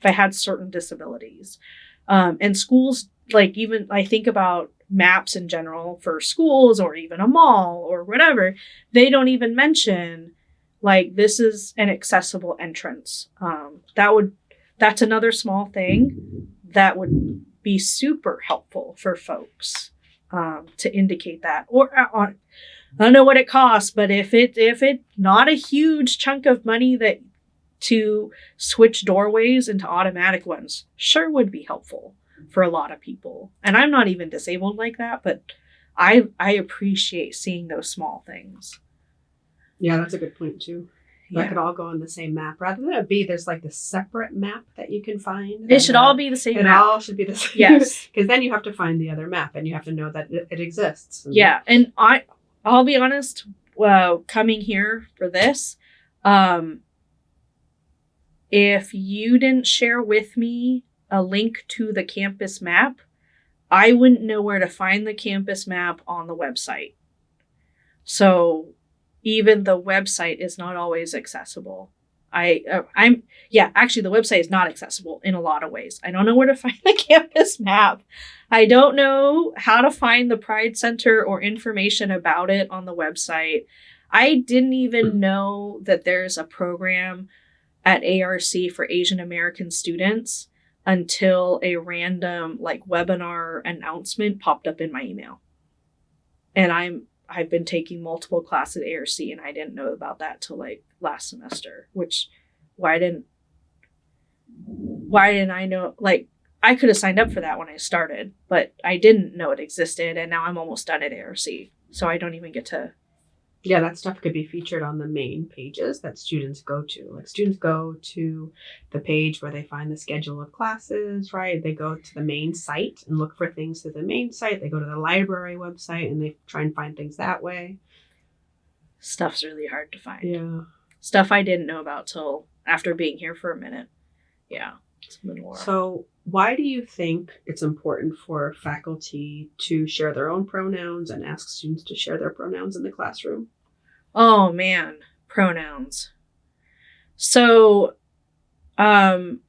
had certain disabilities? And schools, even I think about maps in general for schools or even a mall or whatever, they don't even mention this is an accessible entrance. That's another small thing that would be super helpful for folks to indicate that. Or I don't know what it costs, but if it not a huge chunk of money that to switch doorways into automatic ones, sure would be helpful for a lot of people. And I'm not even disabled like that, but I appreciate seeing those small things. Yeah, that's a good point too. That could all go on the same map rather than there's this separate map that you can find. It should all be the same map. It all should be the same. Yes. Because then you have to find the other map and you have to know that it exists. Yeah. And I'll be honest, coming here for this, if you didn't share with me a link to the campus map, I wouldn't know where to find the campus map on the website. So even the website is not always accessible. Actually the website is not accessible in a lot of ways. I don't know where to find the campus map. I don't know how to find the Pride Center or information about it on the website. I didn't even know that there's a program at ARC for Asian American students until a random webinar announcement popped up in my email. And I've been taking multiple classes at ARC and I didn't know about that till last semester, which why didn't I know? I could have signed up for that when I started, but I didn't know it existed, and now I'm almost done at ARC. So I don't even get to. Yeah, that stuff could be featured on the main pages that students go to. Like students go to the page where they find the schedule of classes, right? They go to the main site and look for things through the main site. They go to the library website and they try and find things that way. Stuff's really hard to find. Yeah. Stuff I didn't know about till after being here for a minute. Yeah. It's been a while. So why do you think it's important for faculty to share their own pronouns and ask students to share their pronouns in the classroom? Oh man, pronouns. So, pronouns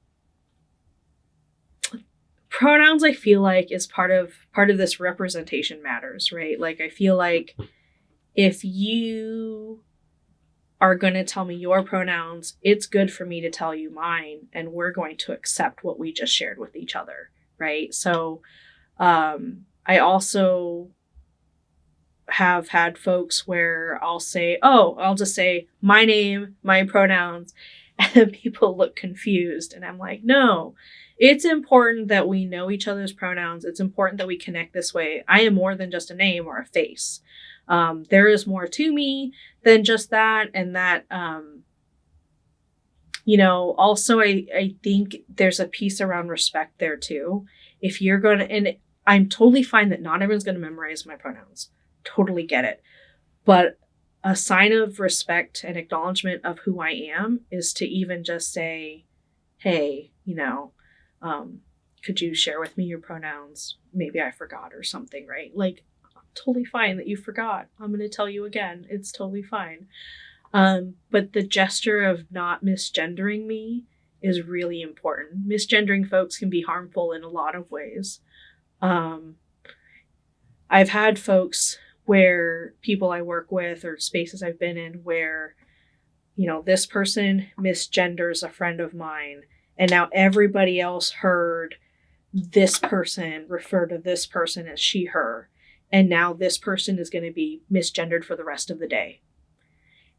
I feel like is part of this representation matters, right? Like I feel like if you are going to tell me your pronouns, it's good for me to tell you mine, and we're going to accept what we just shared with each other, right? So I also have had folks where I'll just say my name, my pronouns, and people look confused, and I'm like, no, it's important that we know each other's pronouns. It's important that we connect this way. I am more than just a name or a face. There is more to me than just that. And that, also I think there's a piece around respect there too. If you're going to, and I'm totally fine that not everyone's going to memorize my pronouns. Totally get it. But a sign of respect and acknowledgement of who I am is to even just say, hey, could you share with me your pronouns? Maybe I forgot or something, right? Like, totally fine that you forgot. I'm going to tell you again. It's totally fine. But the gesture of not misgendering me is really important. Misgendering folks can be harmful in a lot of ways. I've had folks where people I work with or spaces I've been in where, this person misgenders a friend of mine, and now everybody else heard this person refer to this person as she, her. And now this person is going to be misgendered for the rest of the day.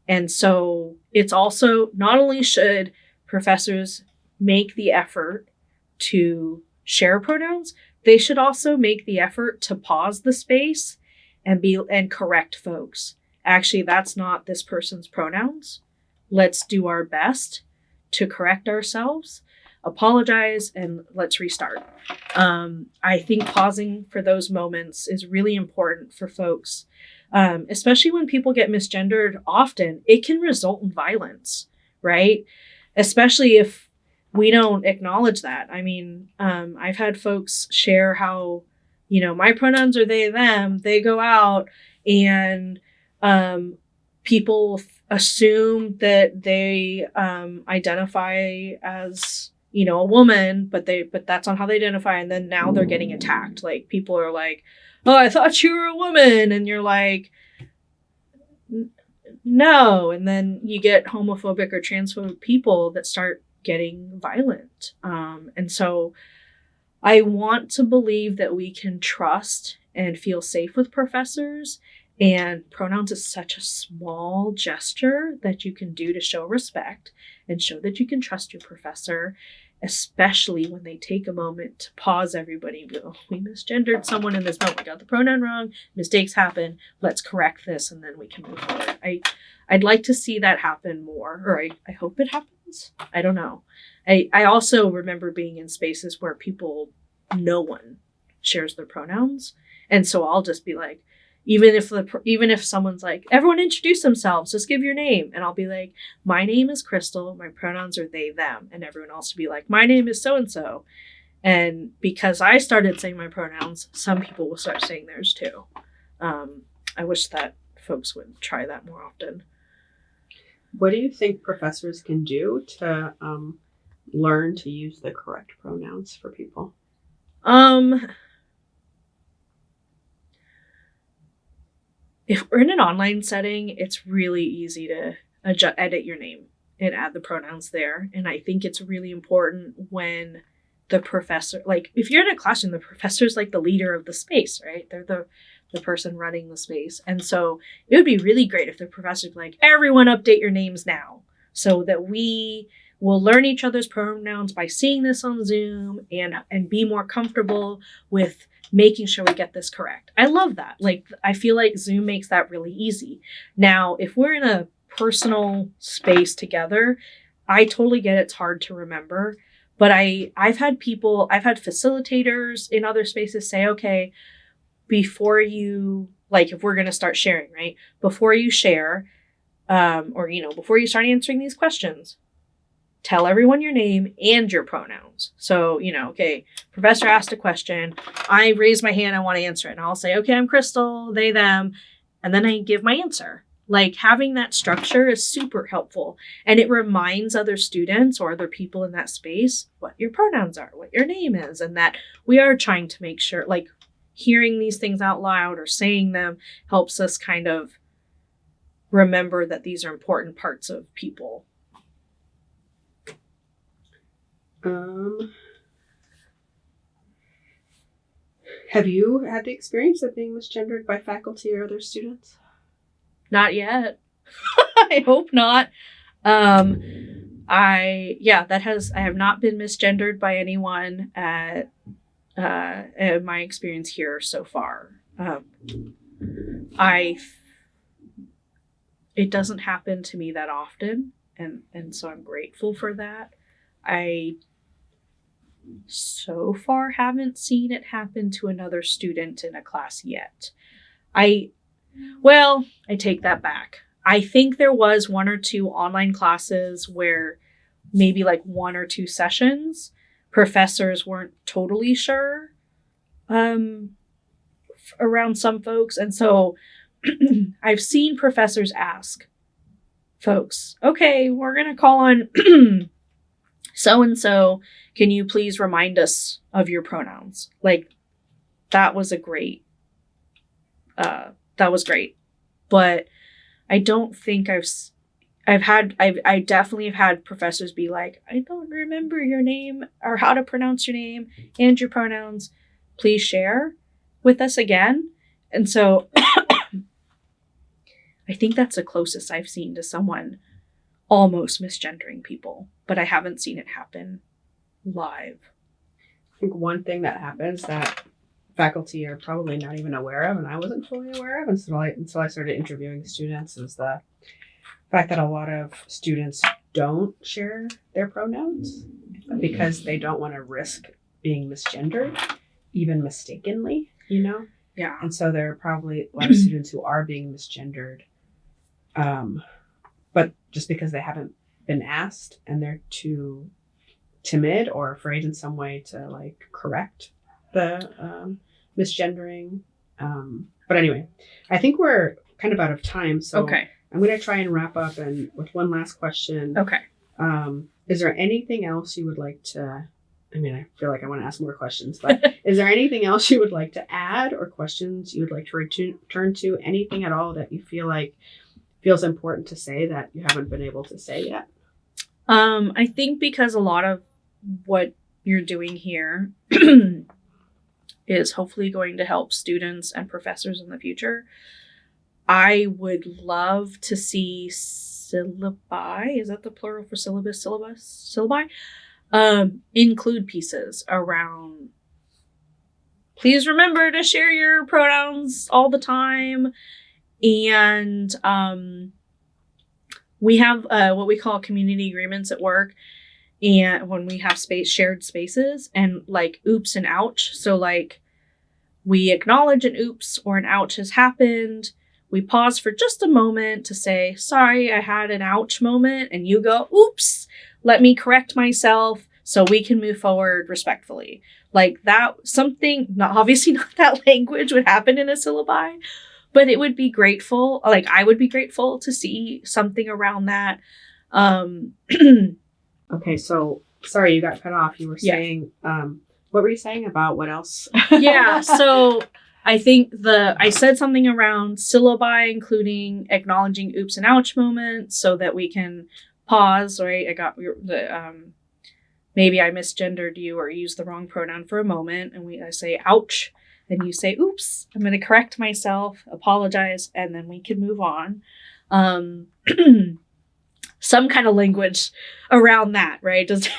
And so it's also, not only should professors make the effort to share pronouns, they should also make the effort to pause the space and correct folks. Actually, that's not this person's pronouns. Let's do our best to correct ourselves, apologize, and let's restart. I think pausing for those moments is really important for folks, especially when people get misgendered often. It can result in violence, right? Especially if we don't acknowledge that. I mean, I've had folks share how, my pronouns are they, them. They go out and people assume that they identify as a woman, but that's not how they identify. And then now they're getting attacked. Like people are like, oh, I thought you were a woman. And you're like, no. And then you get homophobic or transphobic people that start getting violent. And so I want to believe that we can trust and feel safe with professors. And pronouns is such a small gesture that you can do to show respect and show that you can trust your professor, especially when they take a moment to pause everybody. We misgendered someone in this moment. We got the pronoun wrong. Mistakes happen. Let's correct this, and then we can move forward. I'd like to see that happen more, or I hope it happens. I don't know. I also remember being in spaces where no one shares their pronouns. And so I'll just be like, even if someone's like, everyone introduce themselves, just give your name. And I'll be like, my name is Krystal. My pronouns are they, them. And everyone else will be like, my name is so-and-so. And because I started saying my pronouns, some people will start saying theirs too. I wish that folks would try that more often. What do you think professors can do to learn to use the correct pronouns for people? If we're in an online setting, it's really easy to edit your name and add the pronouns there. And I think it's really important when the professor, like if you're in a classroom, the professor's like the leader of the space, right? They're the person running the space. And so it would be really great if the professor's like, everyone update your names now, so that we will learn each other's pronouns by seeing this on Zoom and be more comfortable with making sure we get this correct. I love that. Like, I feel like Zoom makes that really easy. Now, if we're in a personal space together, I totally get it's hard to remember. But I've had facilitators in other spaces say, okay, before you, like, if we're going to start sharing, right? Before you share, or, before you start answering these questions, tell everyone your name and your pronouns. So, okay, professor asked a question. I raise my hand. I want to answer it. And I'll say, okay, I'm Krystal, they, them. And then I give my answer. Like, having that structure is super helpful. And it reminds other students or other people in that space what your pronouns are, what your name is, and that we are trying to make sure, like, hearing these things out loud or saying them helps us kind of remember that these are important parts of people. Have you had the experience of being misgendered by faculty or other students? Not yet. I hope not. I have not been misgendered by anyone at my experience here so far. It doesn't happen to me that often, and so I'm grateful for that. I so far haven't seen it happen to another student in a class yet. I take that back. I think there was 1 or 2 online classes where maybe like 1 or 2 sessions, professors weren't totally sure around some folks. And so I've seen professors ask folks, okay, we're going to call on so-and-so. Can you please remind us of your pronouns? Like, that was great. But I don't think I definitely have had professors be like, I don't remember your name or how to pronounce your name and your pronouns. Please share with us again. And so I think that's the closest I've seen to someone almost misgendering people, but I haven't seen it happen live. I think one thing that happens that faculty are probably not even aware of, and I wasn't fully aware of until I started interviewing students, is the fact that a lot of students don't share their pronouns because they don't want to risk being misgendered, even mistakenly, Yeah. And so there are probably a lot of students who are being misgendered, but just because they haven't been asked and they're too timid or afraid in some way to like correct the misgendering. But anyway, I think we're kind of out of time. So okay. I'm going to try and wrap up and with one last question. Okay. Is there anything else you would like to, I feel like I want to ask more questions, but is there anything else you would like to add or questions you would like to return to? Anything at all that you feel like feels important to say that you haven't been able to say yet? I think because a lot of what you're doing here is hopefully going to help students and professors in the future. I would love to see syllabi, is that the plural for syllabus? Syllabi? Include pieces around, please remember to share your pronouns all the time. And we have what we call community agreements at work. And when we have shared spaces and like oops and ouch. So like we acknowledge an oops or an ouch has happened. We pause for just a moment to say, sorry, I had an ouch moment. And you go, oops, let me correct myself so we can move forward respectfully. Like that, something, obviously not that language would happen in a syllabi, but it would be grateful. Like I would be grateful to see something around that. Okay, so sorry you got cut off. You were saying, what were you saying about what else? Yeah, so I think I said something around syllabi, including acknowledging oops and ouch moments so that we can pause, right? I got maybe I misgendered you or used the wrong pronoun for a moment, and I say ouch, and you say oops. I'm going to correct myself, apologize, and then we can move on. Some kind of language around that, right? Doesn't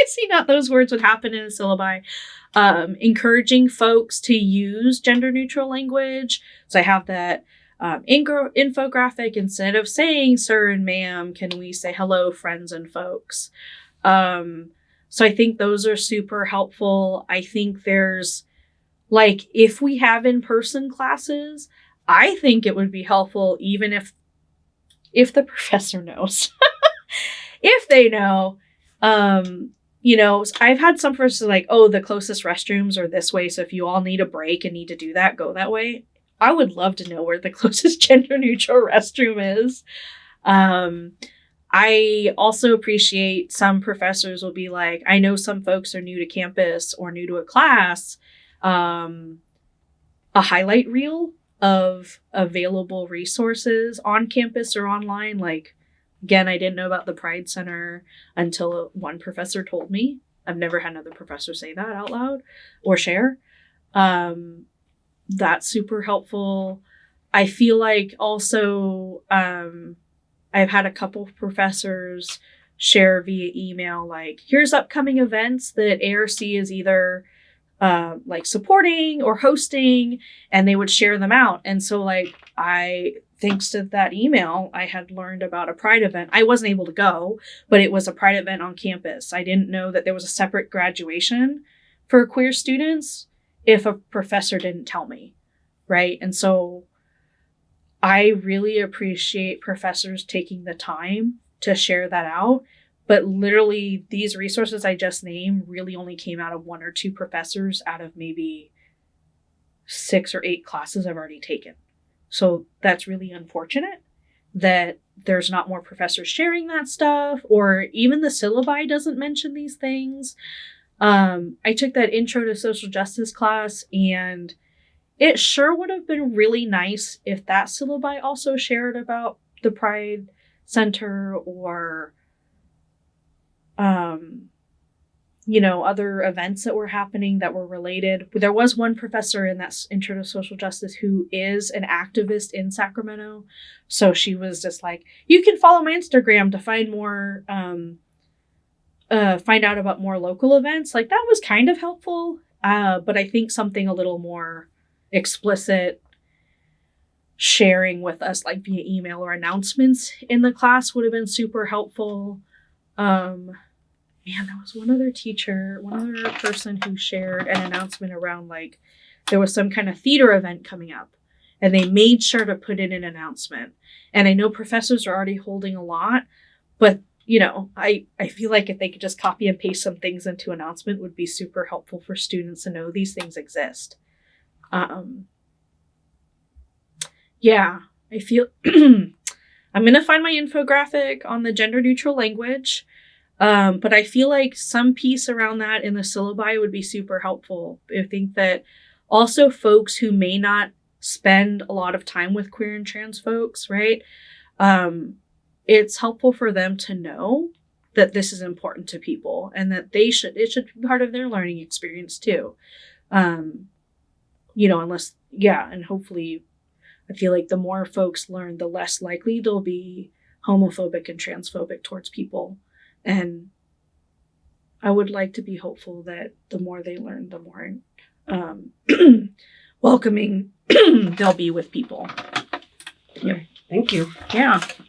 see not those words would happen in a syllabi. Encouraging folks to use gender neutral language. So I have that infographic. Instead of saying sir and ma'am, can we say hello, friends and folks? So I think those are super helpful. I think there's, like, if we have in-person classes, I think it would be helpful even if the professor knows. If they know, you know, I've had some professors like, oh, the closest restrooms are this way, so if you all need a break and need to do that, go that way. I would love to know where the closest gender neutral restroom is. I also appreciate some professors will be like, I know some folks are new to campus or new to a class, a highlight reel of available resources on campus or online. Like, again, I didn't know about the Pride Center until one professor told me. I've never had another professor say that out loud or share. That's super helpful. I feel like also, I've had a couple of professors share via email, like, here's upcoming events that ARC is either like supporting or hosting, and they would share them out. And so, like, thanks to that email, I had learned about a Pride event. I wasn't able to go, but it was a Pride event on campus. I didn't know that there was a separate graduation for queer students if a professor didn't tell me, right? And so I really appreciate professors taking the time to share that out. But literally, these resources I just named really only came out of 1 or 2 professors out of maybe 6 or 8 classes I've already taken. So that's really unfortunate that there's not more professors sharing that stuff, or even the syllabi doesn't mention these things. I took that Intro to Social Justice class, and it sure would have been really nice if that syllabi also shared about the Pride Center or, you know, other events that were happening that were related. There was one professor in that Intro to Social Justice who is an activist in Sacramento. So she was just like, you can follow my Instagram to find more, find out about more local events. Like, that was kind of helpful. But I think something a little more explicit sharing with us, like via email or announcements in the class, would have been super helpful. Man, there was one other person who shared an announcement around, like, there was some kind of theater event coming up, and they made sure to put in an announcement. And I know professors are already holding a lot, but, you know, I feel like if they could just copy and paste some things into announcement would be super helpful for students to know these things exist. Yeah, I feel I'm going to find my infographic on the gender neutral language. But I feel like some piece around that in the syllabi would be super helpful. I think that also folks who may not spend a lot of time with queer and trans folks, right? It's helpful for them to know that this is important to people, and that it should be part of their learning experience too. You know, and hopefully I feel like the more folks learn, the less likely they'll be homophobic and transphobic towards people. And I would like to be hopeful that the more they learn, the more welcoming they'll be with people. Yep. Thank you. Yeah.